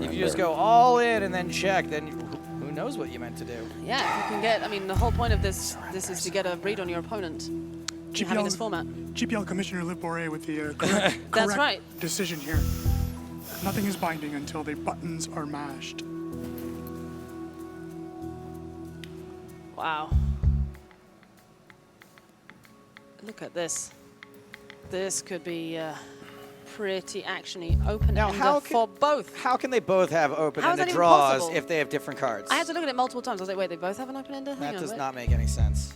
If you just go all in and then check, then who knows what you meant to do. Yeah, if you can get, I mean, the whole point of this is to get a read on your opponent in having this format. GPL Commissioner Liv Bourret with the That's correct right. decision here. Nothing is binding until the buttons are mashed. Wow. Look at this. This could be pretty actiony. Open-ender how for both. How can they both have How is that open-ended even draws possible? if they have different cards? I had to look at it multiple times. I was like, wait, they both have an open-ender? Hang That on, does wait. not make any sense.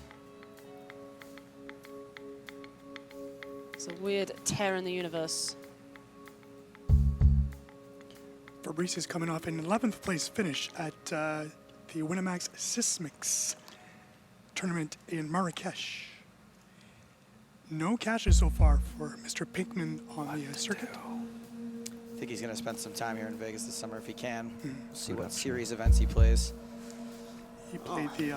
It's a weird tear in the universe. Fabrice is coming off an 11th place finish at the Winamax Sismix tournament in Marrakesh. No cashes so far for Mr. Pinkman on the circuit. I think he's going to spend some time here in Vegas this summer if he can. We'll see what series events he plays. He played the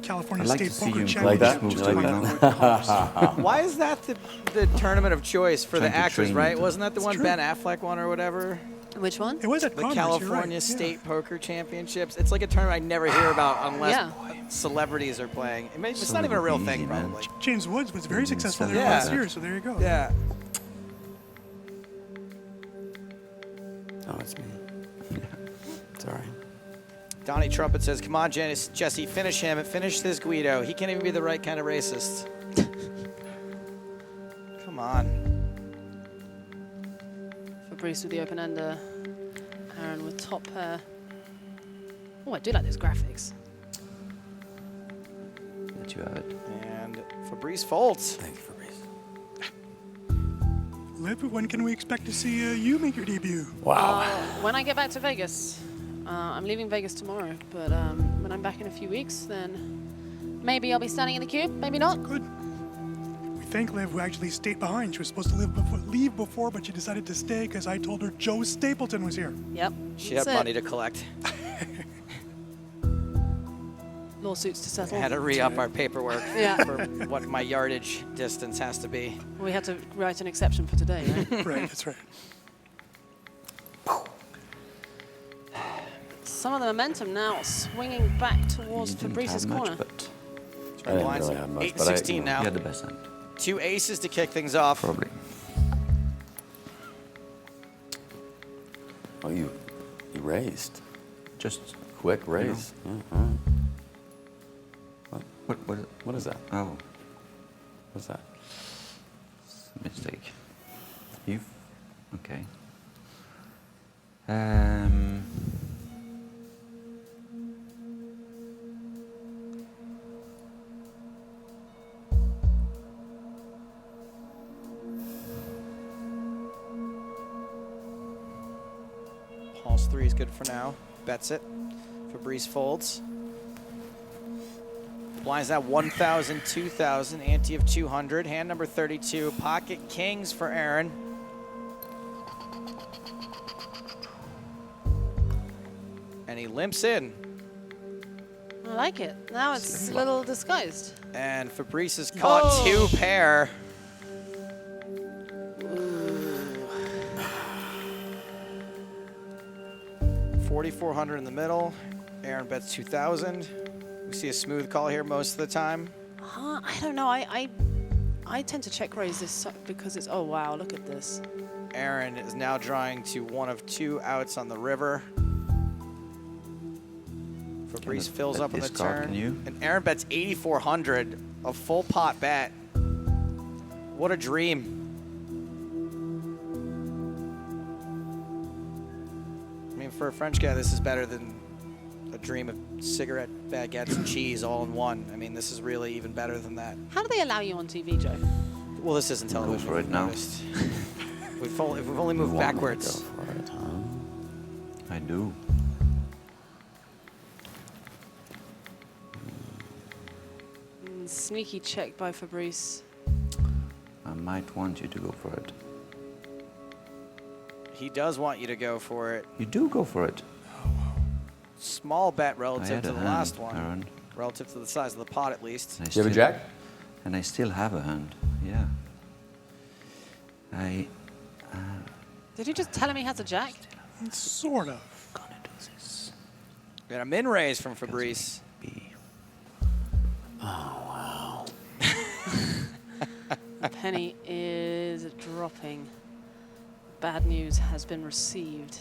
California I'd like State to see Poker you Championship. play that move, just like won that. that with Why is that the tournament of choice for the Trying to actors, train right? you to- Wasn't that the one true. Ben Affleck won or whatever? Which one? It was at The Congress, you're California right, State yeah. Poker Championships. It's like a tournament I never hear about unless Yeah. celebrities are playing. It's So not even a real easy, thing, man. probably. James Woods was very successful there Yeah. last year, so there you go. Yeah. Oh, it's me. It's all right. Donnie Trumpet says, come on, Jesse, finish him. Finish this Guido. He can't even be the right kind of racist. Come on. Fabrice with the open-ender. Aaron with top pair. Oh, I do like those graphics. That you have it. And Fabrice folds. Thank you, Fabrice. Liv, when can we expect to see you make your debut? Wow. When I get back to Vegas, I'm leaving Vegas tomorrow, but when I'm back in a few weeks, then maybe I'll be standing in the cube, maybe not. Good. We thank Liv, who actually stayed behind. She was supposed to leave before, but she decided to stay because I told her Joe Stapleton was here. Yep. She had that's it. money to collect. Lawsuits to settle. I had to re-up our paperwork Yeah. for what my yardage distance has to be. We had to write an exception for today, right? Right, that's right. Some of the momentum now swinging back towards You didn't Fabrice's have much, corner. but I didn't Blinds really have much, 8 but 16 you now. had the best hand. 2 aces to kick things off. Probably. Oh, you raised. Just Quick raise. Yeah, all right. what? What is that? Oh, What's that? Mistake. Okay. Paul's 3 is good for now. Bets it. Fabrice folds. Blinds at 1,000, 2,000, ante of 200. Hand number 32, pocket kings for Aaron. And he limps in. I like it. Now it's a little disguised. And Fabrice has caught 2 pair. $4,400 in the middle. Aaron bets 2,000. We see a smooth call here most of the time. I don't know. I tend to check raise this because it's, oh wow, look at this. Aaron is now drawing to 1 of 2 outs on the river. Fabrice fills up on the turn. And Aaron bets 8,400, a full pot bet. What a dream. I mean, for a French guy, this is better than a dream of cigarette baguettes and cheese all in one. I mean, this is really even better than that. How do they allow you on TV, Joe? Well, this isn't television. Go for it now. We've only moved backwards. Go for it, huh? I do. Sneaky check by Fabrice. I might want you to go for it. He does want you to go for it. You do go for it. Small bet relative to the hand, last one. Aaron. Relative to the size of the pot, at least. I Do you have a jack? And I still have a hand. Yeah. Did you just tell him he has a jack? Sort of. Gonna do this. We got a min raise from Fabrice. The penny is dropping. Bad news has been received.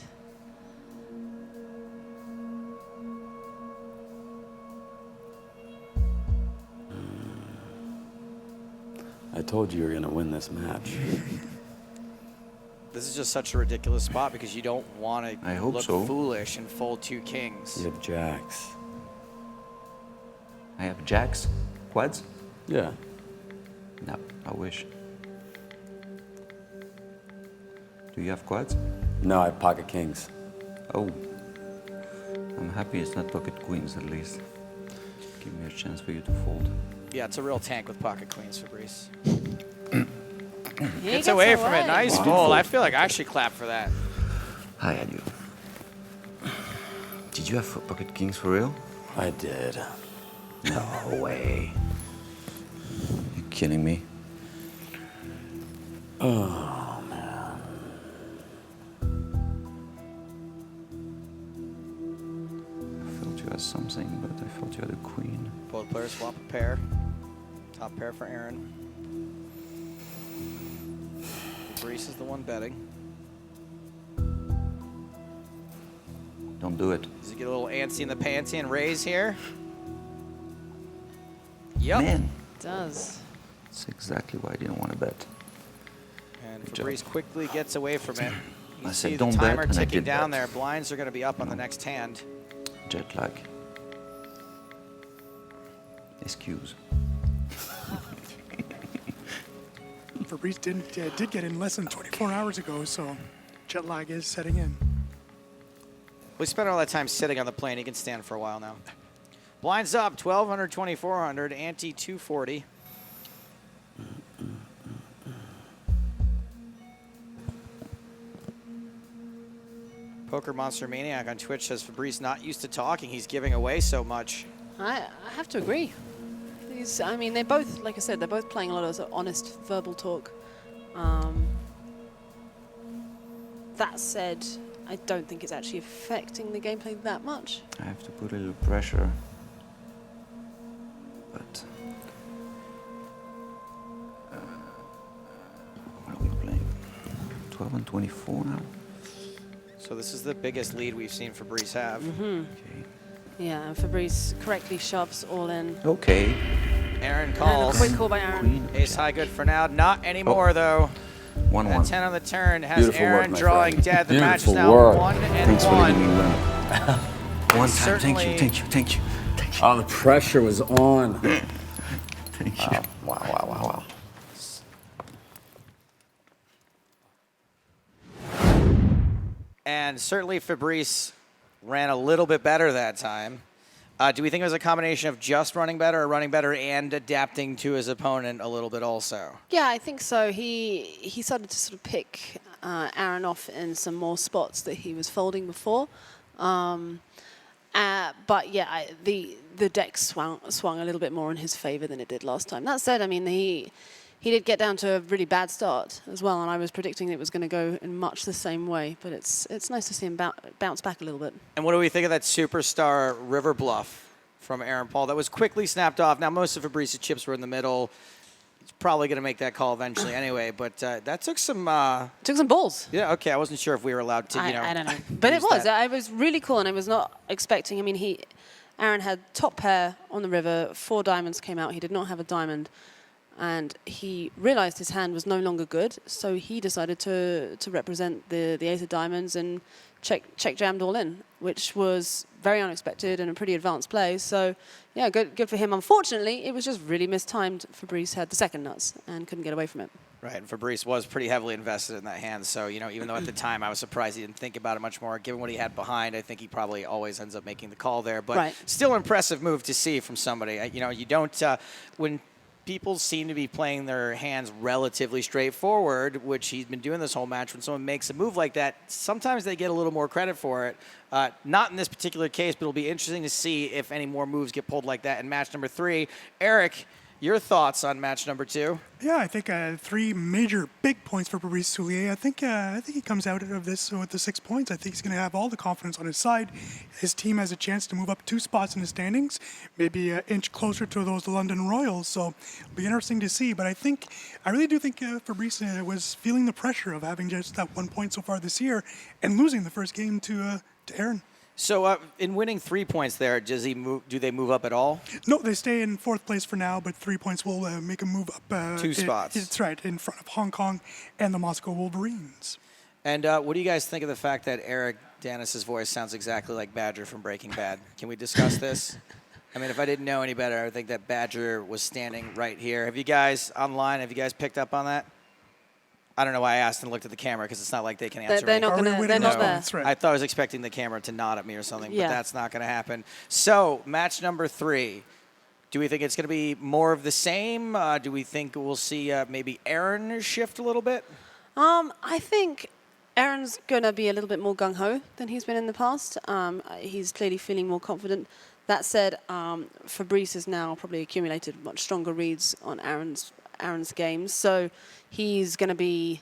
I told you were going to win this match. This is just such a ridiculous spot because you don't want to look foolish and fold 2 kings. You have jacks. I have jacks? Quads? Yeah. No, I wish. Do you have quads? No, I have pocket kings. Oh. I'm happy it's not pocket queens at least. Give me a chance for you to fold. Yeah, it's a real tank with pocket queens, Fabrice. He Gets away from it. Nice fold. I feel like I should clap for that. Hi, Adu. Did you have pocket kings for real? I did. No way. You're kidding me. Oh, man. I felt you had something, but I felt you had a queen. Both players swap a pair. Top pair for Aaron. Fabrice is the one betting. Don't do it. Does he get a little antsy in the pantsy and raise here? Yep. Man. It does. That's exactly why I didn't want to bet. And Fabrice quickly gets away from it. You I see said the don't timer bet, and I ticking did down bet. there. Blinds are going to be up on the next hand. Jet lag. Excuse. Fabrice did get in less than 24 hours ago, so jet lag is setting in. We spent all that time sitting on the plane. He can stand for a while now. Blinds up, 1,200, 2,400, ante 240. Poker Monster Maniac on Twitch says Fabrice not used to talking. He's giving away so much. I have to agree. I mean, they're both, like I said, they're both playing a lot of honest verbal talk. That said, I don't think it's actually affecting the gameplay that much. I have to put a little pressure. But what are we playing? 12 and 24 now? So this is the biggest lead we've seen Fabrice have. Mm-hmm. Okay. Yeah, and Fabrice correctly shoves all in. Okay. Aaron calls. Quick call by Aaron. Ace high good for now. Not anymore, though. 1-1. That 10 on the turn has Beautiful work, Aaron my drawing friend. dead. The match is Beautiful now work. 1-1. Thanks for letting me win. One time. Certainly- Thank you. Oh, the pressure was on. Thank you. Wow. And certainly Fabrice ran a little bit better that time. Do we think it was a combination of just running better or running better and adapting to his opponent a little bit also? Yeah, I think so. He started to sort of pick Aaron off in some more spots that he was folding before. But yeah, the deck swung a little bit more in his favor than it did last time. That said, I mean, he did get down to a really bad start as well, and I was predicting it was going to go in much the same way. But it's nice to see him bounce back a little bit. And what do we think of that superstar river bluff from Aaron Paul that was quickly snapped off? Now, most of Fabrice's chips were in the middle. He's probably going to make that call eventually anyway, but that took some... Took some balls. Yeah, okay. I wasn't sure if we were allowed to, I don't know. But it was. It was really cool, and I was not expecting... I mean, Aaron had top pair on the river. 4 diamonds came out. He did not have a diamond. And he realized his hand was no longer good, so he decided to represent the ace of diamonds and check jammed all in, which was very unexpected and a pretty advanced play. So, yeah, good for him. Unfortunately, it was just really mistimed. Fabrice had the second nuts and couldn't get away from it. Right, and Fabrice was pretty heavily invested in that hand. So, even though at the time I was surprised he didn't think about it much more, given what he had behind, I think he probably always ends up making the call there. But still impressive move to see from somebody. You don't, when people seem to be playing their hands relatively straightforward, which he's been doing this whole match. When someone makes a move like that, sometimes they get a little more credit for it. Not in this particular case, but it'll be interesting to see if any more moves get pulled like that in match number 3. Eric, your thoughts on match number 2? Yeah, I think 3 major big points for Fabrice Soulier. I think he comes out of this with the 6 points. I think he's going to have all the confidence on his side. His team has a chance to move up 2 spots in the standings, maybe an inch closer to those London Royals. So it'll be interesting to see. But I really do think Fabrice was feeling the pressure of having just that 1 point so far this year and losing the first game to Aaron. So in winning 3 points there, do they move up at all? No, they stay in 4th place for now, but 3 points will make a move up. 2 spots. That's right, in front of Hong Kong and the Moscow Wolverines. And what do you guys think of the fact that Eric Danis's voice sounds exactly like Badger from Breaking Bad? Can we discuss this? I mean, if I didn't know any better, I would think that Badger was standing right here. Have you guys picked up on that? I don't know why I asked and looked at the camera because it's not like they can answer They're me. not there. That's right. I thought I was expecting the camera to nod at me or something, but that's not going to happen. So, match number 3. Do we think it's going to be more of the same? Do we think we'll see maybe Aaron shift a little bit? I think Aaron's going to be a little bit more gung-ho than he's been in the past. He's clearly feeling more confident. That said, Fabrice has now probably accumulated much stronger reads on Aaron's games, so he's going to be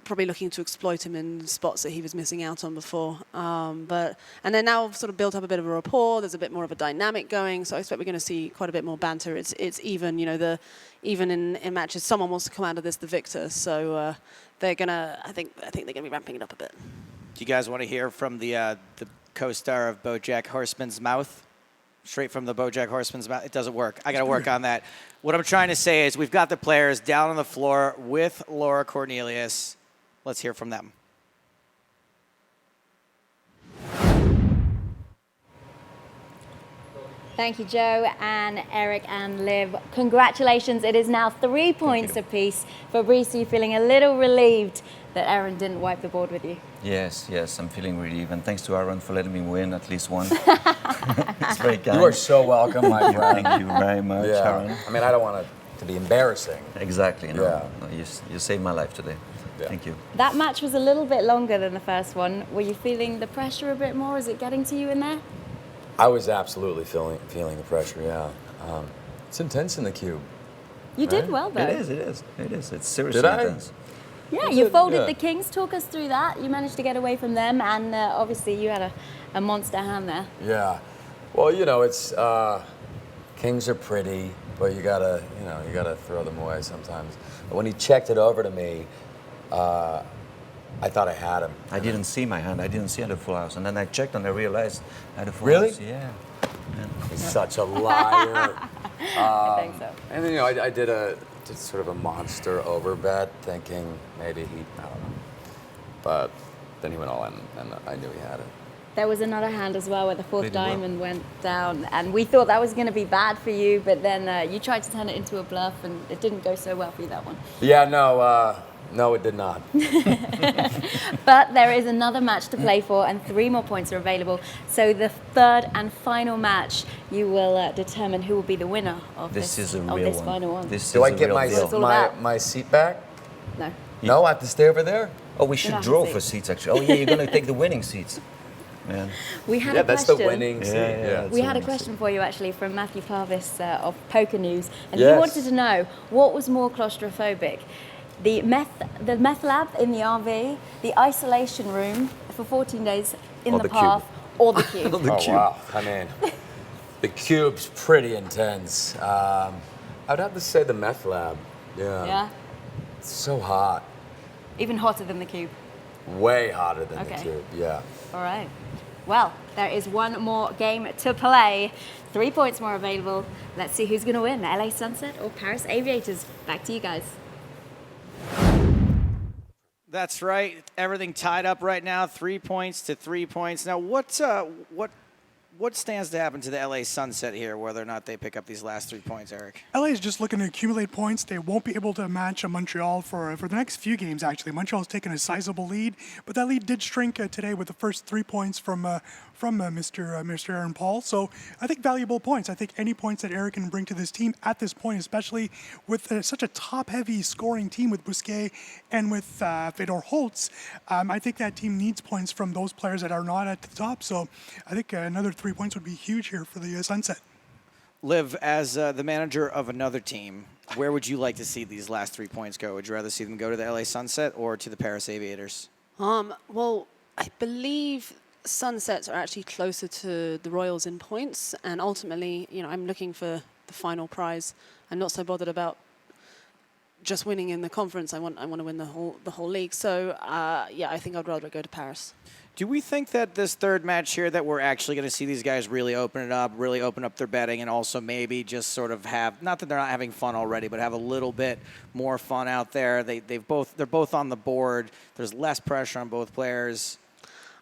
probably looking to exploit him in spots that he was missing out on before. And they're now sort of built up a bit of a rapport. There's a bit more of a dynamic going, so I expect we're going to see quite a bit more banter. It's even, even in matches, someone wants to come out of this the victor. So they're gonna, I think they're gonna be ramping it up a bit. Do you guys want to hear from the co-star of BoJack Horseman's mouth? Straight from the BoJack Horseman's mouth. It doesn't work. I got to work on that. What I'm trying to say is we've got the players down on the floor with Laura Cornelius. Let's hear from them. Thank you, Joe and Eric and Liv. Congratulations. It is now 3 points apiece. Fabrice, are you feeling a little relieved that Aaron didn't wipe the board with you? Yes, I'm feeling relieved. And thanks to Aaron for letting me win at least one. It's very kind. You are so welcome, my friend. Thank you very much, Aaron. I mean, I don't want it to be embarrassing. Exactly. No, Yeah. no, you saved my life today. Yeah. Thank you. That match was a little bit longer than the first one. Were you feeling the pressure a bit more? Is it getting to you in there? I was absolutely feeling the pressure, yeah. It's intense in the cube. You did well, though. It is. It's seriously Did I? intense. Yeah, you folded Yeah. the kings. Talk us through that. You managed to get away from them, and obviously you had a monster hand there. Yeah. Well, it's kings are pretty, but you gotta throw them away sometimes. But when he checked it over to me, I thought I had him. I didn't see my hand. I didn't see the full house. And then I checked and I realized I had a full Really? house. Yeah. He's such a liar. I think so. And then, I did sort of a monster over bet, thinking maybe I don't know. But then he went all in, and I knew he had it. There was another hand as well where the fourth Maybe well. diamond went down, and we thought that was going to be bad for you, but then you tried to turn it into a bluff, and it didn't go so well for you, that one. Yeah, no, it did not. But there is another match to play for, and 3 more points are available. So the third and final match, you will determine who will be the winner of This is a of real this one. final one. This Do is I a get real my deal. It's all about. my seat back? No. No, I have to stay over there? Oh, we should not draw happy. for seats, actually. Oh, yeah, you're going to take the winning seats. Man. We had Yeah, a that's the question. winning seat. yeah. We had a That's question for you actually from Matthew Parvis of Poker News, and he Yes. wanted to know what was more claustrophobic, the meth lab in the RV, the isolation room for 14 days in Or the the cube. path, or the cube. Oh, wow. I mean, the cube's pretty intense. I'd have to say the meth lab. Yeah. Yeah, It's so hot. even hotter than the cube. Way hotter than Okay. the cube. Yeah. All right. Well, there is one more game to play. 3 points more available. Let's see who's going to win, LA Sunset or Paris Aviators. Back to you guys. That's right. Everything tied up right now. 3 points to 3 points. Now, what stands to happen to the LA Sunset here, whether or not they pick up these last 3 points, Eric? LA is just looking to accumulate points. They won't be able to match Montreal for the next few games, actually. Montreal's taken a sizable lead, but that lead did shrink today with the first 3 points from Mr. Aaron Paul. So I think valuable points. I think any points that Eric can bring to this team at this point, especially with such a top-heavy scoring team with Bousquet and with Fedor Holtz, I think that team needs points from those players that are not at the top. So I think another 3 points would be huge here for the Sunset. Liv, as the manager of another team, where would you like to see these last 3 points go? Would you rather see them go to the LA Sunset or to the Paris Aviators? Well, I believe Sunsets are actually closer to the Royals in points, and ultimately, I'm looking for the final prize. I'm not so bothered about just winning in the conference. I want to win the whole league. So, I think I'd rather go to Paris. Do we think that this third match here that we're actually going to see these guys really open up their betting, and also maybe just sort of have, not that they're not having fun already, but have a little bit more fun out there? They're both on the board. There's less pressure on both players.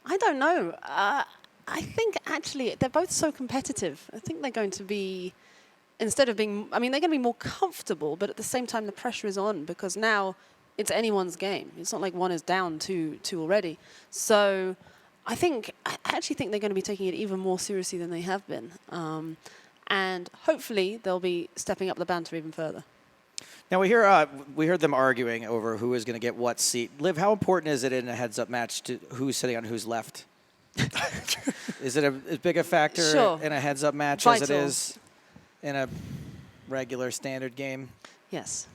I don't know. I think actually they're both so competitive. I think they're going to be, instead of being, they're going to be more comfortable, but at the same time the pressure is on because now it's anyone's game. It's not like one is down two already. So I actually think they're going to be taking it even more seriously than they have been. And hopefully they'll be stepping up the banter even further. Now we heard them arguing over who is going to get what seat. Liv, how important is it in a heads-up match to who's sitting on whose left? Is it as big a factor in a heads-up match as it is in a regular standard game? Yes.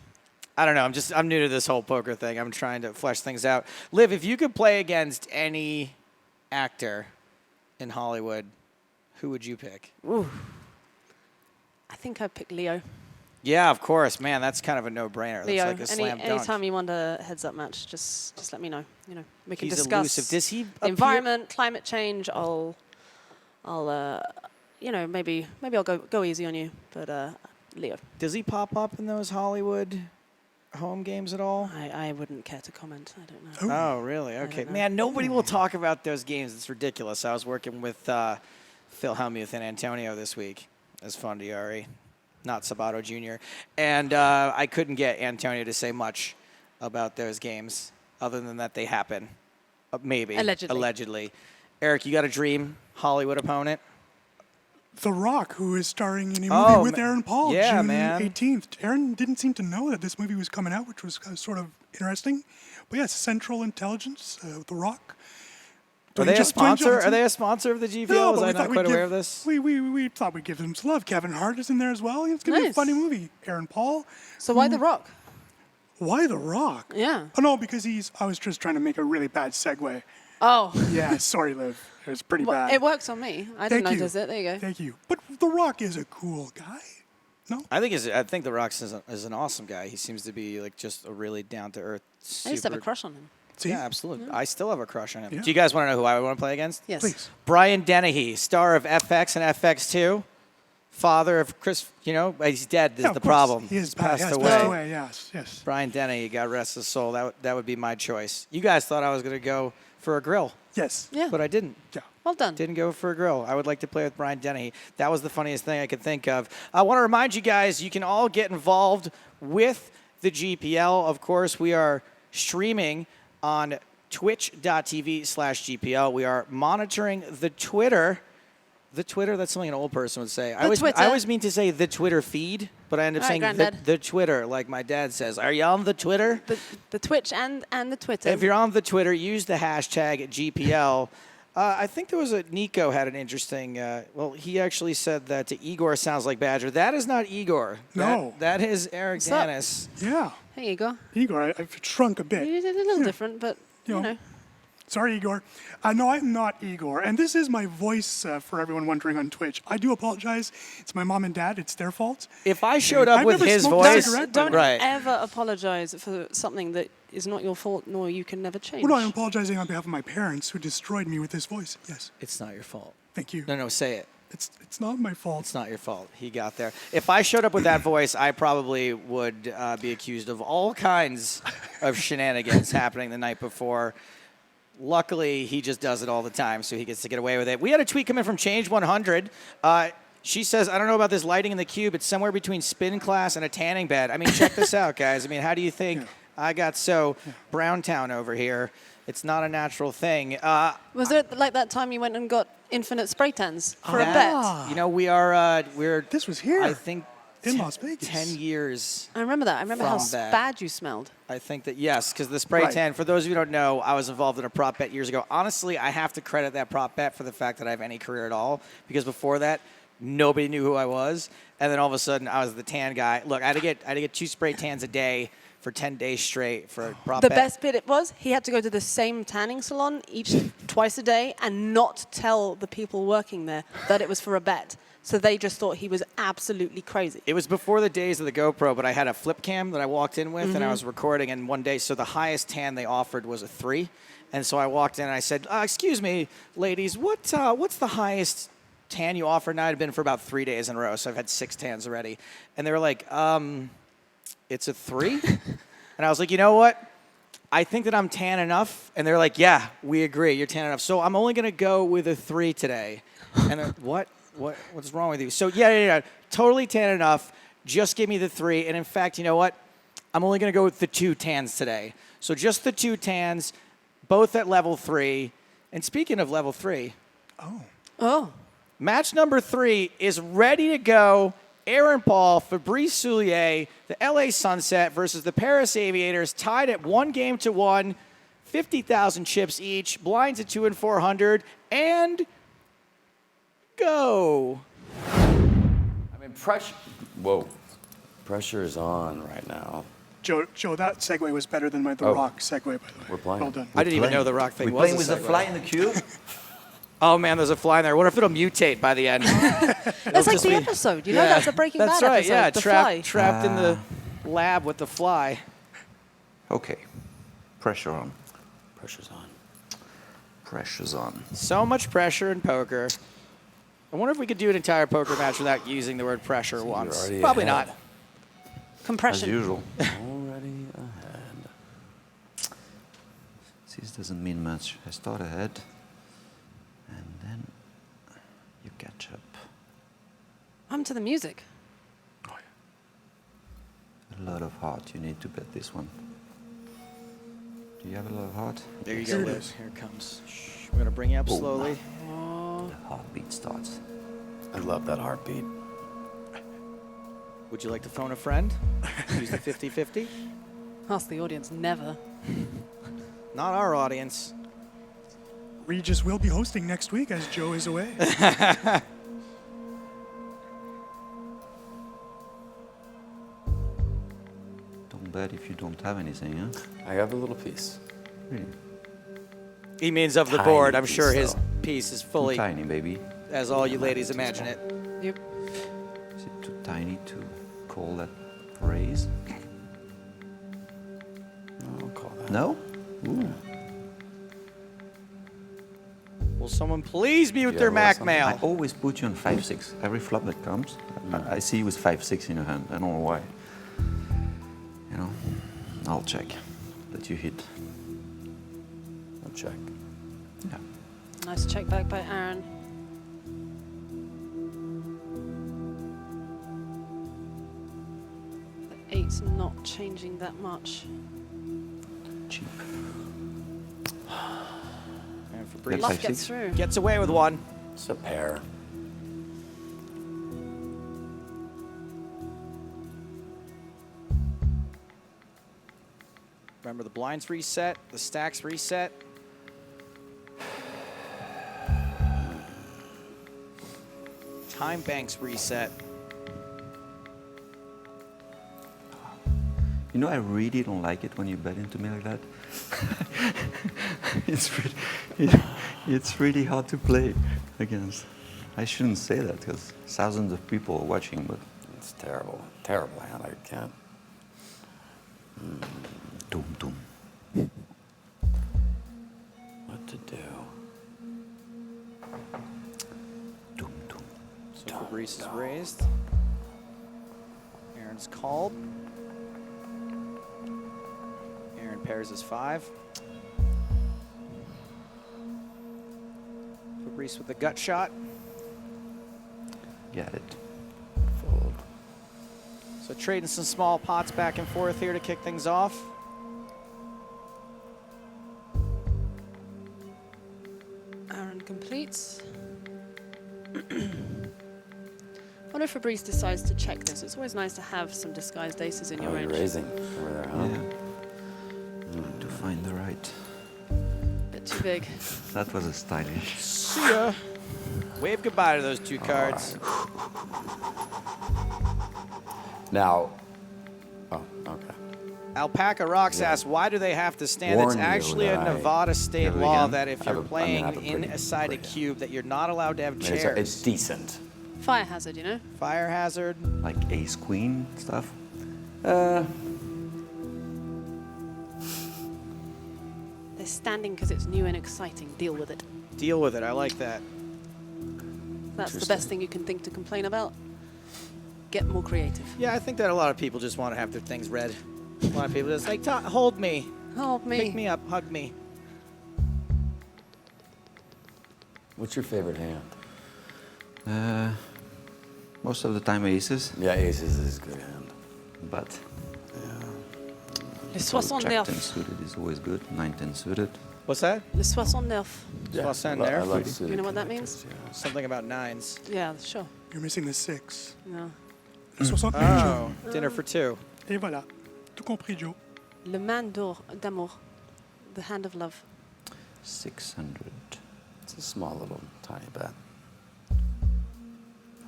I don't know. I'm new to this whole poker thing. I'm trying to flesh things out. Liv, if you could play against any actor in Hollywood, who would you pick? Ooh. I think I'd pick Leo. Yeah, of course. Man, that's kind of a no-brainer. Leo, that's like a slam dunk. anytime you want a heads-up match, just let me know. We can He's discuss elusive. Does he the environment, climate change. I'll maybe I'll go easy on you, but Leo. Does he pop up in those Hollywood home games at all? I wouldn't care to comment. I don't know. Oh, really? Okay. Man, nobody will talk about those games. It's ridiculous. I was working with Phil Hellmuth and Antonio this week as Fondiari, not Sabato Jr. And I couldn't get Antonio to say much about those games other than that they happen. Maybe. Allegedly. Eric, you got a dream Hollywood opponent? The Rock, who is starring in a movie with Aaron Paul, June 18th. Aaron didn't seem to know that this movie was coming out, which was sort of interesting. But yes, Central Intelligence, The Rock. Are they a sponsor? Are they a sponsor of the GPL? No, was I not quite aware of this? We thought we'd give them some love. Kevin Hart is in there as well. It's going to be a funny movie. Aaron Paul. So why The Rock? Why The Rock? Yeah. Oh, no, because I was just trying to make a really bad segue. Oh. Yeah, sorry, Liv. It was pretty bad. It works on me. I didn't notice it. There you go. Thank you. But The Rock is a cool guy. No? I think The Rock is an awesome guy. He seems to be like just a really down-to-earth, I used to have a crush on him. See? Yeah, absolutely. Yeah. I still have a crush on him. Yeah. Do you guys want to know who I want to play against? Yes. Please. Brian Dennehy, star of FX and FX2. father of Chris, he's dead is Yeah, of the course. problem. He has He's passed away. passed away, yes. Brian Denny, God rest his soul. That would be my choice. You guys thought I was going to go for a grill. Yes. Yeah. But I didn't. Yeah. Well done. Didn't go for a grill. I would like to play with Brian Denny. That was the funniest thing I could think of. I want to remind you guys, you can all get involved with the GPL. Of course, we are streaming on twitch.tv/GPL. We are monitoring the Twitter. The Twitter, that's something an old person would say. I always mean to say the Twitter feed, but I end up saying the Twitter, like my dad says. Are you on the Twitter? The Twitch and the Twitter. If you're on the Twitter, use the hashtag GPL. I think there was Nico had an interesting, he actually said that Igor sounds like Badger. That is not Igor. No. That is Eric Danis. Yeah. Hey, Igor. Igor, I've shrunk a bit. You did a little different, but, you know. Sorry, Igor. No, I'm not Igor. And this is my voice for everyone wondering on Twitch. I do apologize. It's my mom and dad. It's their fault. If I showed up with his voice, don't ever apologize for something that is not your fault, nor you can never change. Well, no, I'm apologizing on behalf of my parents who destroyed me with this voice. Yes. It's not your fault. Thank you. No, say it. It's not my fault. It's not your fault. He got there. If I showed up with that voice, I probably would be accused of all kinds of shenanigans happening the night before. Luckily, he just does it all the time, so he gets to get away with it. We had a tweet come in from Change100. She says, I don't know about this lighting in the cube. It's somewhere between spin class and a tanning bed. I mean, check this out, guys. I mean, how do you think I got so Browntown over here? It's not a natural thing. Was it like that time you went and got infinite spray tans for a bet? You know, we're... This was here. I think... In Las Vegas. 10 years. I remember that. I remember how that. bad you smelled. I think that, yes, because the spray tan, for those of you who don't know, I was involved in a prop bet years ago. Honestly, I have to credit that prop bet for the fact that I have any career at all, because before that, nobody knew who I was. And then all of a sudden, I was the tan guy. Look, I had to get 2 spray tans a day for 10 days straight for a prop bet. The best bit was he had to go to the same tanning salon twice a day and not tell the people working there that it was for a bet. So they just thought he was absolutely crazy. It was before the days of the GoPro, but I had a flip cam that I walked in with, and I was recording. And one day, so the highest tan they offered was a 3. And so I walked in and I said, excuse me, ladies, what's the highest tan you offer? And I'd been for about 3 days in a row, so I've had 6 tans already. And they were like, it's a 3? And I was like, you know what? I think that I'm tan enough. And they're like, yeah, we agree. You're tan enough. So I'm only going to go with a 3 today. And they're, what's wrong with you? So yeah, totally tan enough. Just give me the 3. And in fact, you know what? I'm only going to go with the 2 tans today. So just the 2 tans, both at level 3. And speaking of level 3. Oh. Match number 3 is ready to go. Aaron Paul, Fabrice Soulier, the LA Sunset versus the Paris Aviators, tied at 1-1, 50,000 chips each, blinds at 2 and 400, and go. I mean, pressure is on right now. Joe, that segue was better than The Rock segue, by the way. We're playing. Well done. I didn't even know the Rock thing We're was playing a with the segue. fly in the cube. Oh, man, there's a fly in there. What if it'll mutate by the end? That's like the episode. You know, that's a Breaking Bad right, episode. yeah, The Fly. trapped in the lab with the fly. Okay. Pressure on. Pressure's on. Pressure's on. So much pressure in poker. I wonder if we could do an entire poker match without using the word pressure once. Probably ahead. not. Compression. As usual. Already ahead. This doesn't mean much. I start ahead, and then you catch up. I'm to the music. A lot of heart. You need to bet this one. Do you have a lot of heart? There you go, Liz. Here it comes. Shh. We're going to bring you up slowly. The heartbeat starts. I love that heartbeat. Would you like to phone a friend? Use the 50-50? Ask the audience. Never. Not our audience. Regis will be hosting next week as Joe is away. Don't bet if you don't have anything, huh? I have a little piece. Really? He means of the Tiny board. I'm piece, sure his though. piece is Too fully, tiny, baby. as all you ladies imagine it. Yep. Is it too tiny to call that raise? No, I'll call that. No? Ooh. We'll Will someone please mute Yeah, their well, Mac something- I mail? always put you on 5-6. Every flop that comes, I see you with 5-6 in your hand. I don't know why. You know, I'll check that you hit. I'll check. Yeah. Nice check back by Aaron. The 8's not changing that much. Cheap. And Fabrice Luck 5-6. gets through. gets away with one. It's a pair. Remember, the blinds reset, the stacks reset. Time banks reset. You know, I really don't like it when you bet into me like that. It's really hard to play against. I shouldn't say that because thousands of people are watching, but It's terrible. Terrible hand. I can't. doom, doom. What to do? Doom, doom. So Fabrice is raised. Aaron's called. Aaron pairs his 5. Fabrice with the gut shot. Got it. Fold. So trading some small pots back and forth here to kick things off. Aaron completes. What if Fabrice decides to check this? It's always nice to have some disguised aces in your Oh, you're range. raising over there, huh? Yeah. To find the right. Bit too big. That was a stylish. See ya. Wave goodbye to those 2 cards. Now. Oh, okay. Alpaca Rocks Yeah. asks, why do they have to stand? It's Warn you actually a that I- Nevada state Here we law go. that if I you're have a- I mean, I have playing a pretty- inside a pretty- cube that you're not allowed to have It's, chairs. it's decent. Fire hazard, you know? Fire hazard. Like ace queen stuff. They're standing because it's new and exciting. Deal with it. Deal with it. I like that. That's the best thing you can think to complain about. Get more creative. Yeah, I think that a lot of people just want to have their things read. A lot of people just like, hold me, Help me. pick me up, hug me. What's your favorite hand? Most of the time aces, Yeah, aces is a good hand. but Le Jack 10 69. suited is always good. 9-10 suited. What's that? Le 69. Yeah, What's in I there? like suited You know what that connectors, means? yeah. Something about 9s. Yeah, sure. You're missing the 6. No. Le 69. Oh, dinner for 2. Et voilà. Tout compris, Joe. Le man d'amour. The hand of love. 600. It's a small little tiny bet. I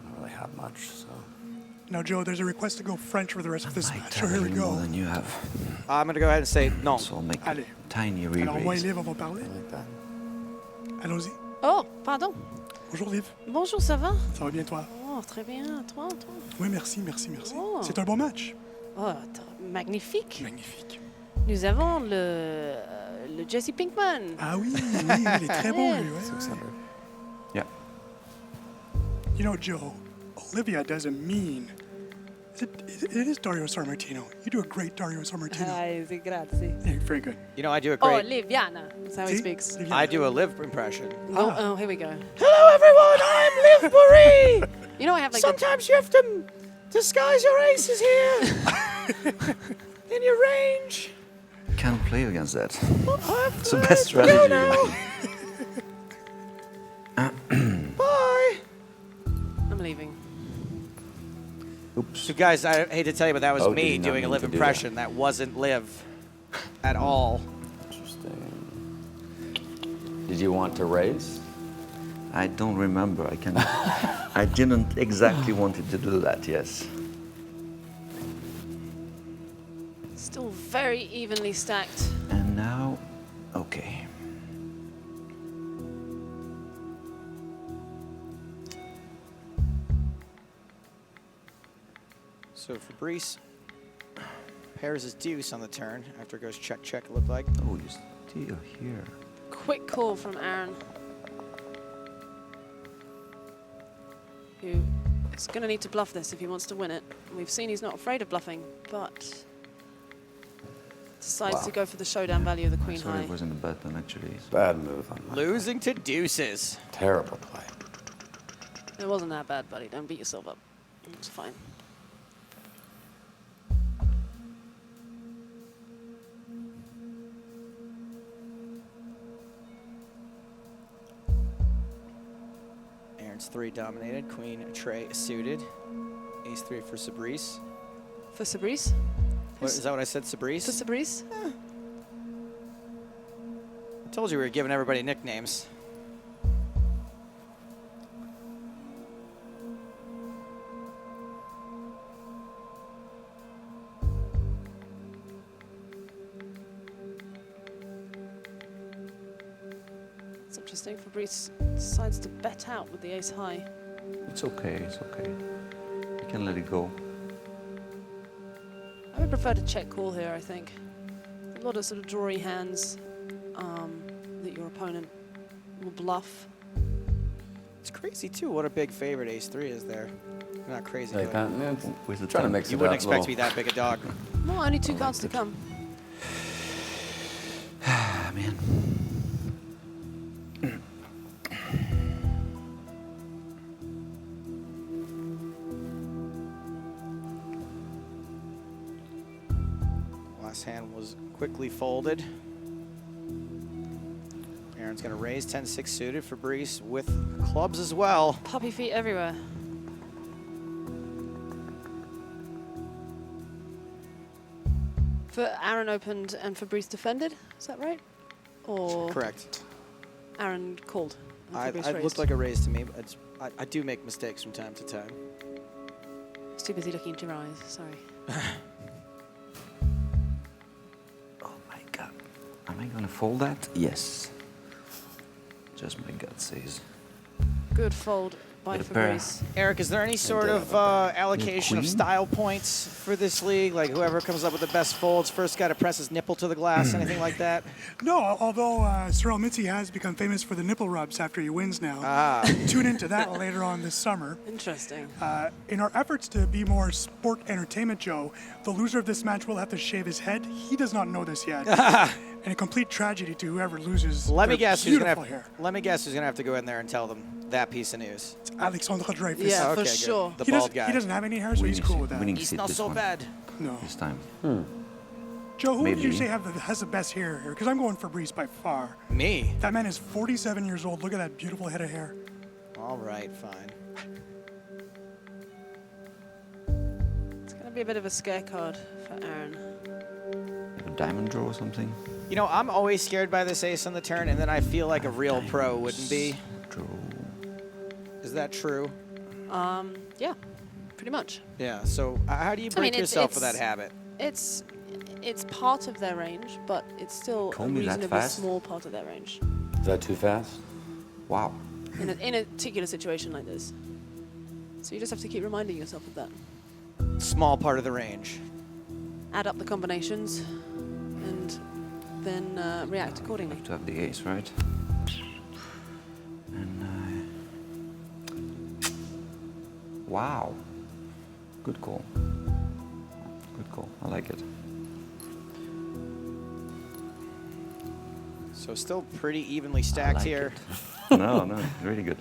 don't really have much, so. Now, Joe, there's a request to go French for the rest of this Might match. So have a here we little more go. than you have. I'm going to go ahead and say no. So I'll make Allez. a tiny Alors, moi et re-raise. Liv, on va parler. I like that. Allons-y. Oh, pardon. Bonjour, Liv. Bonjour, ça va? Ça va bien, toi? Oh, très bien. Toi? Oui, merci, merci, merci. Oh. C'est un bon match. Oh, magnifique. Magnifique. Nous avons le Jesse Pinkman. Ah oui, oui, il est très bon, lui. Ouais, 600. ouais. Yeah. You know, Joe, Olivia doesn't mean. It is Dario Sammartino. You do a great Dario Sammartino. Sì, grazie. Yeah, very good. You know, I do a Oh, great, Liviana. That's how he See? speaks. Liviana. I do a live impression. Oh, here we go. Hello, everyone. I'm Liv Marie. You know, I have like the, Sometimes you have to disguise your aces here in your range. Can't play against that. I've It's the best strategy. Go now. Bye. I'm leaving. Oops. So, guys, I hate to tell you, but that was Oh, did me you not doing a mean live to do impression. That wasn't Liv at all. Interesting. Did you want to raise? I don't remember. I can. I didn't exactly wanted to do that. Yes. Still very evenly stacked. And now, okay. So Fabrice pairs his deuce on the turn after it goes check, check, it looked like. Oh, you're still here. Quick call from Aaron. who is going to need to bluff this if he wants to win it. We've seen he's not afraid of bluffing, but decides to go for the showdown value of the queen Sorry, high. it wasn't a bad one actually. Bad move on my Losing to deuces. terrible play. It wasn't that bad, buddy. Don't beat yourself up. It's fine. Aaron's 3 dominated, queen tray suited, ace 3 for Fabrice. For Fabrice? What, is that what I said, Fabrice? For Fabrice? I told you we were giving everybody nicknames. It's interesting. Fabrice decides to bet out with the ace high. It's okay, it's okay. You can let it go. I would prefer to check call here, I think. A lot of sort of drawy hands that your opponent will bluff. It's crazy too. What a big favorite ace 3 is there. Not crazy. Like but that, With the trying to time. mix you it wouldn't up. expect to be that big a dog. No, only 2 cards to come. Ah, man. Last hand was quickly folded. Aaron's going to raise 10-6 suited. Fabrice with clubs as well. Puppy feet everywhere. For Aaron opened and Fabrice defended, is that right? Or Correct. Aaron called and Fabrice It raised? looked like a raise to me, but I do make mistakes from time to time. He's too busy looking into your eyes, sorry. Oh my god. Am I gonna fold that? Yes. Just my gut says. Good fold by Bit of pair. Fabrice. Eric, is there any sort of allocation of queen? style points for this league? Like whoever comes up with the best folds, first guy to press his nipple to the glass, anything like that? No, although Cyril Mitzi has become famous for the nipple rubs after he wins now. Tune into that later on this summer. Interesting. In our efforts to be more sport entertainment, Joe, the loser of this match will have to shave his head. He does not know this yet. And a complete tragedy to whoever loses Let me their guess who's gonna beautiful have. hair. Let me guess who's gonna have to go in there and tell them that piece of news. It's Alexandre Dreyfus. Yeah, Okay, for good. sure. The He bald doesn't, guy. he doesn't have any hair, so he's cool with that. Winning He's seat not this so one. bad. No. This time. Joe, who would you Maybe. say has the best hair here? Because I'm going Fabrice by far. Me. That man is 47 years old. Look at that beautiful head of hair. All right, fine. It's going to be a bit of a scare card for Aaron. Have a diamond draw or something? You know, I'm always scared by this ace on the turn, and then I feel like a real pro wouldn't be. Draw. Is that true? Yeah, pretty much. Yeah. So how do you break mean, yourself of that habit? It's part of their range, but it's still Call a me that reasonably fast? small part of their range Is that too fast? Wow. in a particular situation like this. So you just have to keep reminding yourself of that. Small part of the range. Add up the combinations, and then react accordingly. To have the ace, right? And wow. Good call. Good call. I like it. So still pretty evenly I stacked like here. it. No, really good.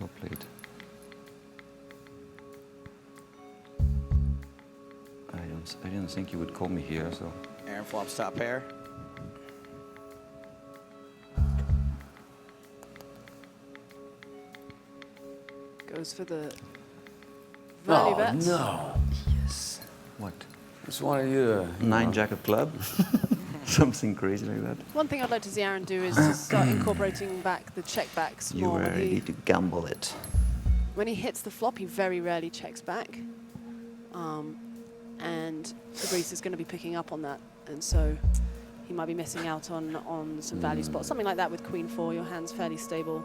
Well played. I didn't think you would call me here, so. Aaron flops top pair. Goes for the value bets. no. Yes. What? Just wanted you to. 9 jack of club? Something crazy like that? One thing I'd like to see Aaron do is to start incorporating back the check backs You more. were ready to gamble it. When he hits the flop, he very rarely checks back. And Fabrice is going to be picking up on that. And so he might be missing out on some value spots. Something like that with queen 4, your hand's fairly stable.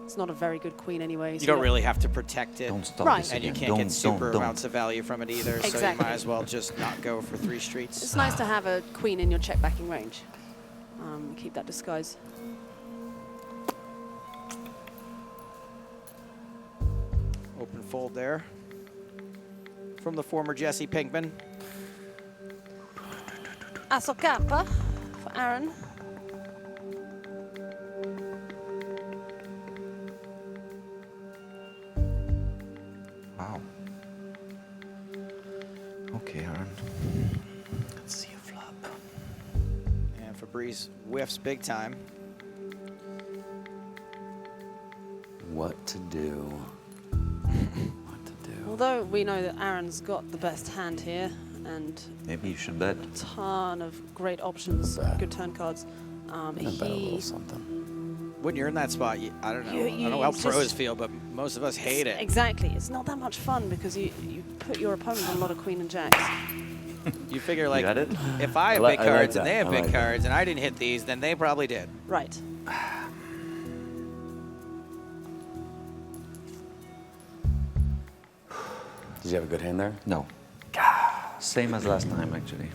It's not a very good queen anyway. You don't really have to protect it. Don't stop Right. this And you again. can't get super don't. amounts of value from it either, so you Exactly. might as well just not go for 3 streets. It's nice to have a queen in your check backing range. Keep that disguise. Open fold there from the former Jesse Pinkman. As or kappa for Aaron. Wow. Okay, Aaron. Let's see a flop. And Fabrice whiffs big time. What to do? What to do? Although we know that Aaron's got the best hand here and Maybe you should bet. a ton of great options, Bet. good turn cards. I bet a little something. When you're in that spot, I don't know. You- I don't know how it's pros just- feel, but most of us hate it. Exactly. It's not that much fun because you put your opponent on a lot of queen and jacks. You figure, like, got it? if I have I big like cards that. and they have I big like that. cards and I didn't hit these, then they probably did. Right. Did you have a good hand there? No. Same as last time, actually.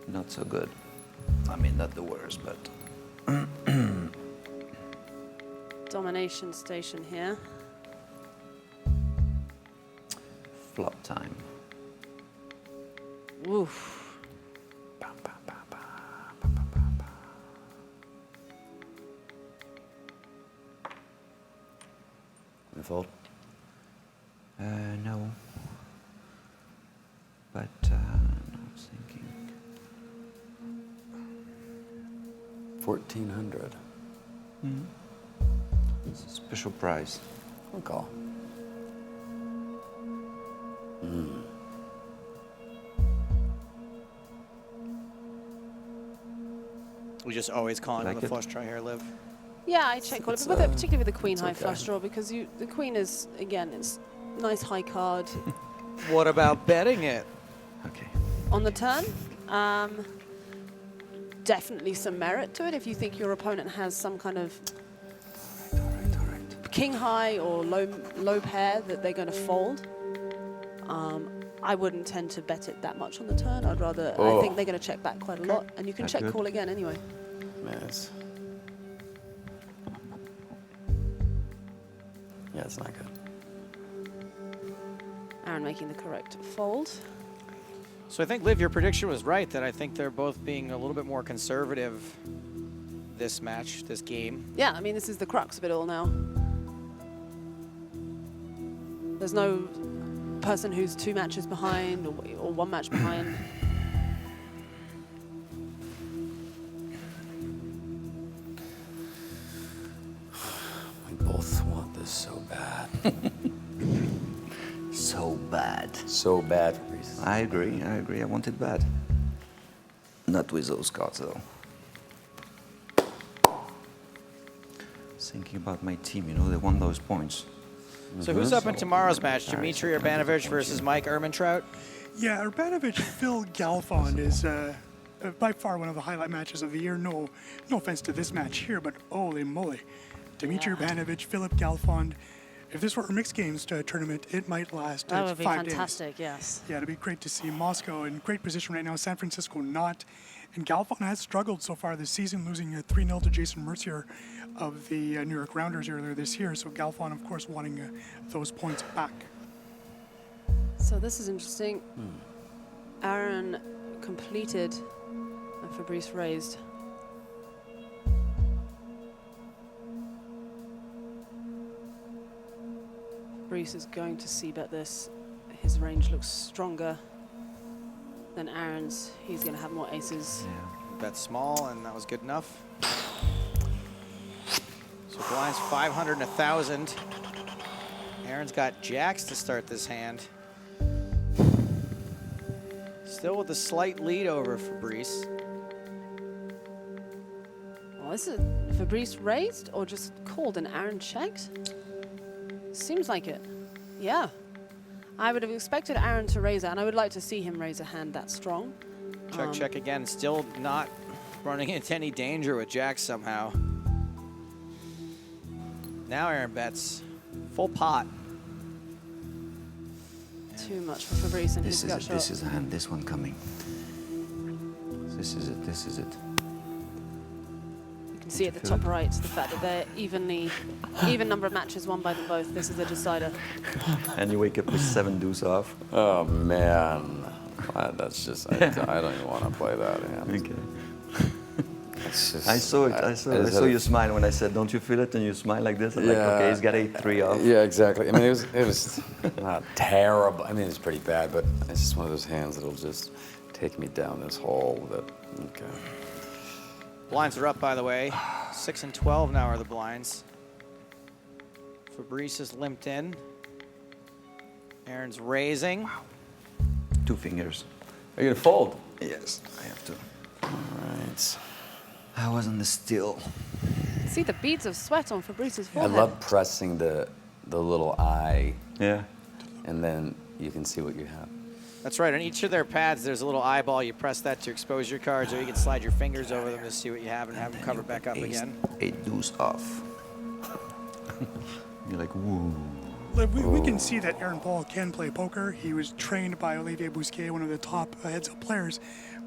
Not so good. I mean, not the worst, but Domination station here. flop time. Oof. Bam, bam, bam, bam, bam, bam, bam, bam. You fold? No. But I was thinking 1,400. it's a special prize. I'll call. We just always call into Like the it? flush draw here, Liv. Yeah, I check all of It's, it, particularly with the queen high okay. flush draw because the queen is, again, it's nice high card. What about betting it? Okay. On the turn, definitely some merit to it if you think your opponent has some kind of All right. king high or low pair that they're going to fold. I wouldn't tend to bet it that much on the turn. I'd rather, I Oh. think they're going to check back quite a lot, and you can That's check good. call again anyway. Man, it's... Yeah, it's not good. Aaron making the correct fold. So I think, Liv, your prediction was right, that I think they're both being a little bit more conservative this match, this game. Yeah, I mean, this is the crux of it all now. There's no person who's 2 matches behind or 1 match behind. We both want this so bad. So bad. So bad, Fabrice. I agree. I want it bad. Not with those cards, though. Thinking about my team, you know, they won those points. So who's up in tomorrow's match? Dimitri Urbanovic versus Mike Ermintrout? Yeah, Urbanovic, Phil Galfond is by far one of the highlight matches of the year. No offense to this match here, but holy moly. Dimitri Urbanovic, Philip Galfond. If this were a mixed games tournament, it might last That would be 5 days. fantastic, yes. Yeah, it'd be great to see Moscow in great position right now, San Francisco not. And Galfond has struggled so far this season, losing 3-0 to Jason Mercier of the New York Rounders earlier this year. So Galfond, of course, wanting those points back. So this is interesting. Aaron completed and Fabrice raised. Fabrice is going to c-bet this. His range looks stronger than Aaron's. He's going to have more aces. Yeah. Bet small, and that was good enough. So blinds 500 and 1,000. Aaron's got jacks to start this hand. Still with a slight lead over Fabrice. Well, is it Fabrice raised or just called and Aaron checked? Seems like it. Yeah. I would have expected Aaron to raise that, and I would like to see him raise a hand that strong. Check, check again. Still not running into any danger with jacks somehow. Now Aaron bets full pot. Too much for Fabrice and This his is gut it. shot. This is a hand. This one coming. This is it. This is it. You can can see at the top right the fact that they're even number of matches won by them both. This is a decider. And you wake up with 7 deuce off. Oh man, that's just I don't even want to play that hand. Okay. It's just, I saw it. I saw you smile when I said, "Don't you feel it?" And you smile like this. I'm like, okay, he's got 8-3 off. Yeah, exactly. I mean, it was not terrible. I mean, it's pretty bad, but it's just one of those hands that'll just take me down this hole. That okay. Blinds are up, by the way. 6 and 12 now are the blinds. Fabrice is limped in. Aaron's raising. 2 fingers. Are you gonna fold? Yes, I have to. All right. I was on the still. See the beads of sweat on Fabrice's I forehead. love pressing the little eye, Yeah. and then you can see what you have. That's right. On each of their pads, there's a little eyeball. You press that to expose your cards, or you can slide your fingers over them to see what you have and have them cover back up again. 8 deuce off. You're like, woo. We can see that Aaron Paul can play poker. He was trained by Olivier Bousquet, one of the top heads-up players.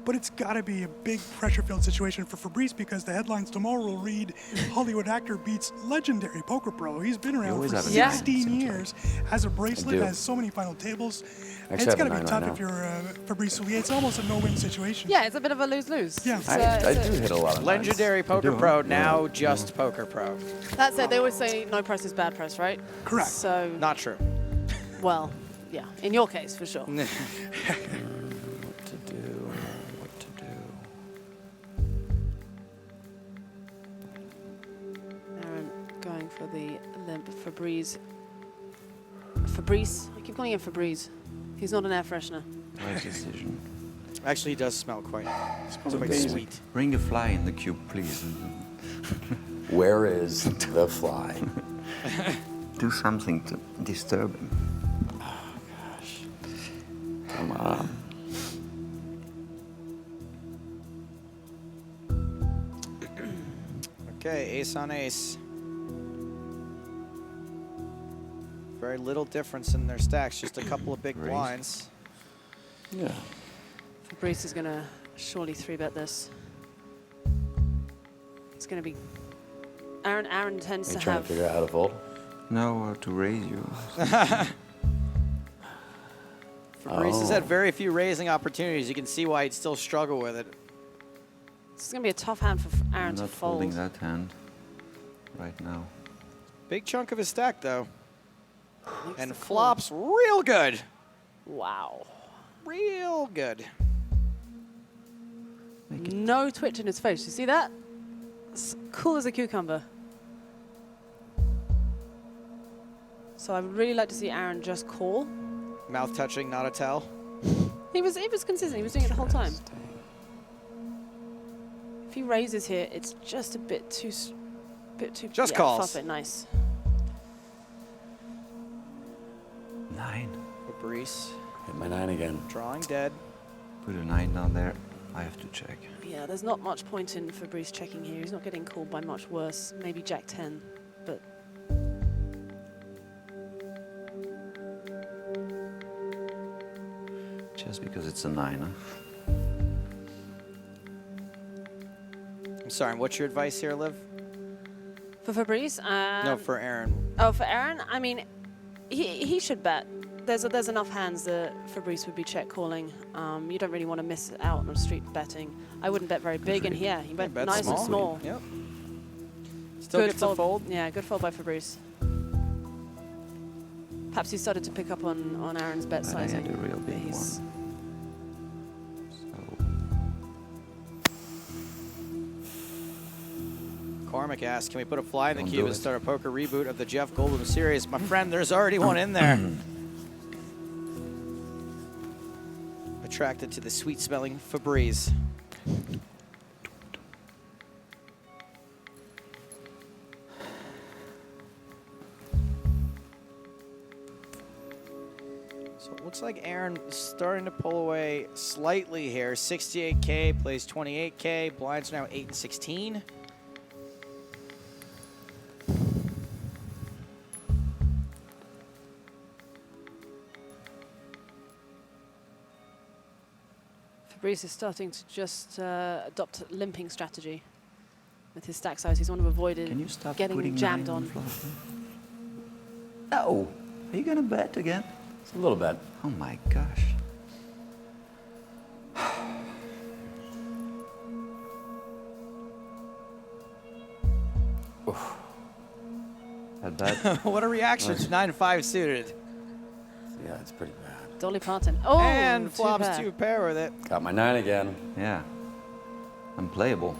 But it's got to be a big pressure-filled situation for Fabrice because the headlines tomorrow will read Hollywood actor beats legendary poker pro. He's been around always for have a 16 years, has a bracelet, do. has so many final tables. Actually, It's I got have to a be 9 tough right if you're Fabrice Soulier. It's almost a no-win situation. Yeah, it's a bit of a lose-lose. Yeah. I do hit a lot of nines. Legendary poker pro, now just poker pro. That said, they always say no press is bad press, right? Correct. So, Not true. well, yeah, in your case, for sure. What to do? What to do? Aaron going for the limp. Fabrice, I keep calling him Fabrice. He's not an air freshener. Nice decision. Actually, he does smell quite sweet. Bring a fly in the cube, please. Where is the fly? Do something to disturb him. Come on. Okay, ace on ace. Very little difference in their stacks, just a couple of big Raise. blinds. Yeah. Fabrice is going to surely 3-bet this. It's going to be... Aaron tends Are you to trying have... to figure out how to fold? No, to raise you. Fabrice has had very few raising opportunities. You can see why he'd still struggle with it. This is going to be a tough hand for Aaron I'm to not fold. folding that hand right now. Big chunk of his stack, though. Makes And the call. flops real good. Wow. Real good. No twitch in his face. You see that? It's cool as a cucumber. So I would really like to see Aaron just call. Mouth touching, not a tell. He was consistent. He was doing it the whole time. If he raises here, it's just a bit too. Just yeah, calls. Flop it, nice. 9. Fabrice Hit my 9 again. drawing dead. Put a 9 down there. I have to check. Yeah, there's not much point in Fabrice checking here. He's not getting called by much worse. Maybe Jack 10, but. Just because it's a 9, huh? I'm sorry, what's your advice here, Liv? For Fabrice? No, for Aaron. Oh, for Aaron? I mean, he should bet. There's enough hands that Fabrice would be check calling. You don't really want to miss out on street betting. I wouldn't bet very big, and yeah, he bet Bet nice and small. Yep. Still gets a fold. Yeah, good fold by Fabrice. Perhaps he started to pick up on Aaron's bet But I sizing. had a real big He's- one. Cormac asks, can we put a fly in the Don't cube do and it. start a poker reboot of the Jeff Goldblum series? My friend, there's already one in there. Attracted to the sweet-smelling Febreze. So it looks like Aaron is starting to pull away slightly here. 68K, plays 28K. Blinds now 8 and 16. Fabrice is starting to just adopt limping strategy. with his stack size. He's want to avoid Can you stop getting putting jammed 9 on. the flop? No. Are you gonna bet again? It's a little bit. Oh my gosh. That bad? What a reaction to 9-5 suited. Yeah, it's pretty bad. Dolly Parton. Oh, And two flops pair. 2 pair with it. Got my 9 again. Yeah. Unplayable.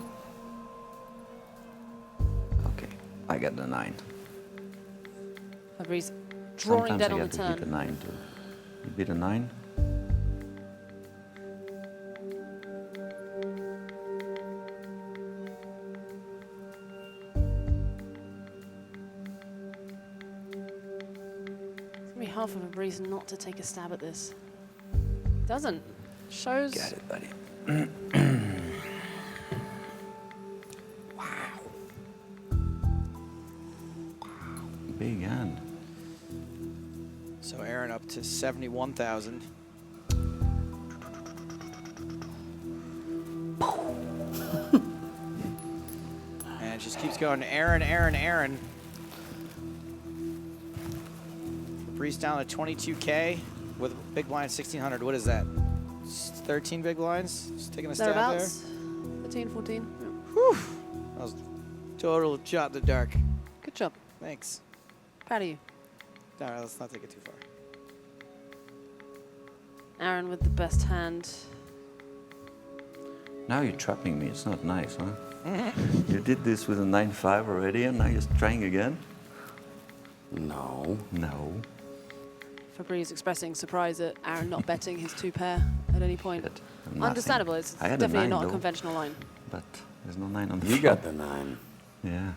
Okay, I got the 9. Fabrice drawing Sometimes dead I on the get to beat turn. the 9 too. You beat a 9? It's gonna be hard for Fabrice not to take a stab at this. Doesn't. Shows. Got it, buddy. Big hand. So Aaron up to 71,000. And just keeps going. Aaron. Fabrice down to 22K with big blind 1,600. What is that? 13 big blinds? Just taking a stab there. Thereabouts. 13, 14. Yeah. Whew. That was total shot in the dark. Good job. Thanks. Proud of you. All right, let's not take it too far. Aaron with the best hand. Now you're trapping me. It's not nice, huh? You did this with a 9-5 already, and now you're trying again? No. No. Fabrice expressing surprise at Aaron not betting his 2 pair at any point. But nothing. Understandable. It's I had a definitely 9 not a though, conventional line. but there's no 9 on the You flop. got the 9. Yeah.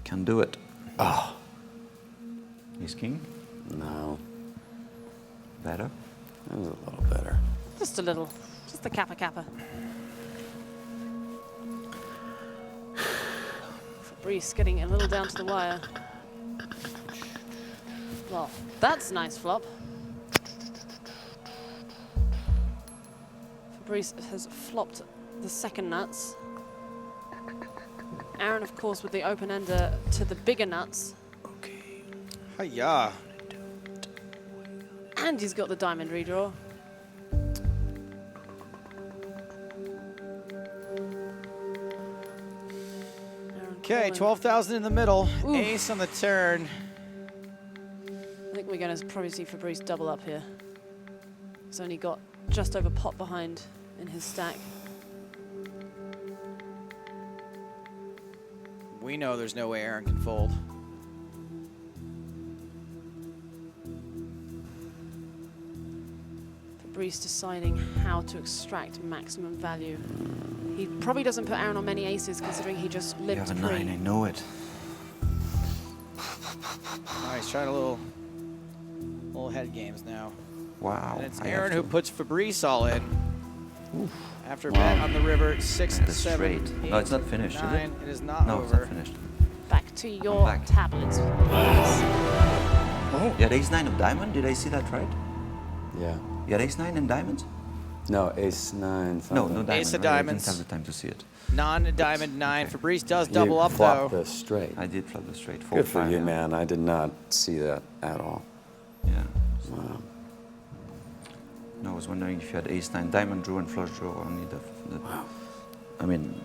Can do it. Oh. He's king. No. Better. That was a little better. Just a little. Just the kappa. Fabrice getting a little down to the wire. Well, that's a nice flop. Fabrice has flopped the second nuts. Aaron, of course, with the open ender to the bigger nuts. Hiya. And he's got the diamond redraw. Aaron Okay, calling. 12,000 in the middle. Oof. Ace on the turn. I think we're going to probably see Fabrice double up here. He's only got just over pot behind in his stack. We know there's no way Aaron can fold. Fabrice deciding how to extract maximum value. He probably doesn't put Aaron on many aces considering he just You lived have a free. 9, I know it. Nice, trying a little head games now. Wow. And it's I Aaron have who to- puts Fabrice all in. After a bet on the river, 6, And the 7, straight. 8, No, it's not finished, is it? 9. It is not No, over. it's not finished. Back to your back. tablets. Oh, You had ace-9 of diamond? Did I see that right? Yeah. You had ace-9 and diamonds? No, ace 9. No, something. no diamond. Ace of right? diamonds. I didn't have the time to see it. Non-diamond 9. Fabrice does You double up, flopped though. the straight. I did flop the straight. 4, Good for 5, you, yeah. man. I did not see that at all. Yeah. Wow. No, I was wondering if you had ace-9 diamond draw and flush draw, only the I mean,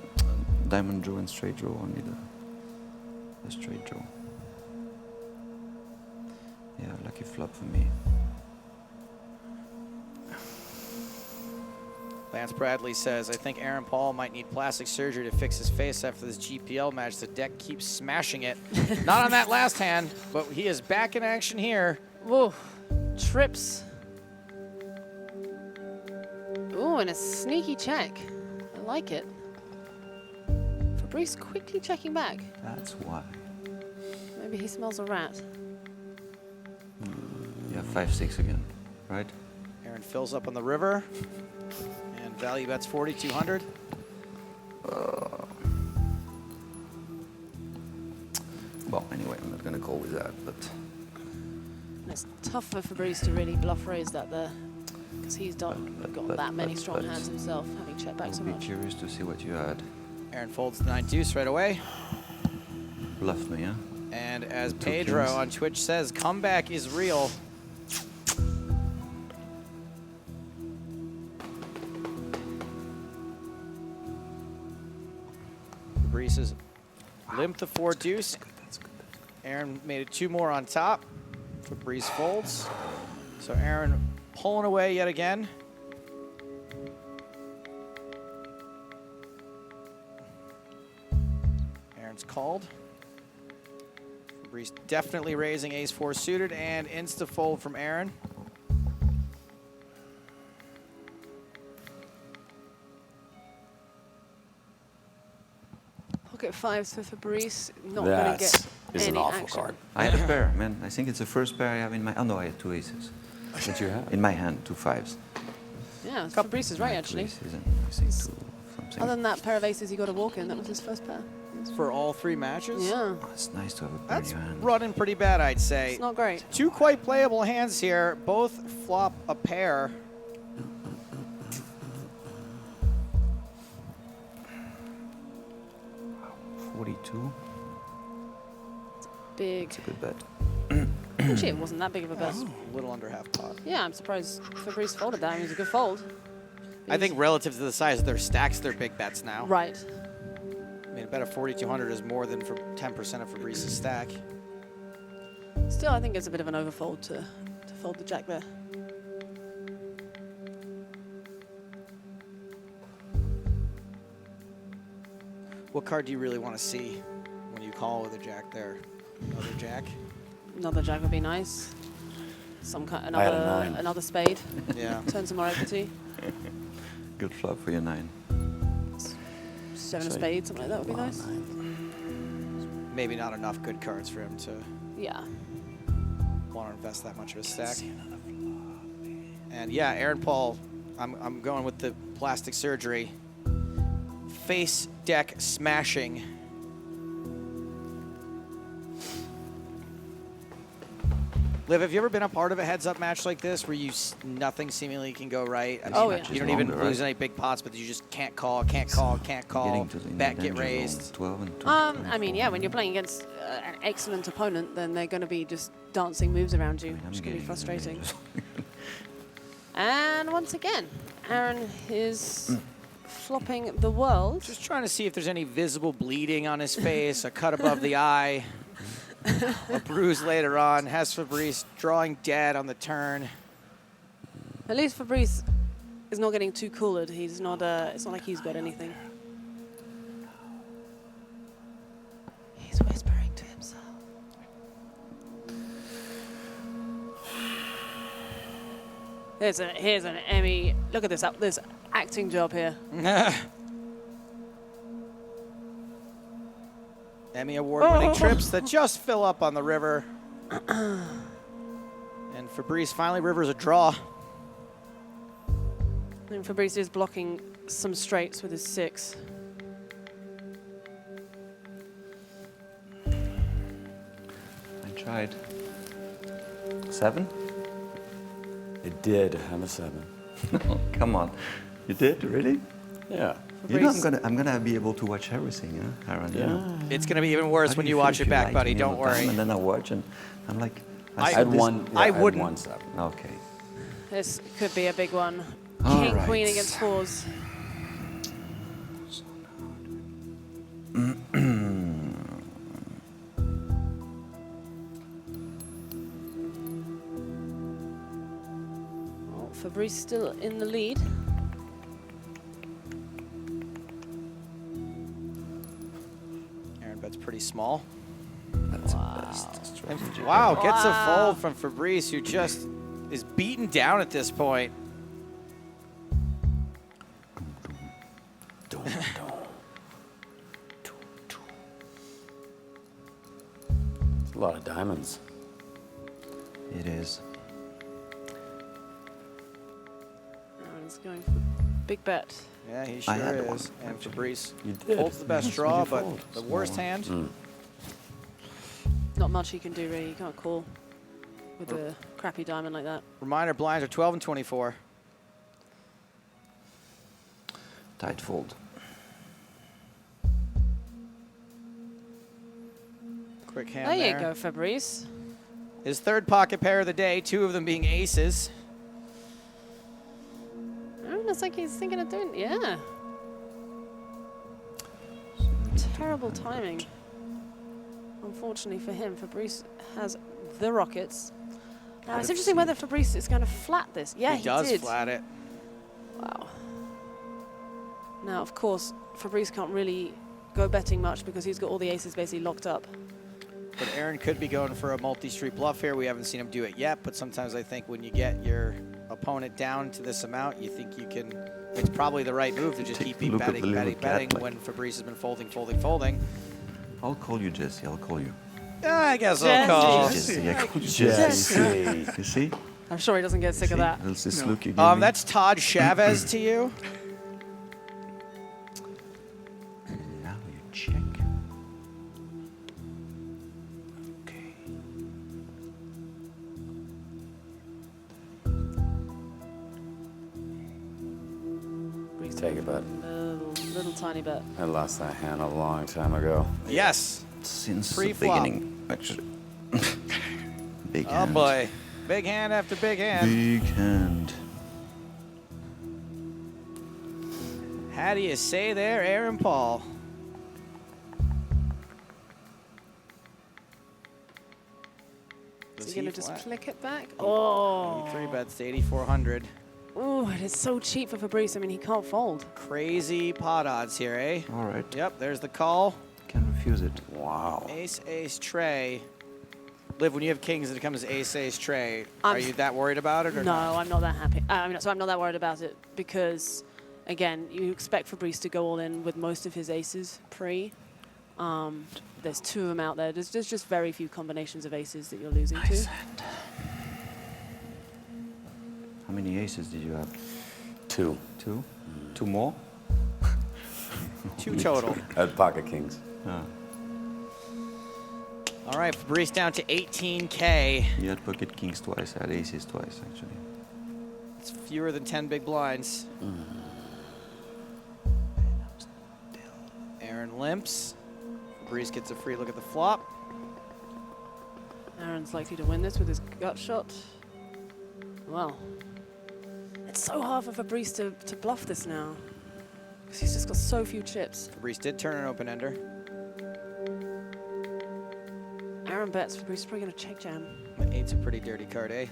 diamond draw and straight draw, only the straight draw. Yeah, lucky flop for me. Lance Bradley says, I think Aaron Paul might need plastic surgery to fix his face after this GPL match. The deck keeps smashing it. Not on that last hand, but he is back in action here. Whoa, trips. Ooh, and a sneaky check. I like it. Fabrice quickly checking back. That's why. Maybe he smells a rat. Yeah, 5-6 again, right? Aaron fills up on the river and value bets 4,200. Well, anyway, I'm not gonna go with that, but And it's tough for Fabrice to really bluff raise that there. Because he's got that many strong hands himself, having checked back so I'll be much. curious to see what you had. Aaron folds the 9 deuce right away. Bluffed me, huh? And as Two Pedro kings. on Twitch says, comeback is real. Fabrice is limped the 4 deuce. Aaron made it 2 more on top. Fabrice folds. So Aaron pulling away yet again. Aaron's called. Fabrice definitely raising ace-4 suited and insta-fold from Aaron. Pocket 5s for Fabrice, not going to That get is an any awful action. card. I had a pair, man. I think it's the first pair I have in my... Oh, no, I had 2 aces. What you have? In my hand, 2 5s. Yeah, Fabrice is right, Two actually. aces and I think 2 something. Other than that pair of aces he got a walk in, that was his first pair. For all 3 matches? Yeah, Oh, it's nice to have a pair in That's your hand. running pretty bad, I'd say. it's not great. 2 quite playable hands here. Both flop a pair. Wow, 42. Big. It's a good bet. Actually, it wasn't that big of a bet. A little under half pot. Yeah, I'm surprised Fabrice folded that. I mean, it was a good fold. I think relative to the size of their stacks, they're big bets now. Right. I mean, a bet of 4,200 is more than for 10% of Fabrice's stack. Still, I think it's a bit of an overfold to fold the jack there. What card do you really want to see when you call with a jack there? Another jack? Another jack would be nice. Some kind, I had a 9. another spade. Yeah. Turn some more equity. Good flop for your 9. 7 of So spades, something like that would be nice. Maybe not enough good cards for him to Yeah. want to invest that much of his stack. And yeah, Aaron Paul, I'm going with the plastic surgery. Face deck smashing. Liv, have you ever been a part of a heads-up match like this where nothing seemingly can go right? I mean, Oh, yeah. You don't even Longer, lose right? any big pots, but you just can't call, can't call, can't call. Getting to the Bet get danger raised. zone, 12 and 20, I mean, yeah, when you're playing against an excellent opponent, then they're going to be just dancing moves around you, I'm which can be getting frustrating. dangerous. And once again, Aaron is flopping the world. Just trying to see if there's any visible bleeding on his face, a cut above the eye, a bruise later on. Has Fabrice drawing dead on the turn. At least Fabrice is not getting too cooled. He's not. It's not like he's got anything. He's whispering to himself. Here's an Emmy. Look at this acting job here. Emmy award-winning trips that just fill up on the river. And Fabrice finally rivers a draw. And Fabrice is blocking some straights with his 6. I tried. 7? It did. I'm a 7. Oh, come on. You did? Really? Yeah. You know Fabrice- I'm gonna be able to watch everything, huh, Aaron? You know? It's going to be even worse How when do you feel watch if it back, lie to buddy. me Don't all the time worry. And then I watch and I'm like, I said I had this- one. I I had wouldn't. 1 7. Okay. This could be a big one. All King, right. queen against 4s. Well, Fabrice still in the lead. Aaron bets pretty small. That's the best strategy. Wow, gets a Wow. fold from Fabrice, who just is beaten down at this point. It's a lot of diamonds. It is. Aaron's going for big bet. Yeah, he I sure had is. one, And Fabrice You did. folds the best Yes, draw, you but fold. the worst hand. Not much he can do, really. You can't call with a crappy diamond like that. Reminder, blinds are 12 and 24. Tight fold. Quick hand There there. you go, Fabrice. His third pocket pair of the day, 2 of them being aces. Oh, looks like he's thinking of doing, yeah. Terrible timing. Unfortunately for him, Fabrice has the rockets. Now, it's interesting whether Fabrice is going to flat this. Yeah, he does did. flat it. Wow. Now, of course, Fabrice can't really go betting much because he's got all the aces basically locked up. But Aaron could be going for a multi-street bluff here. We haven't seen him do it yet, but sometimes I think when you get your opponent down to this amount, you think you can, it's probably the right move to just keep Look at the betting, little betting, cat, like- when Fabrice has been folding, folding, folding. I'll call you Jesse. I'll call you. I guess I'll call. Jesse. I call you Jesse. You see? I'm sure he doesn't get sick of that. That's this look you give me. That's Todd Chavez to you. Now you check. Okay. Fabrice Take a bet. Little tiny bit. I lost that hand a long time ago. Yes. Since the Pre-flop. beginning, actually. Big Oh hand. boy. Big hand after big hand. Big hand. How do you say there, Aaron Paul? Is he going to just flick it back? Oh. 3 bets to 8,400. Oh, it is so cheap for Fabrice. I mean, he can't fold. Crazy pot odds here, eh? All right. Yep, there's the call. Can't refuse it. Wow. Ace, ace, tray. Liv, when you have kings and it comes ace, ace, tray, are you that worried about it? Or No, not? I'm not that happy. So I'm not that worried about it because, again, you expect Fabrice to go all in with most of his aces pre. There's 2 of them out there. There's just very few combinations of aces that you're losing to. Hand. How many aces did you have? 2. 2? 2 more? 2 total. I had pocket kings. Yeah. All right, Fabrice down to 18K. You had pocket kings twice. I had aces twice, actually. It's fewer than 10 big blinds. Aaron limps. Fabrice gets a free look at the flop. Aaron's likely to win this with his gut shot. Well, it's so hard for Fabrice to bluff this now because he's just got so few chips. Fabrice did turn an open ender. Aaron bets. Fabrice is probably going to check jam. But 8's a pretty dirty card, eh?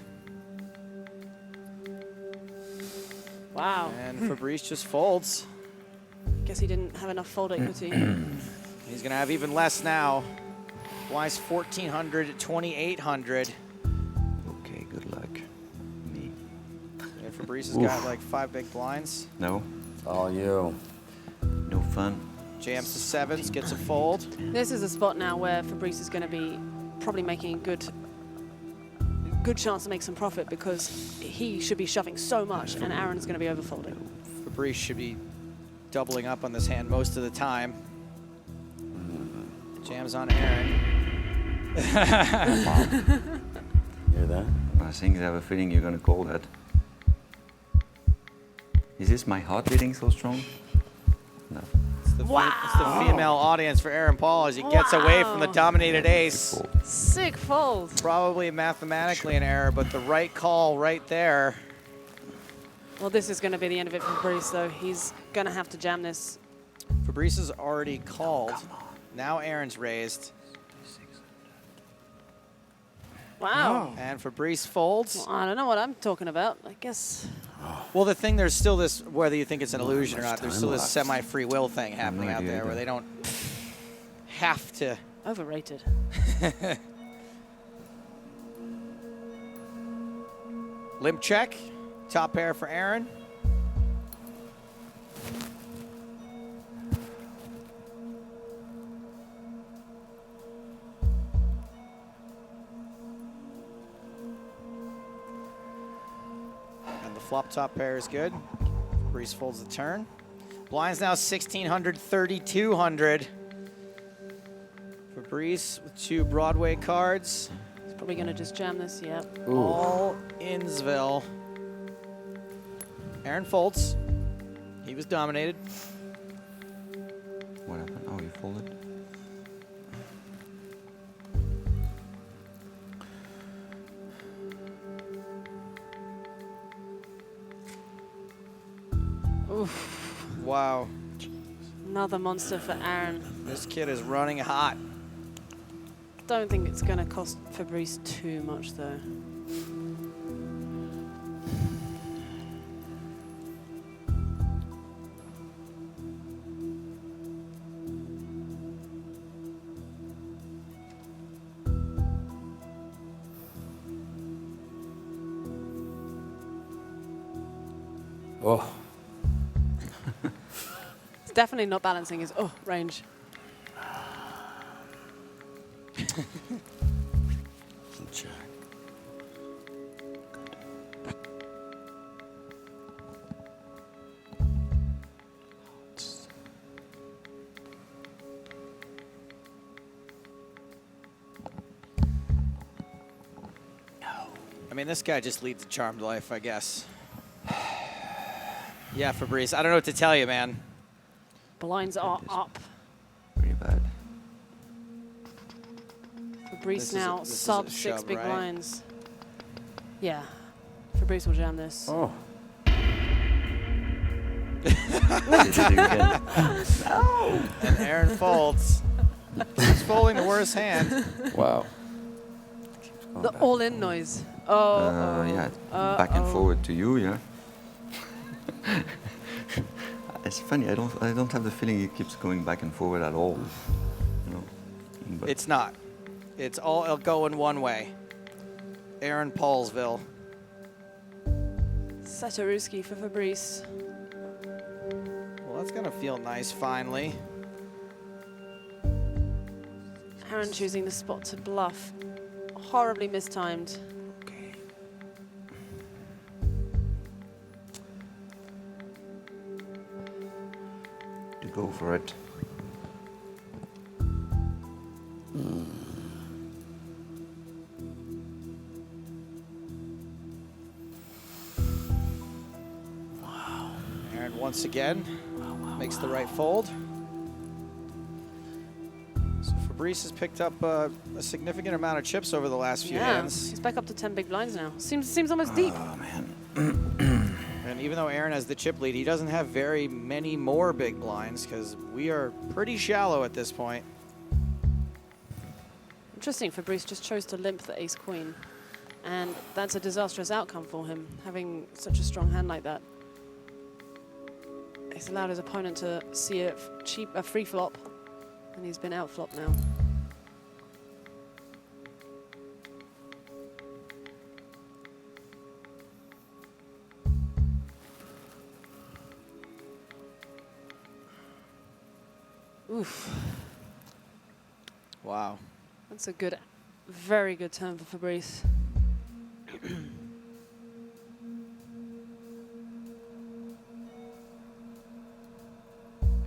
Wow. And Fabrice just folds. Guess he didn't have enough fold equity. He's going to have even less now. Wise 1,400 at 2,800. Okay, good luck. Me. And Fabrice has got like 5 big blinds. No? It's all you. No fun. Jams to 7s, gets a fold. This is a spot now where Fabrice is going to be probably making a good chance to make some profit because he should be shoving so much and Aaron's going to be overfolding. Fabrice should be doubling up on this hand most of the time. Jams on Aaron. Hear that? I think I have a feeling you're going to call that. Is this my heart beating so strong? No. It's the female audience for Aaron Paul as he gets away from the dominated ace. Sick fold. Probably mathematically an error, but the right call right there. Well, this is going to be the end of it for Fabrice, though. He's going to have to jam this. Fabrice has already called. Now Aaron's raised. Wow. And Fabrice folds. Well, I don't know what I'm talking about. I guess. Well, the thing, there's still this, whether you think it's an illusion or not, there's time still this left. semi-free will thing happening out idea there where either. they don't have to. Overrated. Limp check. Top pair for Aaron. And the flop top pair is good. Fabrice folds the turn. Blinds now 1,600, 3,200. Fabrice with 2 Broadway cards. He's probably going to just jam this. Yeah. All Innsville. Aaron folds. He was dominated. What happened? Oh, you folded. Oof. Wow. Another monster for Aaron. This kid is running hot. Don't think it's going to cost Fabrice too much, though. Oh. It's definitely not balancing his range. Check. I mean, this guy just leads a charmed life, I guess. Yeah, Fabrice, I don't know what to tell you, man. Blinds are up. Pretty bad. Fabrice This is a- now this is a sub 6 shove, big right? blinds. Yeah. Fabrice will jam this. Oh. And Aaron folds. He's folding the worst hand. Wow. The all-in noise. Yeah, back and forward to you, yeah. It's funny. I don't have the feeling it keeps going back and forward at all. You know. But It's not. It's all going one way. Aaron Paulsville. Satoruski for Fabrice. Well, that's going to feel nice finally. Aaron choosing the spot to bluff. Horribly mistimed. to go for it. Aaron once again makes the right fold. So Fabrice has picked up a significant amount of chips over the last few hands. He's back up to 10 big blinds now. Seems almost deep. Oh man. And even though Aaron has the chip lead, he doesn't have very many more big blinds because we are pretty shallow at this point. Interesting, Fabrice just chose to limp the ace-queen. And that's a disastrous outcome for him, having such a strong hand like that. He's allowed his opponent to see a free flop, and he's been outflopped now. Oof. Wow. That's a good, very good turn for Fabrice.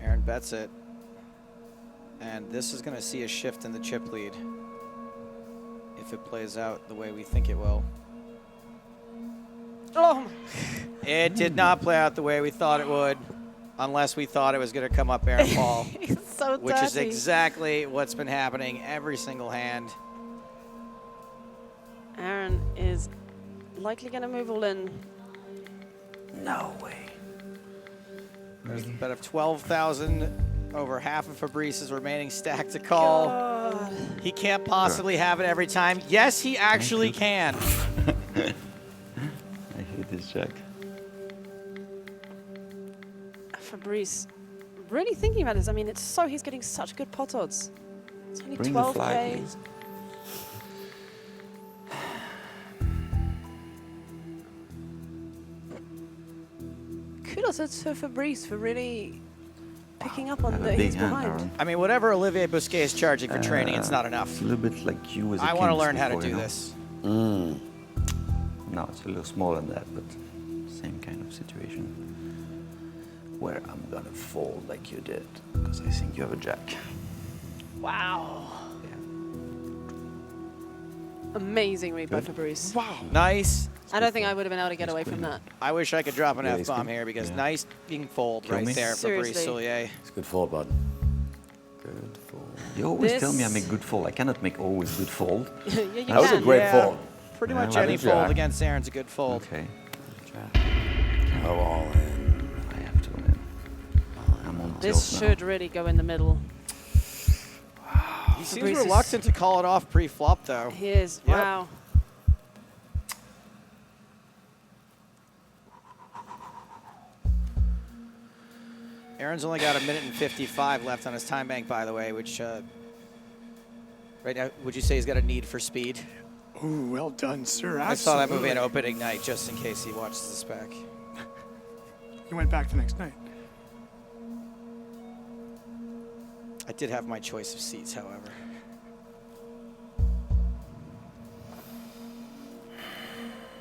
Aaron bets it. And this is going to see a shift in the chip lead if it plays out the way we think it will. Oh! It did not play out the way we thought it would, unless we thought it was going to come up Aaron Paul. He's so which is dirty. exactly what's been happening every single hand. Aaron is likely going to move all in. No way. There's a bet of 12,000 over half of Fabrice's remaining stack to call. God. He can't possibly have it every time. Yes, he actually can. I hate this jack. Fabrice, really thinking about this. I mean, he's getting such good pot odds. It's only Bring the 12K. flag, please. Kudos to Fabrice for really picking up on Have the a big he's hand, behind. Aaron. I mean, whatever Olivier Busquet is charging for training, it's not enough. It's a little bit like you as a I want to king learn how to before, do you know? this. No, it's a little smaller than that, but same kind of situation. Where I'm gonna fold like you did, because I think you have a jack. Wow. Yeah. Amazing read by Fabrice. Nice I don't think I would have been able to get away from that. I wish I could drop an Yeah, F-bomb here because yeah. nice being fold Kill right me. there for Fabrice Seriously. Soulier. It's a good fold, bud. Good fold. You always tell me I This- make good fold. I cannot make always good fold. Yeah, you That was a can. great Yeah. fold. Pretty Yeah, much I any think fold Jack. against Aaron's a good fold. Okay, Go all in. I have to win. I'm on This tilt now. should really go in the middle. He seems Fabrice is- reluctant to call it off pre-flop, though. He is. Yep. Wow. Aaron's only got 1:55 left on his time bank, by the way, which right now, would you say he's got a need for speed? Ooh, well done, sir. I saw that movie Absolutely. at opening night just in case he watches this back. He went back the next night. I did have my choice of seats, however.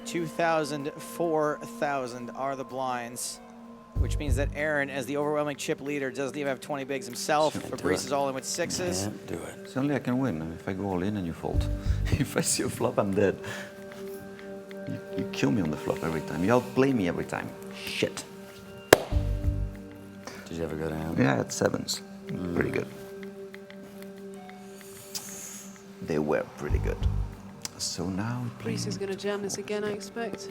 $2,000, $4,000 are the blinds, which means that Aaron, as the overwhelming chip leader, doesn't even have 20 bigs himself. Can't do Fabrice it. is all in with sixes. Can't do it. It's only I can win if I go all in and you fold. If I see a flop, I'm dead. You kill me on the flop every time. You outplay me every time. Shit. Did you ever go down? Yeah, at sevens. Pretty good. They were pretty good. So now we play. Fabrice is going to jam this again, I expect.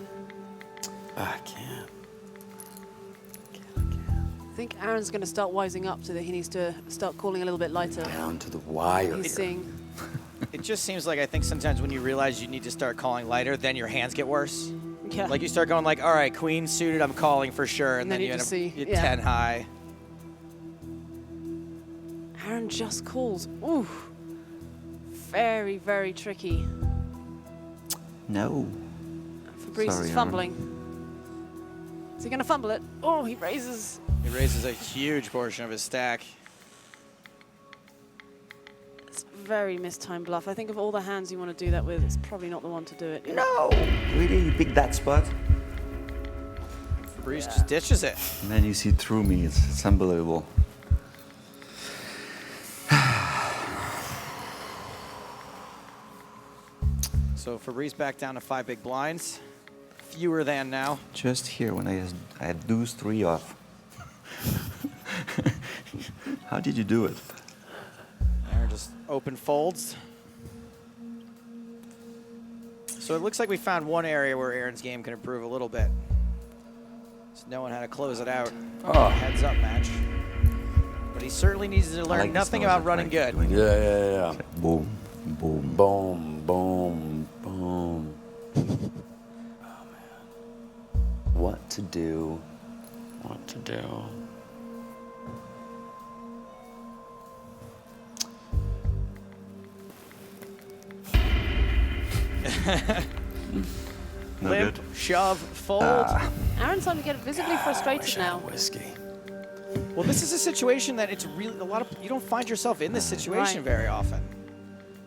I can't. I think Aaron's going to start wising up to that he needs to start calling a little bit lighter. Down to the wire. He's seeing. It just seems like I think sometimes when you realize you need to start calling lighter, then your hands get worse. Yeah. Like you start going like, all right, queen suited, I'm calling for sure, and then then you you end just up see- at yeah. 10 high. Aaron just calls. Ooh. Very, very tricky. No. Fabrice Sorry, is Aaron. fumbling. Is he going to fumble it? Oh, he raises. He raises a huge portion of his stack. It's a very mistimed bluff. I think of all the hands you want to do that with, it's probably not the one to do it. No! Really? You picked that spot? Fabrice just ditches it. And then you see through me. It's unbelievable. So Fabrice back down to 5 big blinds. Fewer than now. Just here when I had deuce 3 off. How did you do it? Aaron just open folds. So it looks like we found one area where Aaron's game can improve a little bit. Just knowing how to close it out. Oh. Heads up match. But he certainly needs to learn like this nothing noise about of running like good. doing it. Yeah. Boom, boom. Boom, boom, boom. Oh, man. What to do? What to do? No Limp, good. shove, fold. Aaron's starting to get visibly frustrated now. Whiskey. Well, this is a situation that it's really you don't find yourself in this situation Right. very often.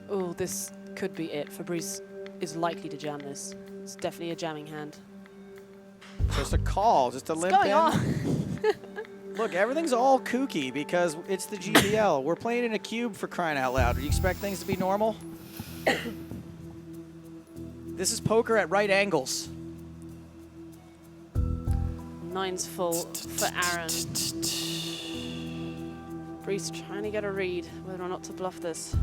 Oh, this could be it. Fabrice is likely to jam this. It's definitely a jamming hand. Just a call, just a What's limp going in. on? Look, everything's all kooky because it's the GPL. We're playing in a cube for crying out loud. Do you expect things to be normal? This is poker at right angles. Nine's full for Aaron. Fabrice trying to get a read whether or not to bluff this.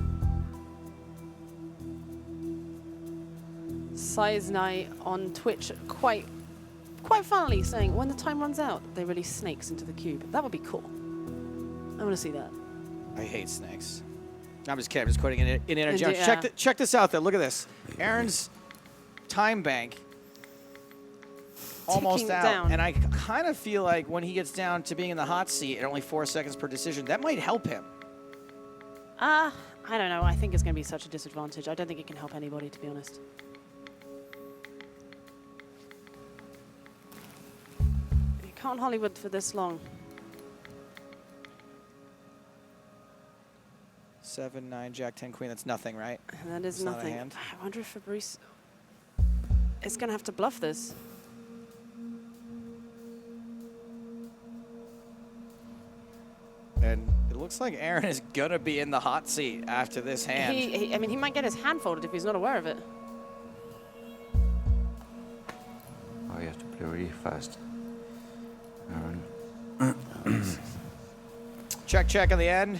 Size Night on Twitch quite funnily saying when the time runs out, they release snakes into the cube. That would be cool. I want to see that. I hate snakes. I'm just kidding. I'm just quoting in Indiana Jones. Yeah. Check this out, though. Look at this. Aaron's time bank almost Ticking out. down. And I kind of feel like when he gets down to being in the hot seat at only 4 seconds per decision, that might help him. I don't know. I think it's going to be such a disadvantage. I don't think it can help anybody, to be honest. You can't Hollywood for this long. 7, 9, Jack, 10, Queen. That's nothing, right? And that is It's not a nothing. hand. I wonder if Fabrice is going to have to bluff this. And it looks like Aaron is going to be in the hot seat after this hand. I mean, he might get his hand folded if he's not aware of it. pretty fast. Aaron. Check on the end.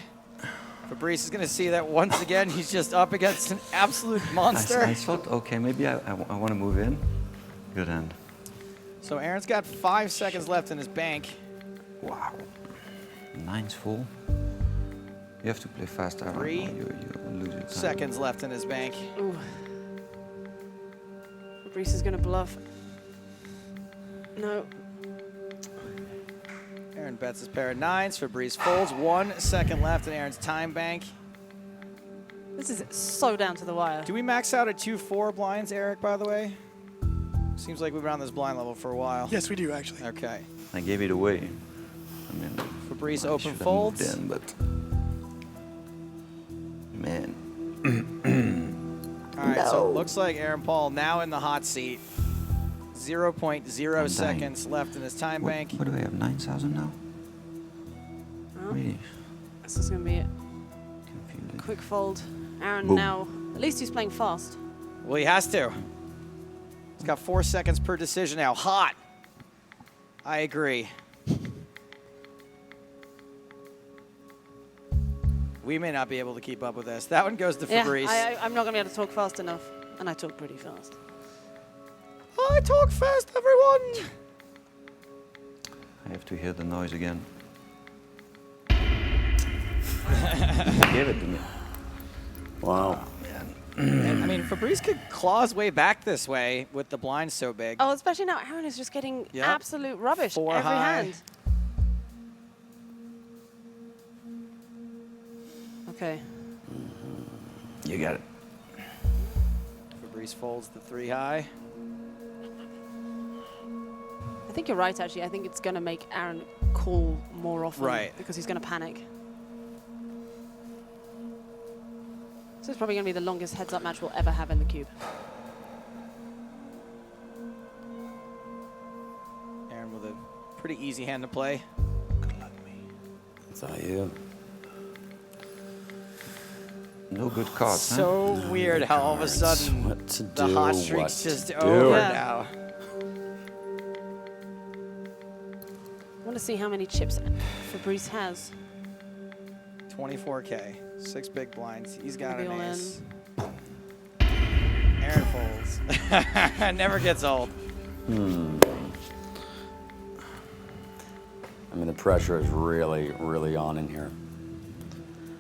Fabrice is going to see that once again. He's just up against an absolute monster. I thought, okay, maybe I want to move in. Good hand. So Aaron's got 5 seconds left in his bank. Wow. 9's full. You have to play fast, Aaron. 3 You lose your time. seconds left in his bank. Ooh. Fabrice is going to bluff. No. Aaron bets his pair of 9s. Fabrice folds. 1 second left in Aaron's time bank. This is so down to the wire. Do we max out at 2-4 blinds, Eric, by the way? Seems like we've been on this blind level for a while. Yes, we do, actually. Okay. I gave it away. I mean, Fabrice I open should have folds. moved in, but man. All right, so it looks like Aaron Paul now in the hot seat. 0.0 I'm seconds left in his time bank. What do we have? 9,000 now? Well, Really this is going to be a confusing. quick fold. Aaron Boom. now, at least he's playing fast. Well, he has to. He's got 4 seconds per decision now. Hot. I agree. We may not be able to keep up with this. That one goes to Fabrice. Yeah, I'm not going to be able to talk fast enough. And I talk pretty fast. I talk fast, everyone. I have to hear the noise again. Give it to me. Wow. And, I mean, Fabrice could claw his way back this way with the blind so big. Oh, especially now Aaron is just getting Yep. absolute rubbish 4 every high. hand. Okay. You got it. Fabrice folds the 3 high. I think you're right, actually. I think it's going to make Aaron call more often. Right. Because he's going to panic. This is probably going to be the longest heads-up match we'll ever have in the cube. Aaron with a pretty easy hand to play. It's all you. No good cards, huh? So weird how all of a sudden What to the do, hot what streak's to just do. over Yeah. now. I want to see how many chips Fabrice has. 24K, 6 big blinds. He's got Maybe an all ace. Aaron folds. Never gets old. I mean, the pressure is really, really on in here.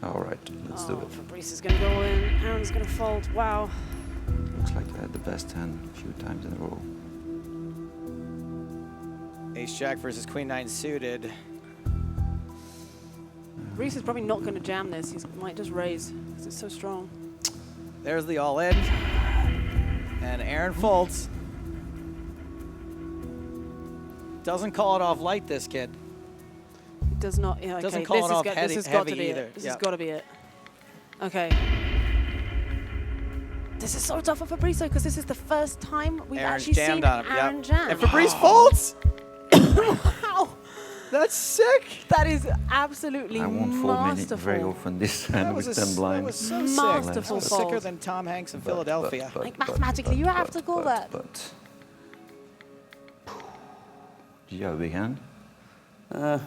All right, let's do it. Fabrice is going to go in. Aaron's going to fold. Wow. Looks like I had the best hand a few times in a row. Ace-Jack versus Queen-9 suited. Fabrice is probably not going to jam this. He might just raise because it's so strong. There's the all-in. And Aaron folds. Doesn't call it off light, this kid. He does not. Yeah, okay. Doesn't call it off this has got heavy to be either. it. This has Yep. got to be it. Okay. This is so tough for Fabrice because this is the first time we've Aaron's actually jammed seen on him. Aaron Yep. jam. And Fabrice folds. Wow. That's sick. That is absolutely I won't fold many masterful. very often this hand with 10 that blinds. was so sick. Masterful That was sicker fold. than Tom Hanks in But- Philadelphia. Like, mathematically, you have to call that. But. Do you have a big hand? Not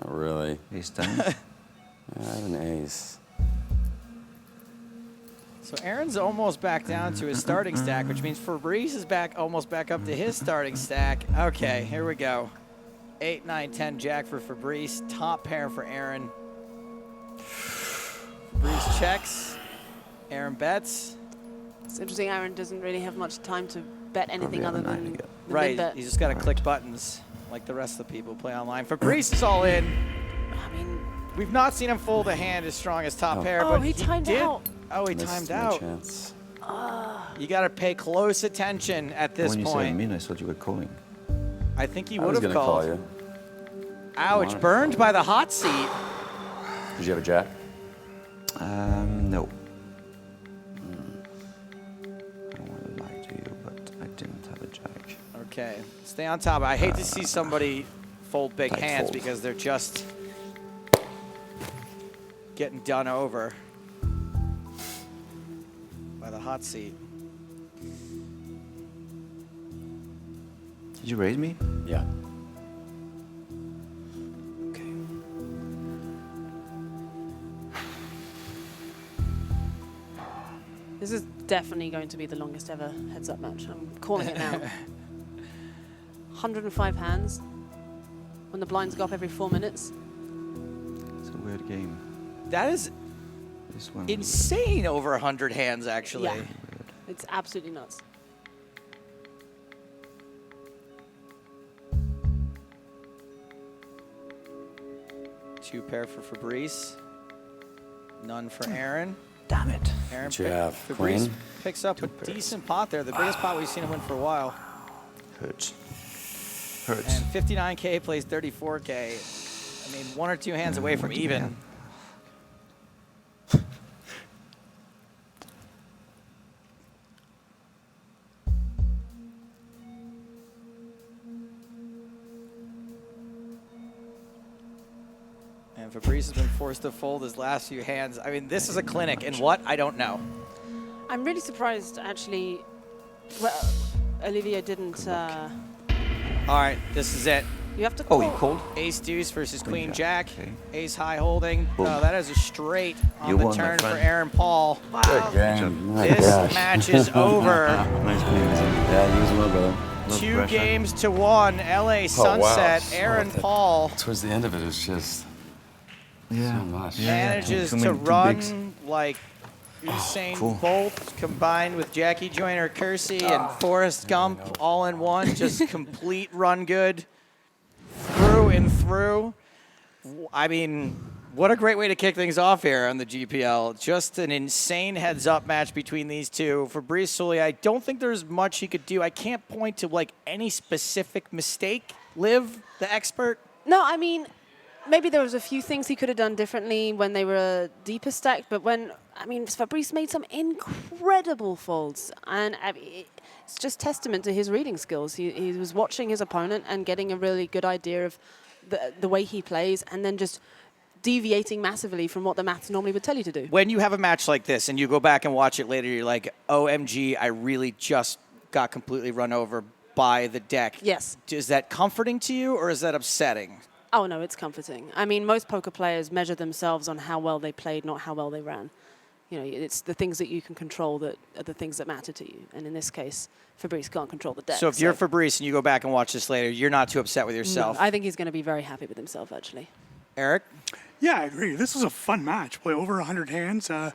really. Ace 10? I have an ace. So Aaron's almost back down to his starting stack, which means Fabrice is back almost back up to his starting stack. Okay, here we go. 8, 9, 10 Jack for Fabrice. Top pair for Aaron. Fabrice checks. Aaron bets. It's interesting. Aaron doesn't really have much time to bet anything Probably other have a 9 than again. the Right, mid-bet. he's just got to click buttons like the rest of the people who play online. Fabrice is all in. I mean, We've not seen him fold a hand as strong as top pair, Oh, but he timed did. out. Oh, he Missed timed my out. chance. You got to pay close attention at this When you said point. mean, I thought you were calling. I think he I would was have gonna call called. you. Ouch, Come on. burned by the hot seat. Did you have a jack? No. I don't want to lie to you, but I didn't have a jack. Okay, stay on top. I hate to see somebody fold big Tight hands fold. because they're just getting done over by the hot seat. Did you raise me? Yeah. Okay. This is definitely going to be the longest ever heads-up match. I'm calling it now. 105 hands. When the blinds go up every 4 minutes. It's a weird game. That is This one. insane over 100 hands, actually. Yeah. It's absolutely nuts. Two pair for Fabrice. None for Aaron. Damn it. Aaron Do you have Fabrice queen? picks up a decent pot there. The biggest pot we've seen him win for a while. Hurts. Hurts. And 59K plays 34K. I mean, 1 or 2 hands away from even. And Fabrice has been forced to fold his last few hands. I mean, this is a clinic, and what? I don't know. I'm really surprised, actually. Well, Olivier didn't. All right, this is it. You have to call. Oh, you called? Ace deuce versus Queen queen jack. jack. Okay. Ace high holding. Boom. Oh, that is a straight on You the won, my turn for friend. Aaron Paul. Good game. My This gosh. match is over. Nice game. Yeah, you as well, brother. Love 2 pressure. games to 1. LA wow. Sunset. So Aaron that- Paul Towards the end of it, it's just Yeah. so much. Yeah. manages Too to many- too run bigs. like Usain cool. Bolt combined with Jackie Joyner Kersey and Forrest Gump all in one. Just complete run good through and through. I mean, what a great way to kick things off here on the GPL. Just an insane heads-up match between these two. Fabrice Soulier, I don't think there's much he could do. I can't point to like any specific mistake. Liv, the expert. No, I mean, maybe there was a few things he could have done differently when they were deeper stacked, but Fabrice made some incredible folds, and it's just testament to his reading skills. He was watching his opponent and getting a really good idea of the way he plays, and then just deviating massively from what the maths normally would tell you to do. When you have a match like this and you go back and watch it later, you're like, OMG, I really just got completely run over by the deck. Yes. Is that comforting to you or is that upsetting? Oh, no, it's comforting. I mean, most poker players measure themselves on how well they played, not how well they ran. You know, it's the things that you can control that are the things that matter to you. And in this case, Fabrice can't control the deck. So if you're Fabrice and you go back and watch this later, you're not too upset with yourself. No, I think he's going to be very happy with himself, actually. Eric? Yeah, I agree. This was a fun match. Play over 100 hands. I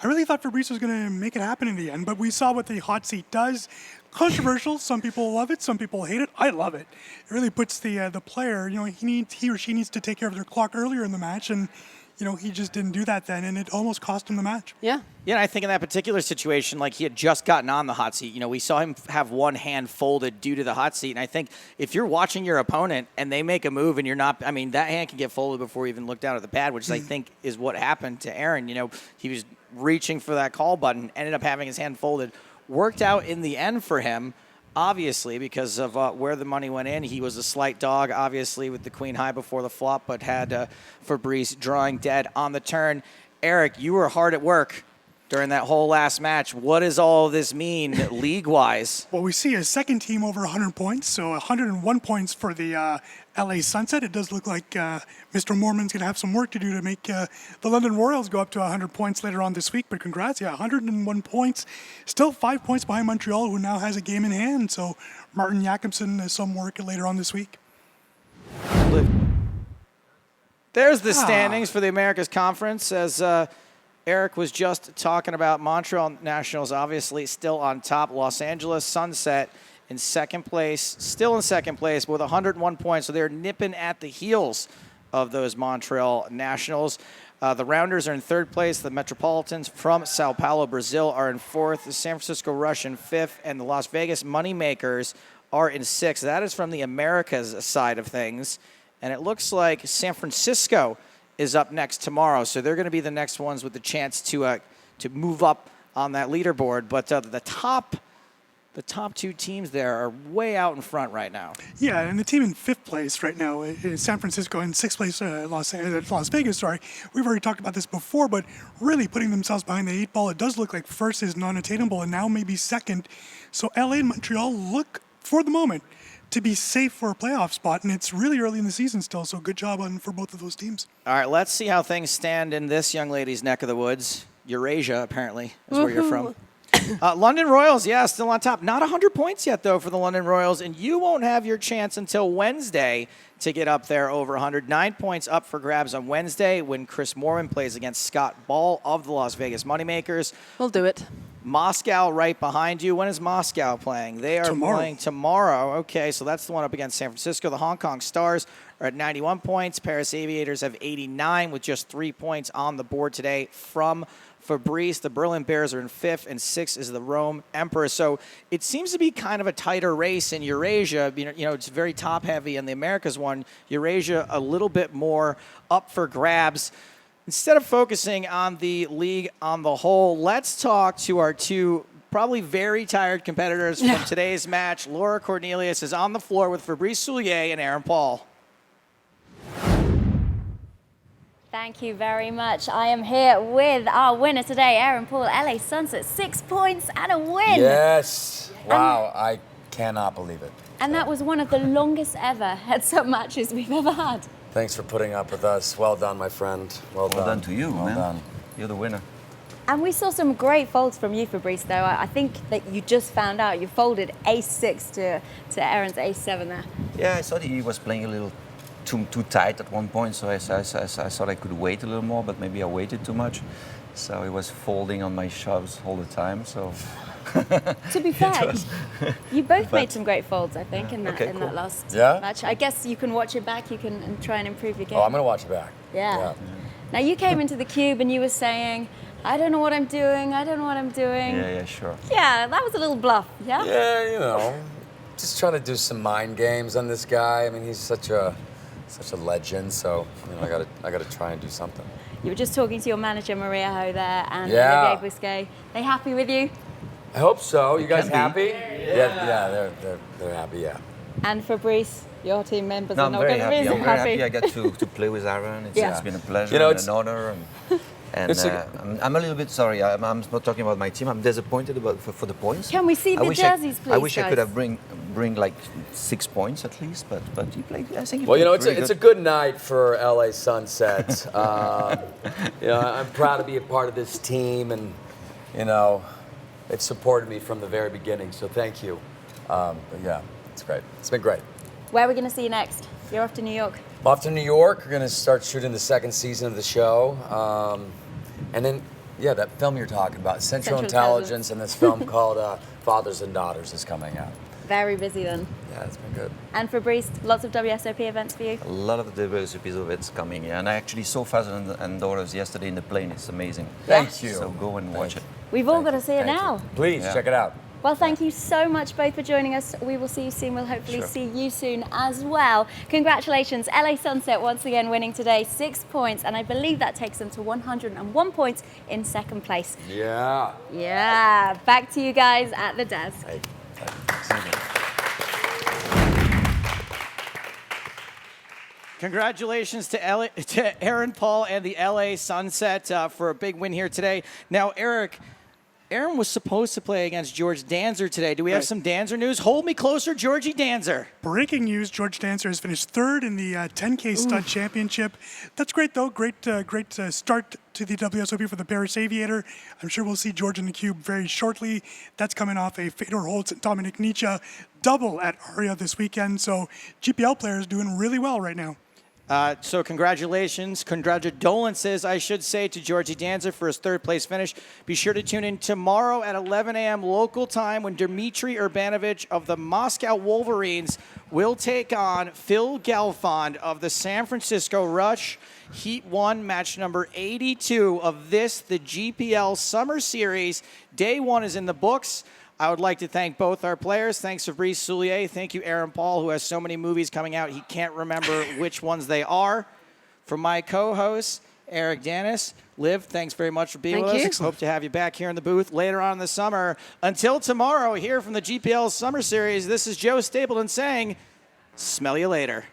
really thought Fabrice was going to make it happen in the end, but we saw what the hot seat does. Controversial. Some people love it. Some people hate it. I love it. It really puts the player, he or she needs to take care of their clock earlier in the match, and he just didn't do that then, and it almost cost him the match. Yeah. Yeah, and I think in that particular situation, like he had just gotten on the hot seat. We saw him have one hand folded due to the hot seat. And I think if you're watching your opponent and they make a move and you're not, I mean, that hand can get folded before you even look down at the pad, which I think is what happened to Aaron. He was reaching for that call button, ended up having his hand folded. Worked out in the end for him, obviously, because of where the money went in. He was a slight dog, obviously, with the queen high before the flop, but had Fabrice drawing dead on the turn. Eric, you were hard at work during that whole last match. What does all of this mean league-wise? Well, we see a second team over 100 points, so 101 points for the LA Sunset. It does look like Mr. Mormon's going to have some work to do to make the London Royals go up to 100 points later on this week, but congrats, 101 points. Still 5 points behind Montreal, who now has a game in hand, so Martin Jakobsen has some work later on this week. There's the standings for the Americas Conference, as Eric was just talking about. Montreal Nationals obviously still on top. Los Angeles Sunset in second place, still in second place with 101 points. So they're nipping at the heels of those Montreal Nationals. The Rounders are in third place. The Metropolitans from Sao Paulo, Brazil are in fourth. The San Francisco Rush in fifth. And the Las Vegas Moneymakers are in sixth. That is from the Americas side of things. And it looks like San Francisco is up next tomorrow. So they're going to be the next ones with the chance to move up on that leaderboard. But the top two teams there are way out in front right now. Yeah, and the team in fifth place right now is San Francisco, and sixth place Las Vegas. We've already talked about this before, but really putting themselves behind the 8 ball. It does look like first is non-attainable, and now maybe second. So LA and Montreal look, for the moment, to be safe for a playoff spot, and it's really early in the season still, so good job for both of those teams. All right, let's see how things stand in this young lady's neck of the woods. Eurasia, apparently, is where you're from. London Royals, yeah, still on top. Not 100 points yet, though, for the London Royals, and you won't have your chance until Wednesday to get up there over 100. 9 points up for grabs on Wednesday when Chris Moorman plays against Scott Ball of the Las Vegas Moneymakers. We'll do it. Moscow right behind you. When is Moscow playing? They are playing tomorrow. Okay, so that's the one up against San Francisco. The Hong Kong Stars are at 91 points. Paris Aviators have 89 with just 3 points on the board today from Fabrice. The Berlin Bears are in 5th, and 6th is the Rome Emperor. So it seems to be kind of a tighter race in Eurasia. You know, it's very top-heavy in the Americas one. Eurasia a little bit more up for grabs. Instead of focusing on the league on the whole, let's talk to our two probably very tired competitors from today's match. Laura Cornelius is on the floor with Fabrice Soulier and Aaron Paul. Thank you very much. I am here with our winner today, Aaron Paul, LA Sunset. 6 points and a win. Yes. Wow, I cannot believe it. And that was one of the longest ever heads-up matches we've ever had. Thanks for putting up with us. Well done, my friend. Well done. Well done to you, well man. Done. You're the winner. And we saw some great folds from you, Fabrice, though. I think that you just found out you folded ace-6 to Aaron's ace-7 there. Yeah, I thought he was playing a little too tight at one point, so I thought I could wait a little more, but maybe I waited too much. So he was folding on my shoves all the time. So to be fair, you both made some great folds, I think, in that cool. that last Yeah? match. I guess you can watch it back. You can and try and improve your game. Oh, I'm going to watch it back. Yeah. Now you came into the cube and you were saying, I don't know what I'm doing. I don't know what I'm doing. yeah, sure. Yeah, that was a little bluff. Yeah. Yeah, you know, just trying to do some mind games on this guy. I mean, he's such a legend, so you know, I gotta try and do something. You were just talking to your manager Maria Ho there and Yeah. Olivier Bousquet. They happy with you? I hope so. You guys can be. happy? Yeah, they're happy. Yeah. And Fabrice, your team members No, are I'm not very going to happy. be so I'm very happy. happy I got to play with Aaron. It's been a pleasure You know, and an honor. And I'm a little bit sorry. I'm not talking about my team. I'm disappointed for the points. Can we see the jerseys, please, I wish I guys? could have bring like 6 points at least, but he played. I think. He Well, you know, played it's really a good night for LA Sunset. You know, I'm proud to be a part of this team, and you know, they've supported me from the very beginning. So thank you. But yeah, it's great. It's been great. Where are we going to see you next? You're off to New York. Off to New York. We're gonna start shooting the 2nd season of the show, and then that film you're talking about, Central Intelligence, and this film called Fathers and Daughters is coming out. Very busy then. Yeah, it's been good. And Fabrice, lots of WSOP events for you. A lot of the diversity of it's coming, and I actually saw Fathers and Daughters yesterday in the plane. It's amazing. Thank you. So go and watch it. We've all got to see it now. Please check it out. Well, thank you so much both for joining us. We will see you soon. We'll hopefully see you soon as well. Congratulations, LA Sunset once again winning today, 6 points, and I believe that takes them to 101 points in 2nd place. Yeah. Yeah, back to you guys at the desk. Hey. Congratulations to Aaron Paul and the LA Sunset for a big win here today. Now, Aaron was supposed to play against George Danzer today. Do we have some Danzer news? Hold me closer, Georgie Danzer. Breaking news, George Danzer has finished 3rd in the 10K Stud Championship. That's great, though. Great start to the WSOP for the Paris Aviator. I'm sure we'll see George in the cube very shortly. That's coming off a Fedor Holtz and Dominic Nietzsche double at Aria this weekend. So GPL players doing really well right now. So condolences, I should say, to Georgie Danzer for his 3rd place finish. Be sure to tune in tomorrow at 11 a.m. local time when Dmitry Urbanovich of the Moscow Wolverines will take on Phil Gelfond of the San Francisco Rush. Heat 1, match number 82 of the GPL Summer Series. Day 1 is in the books. I would like to thank both our players. Thanks, Fabrice Soulier. Thank you, Aaron Paul, who has so many movies coming out, he can't remember which ones they are. For my co-host, Eric Danis. Liv, thanks very much for being with us. Hope to have you back here in the booth later on in the summer. Until tomorrow, here from the GPL Summer Series, this is Joe Stapleton saying, smell you later.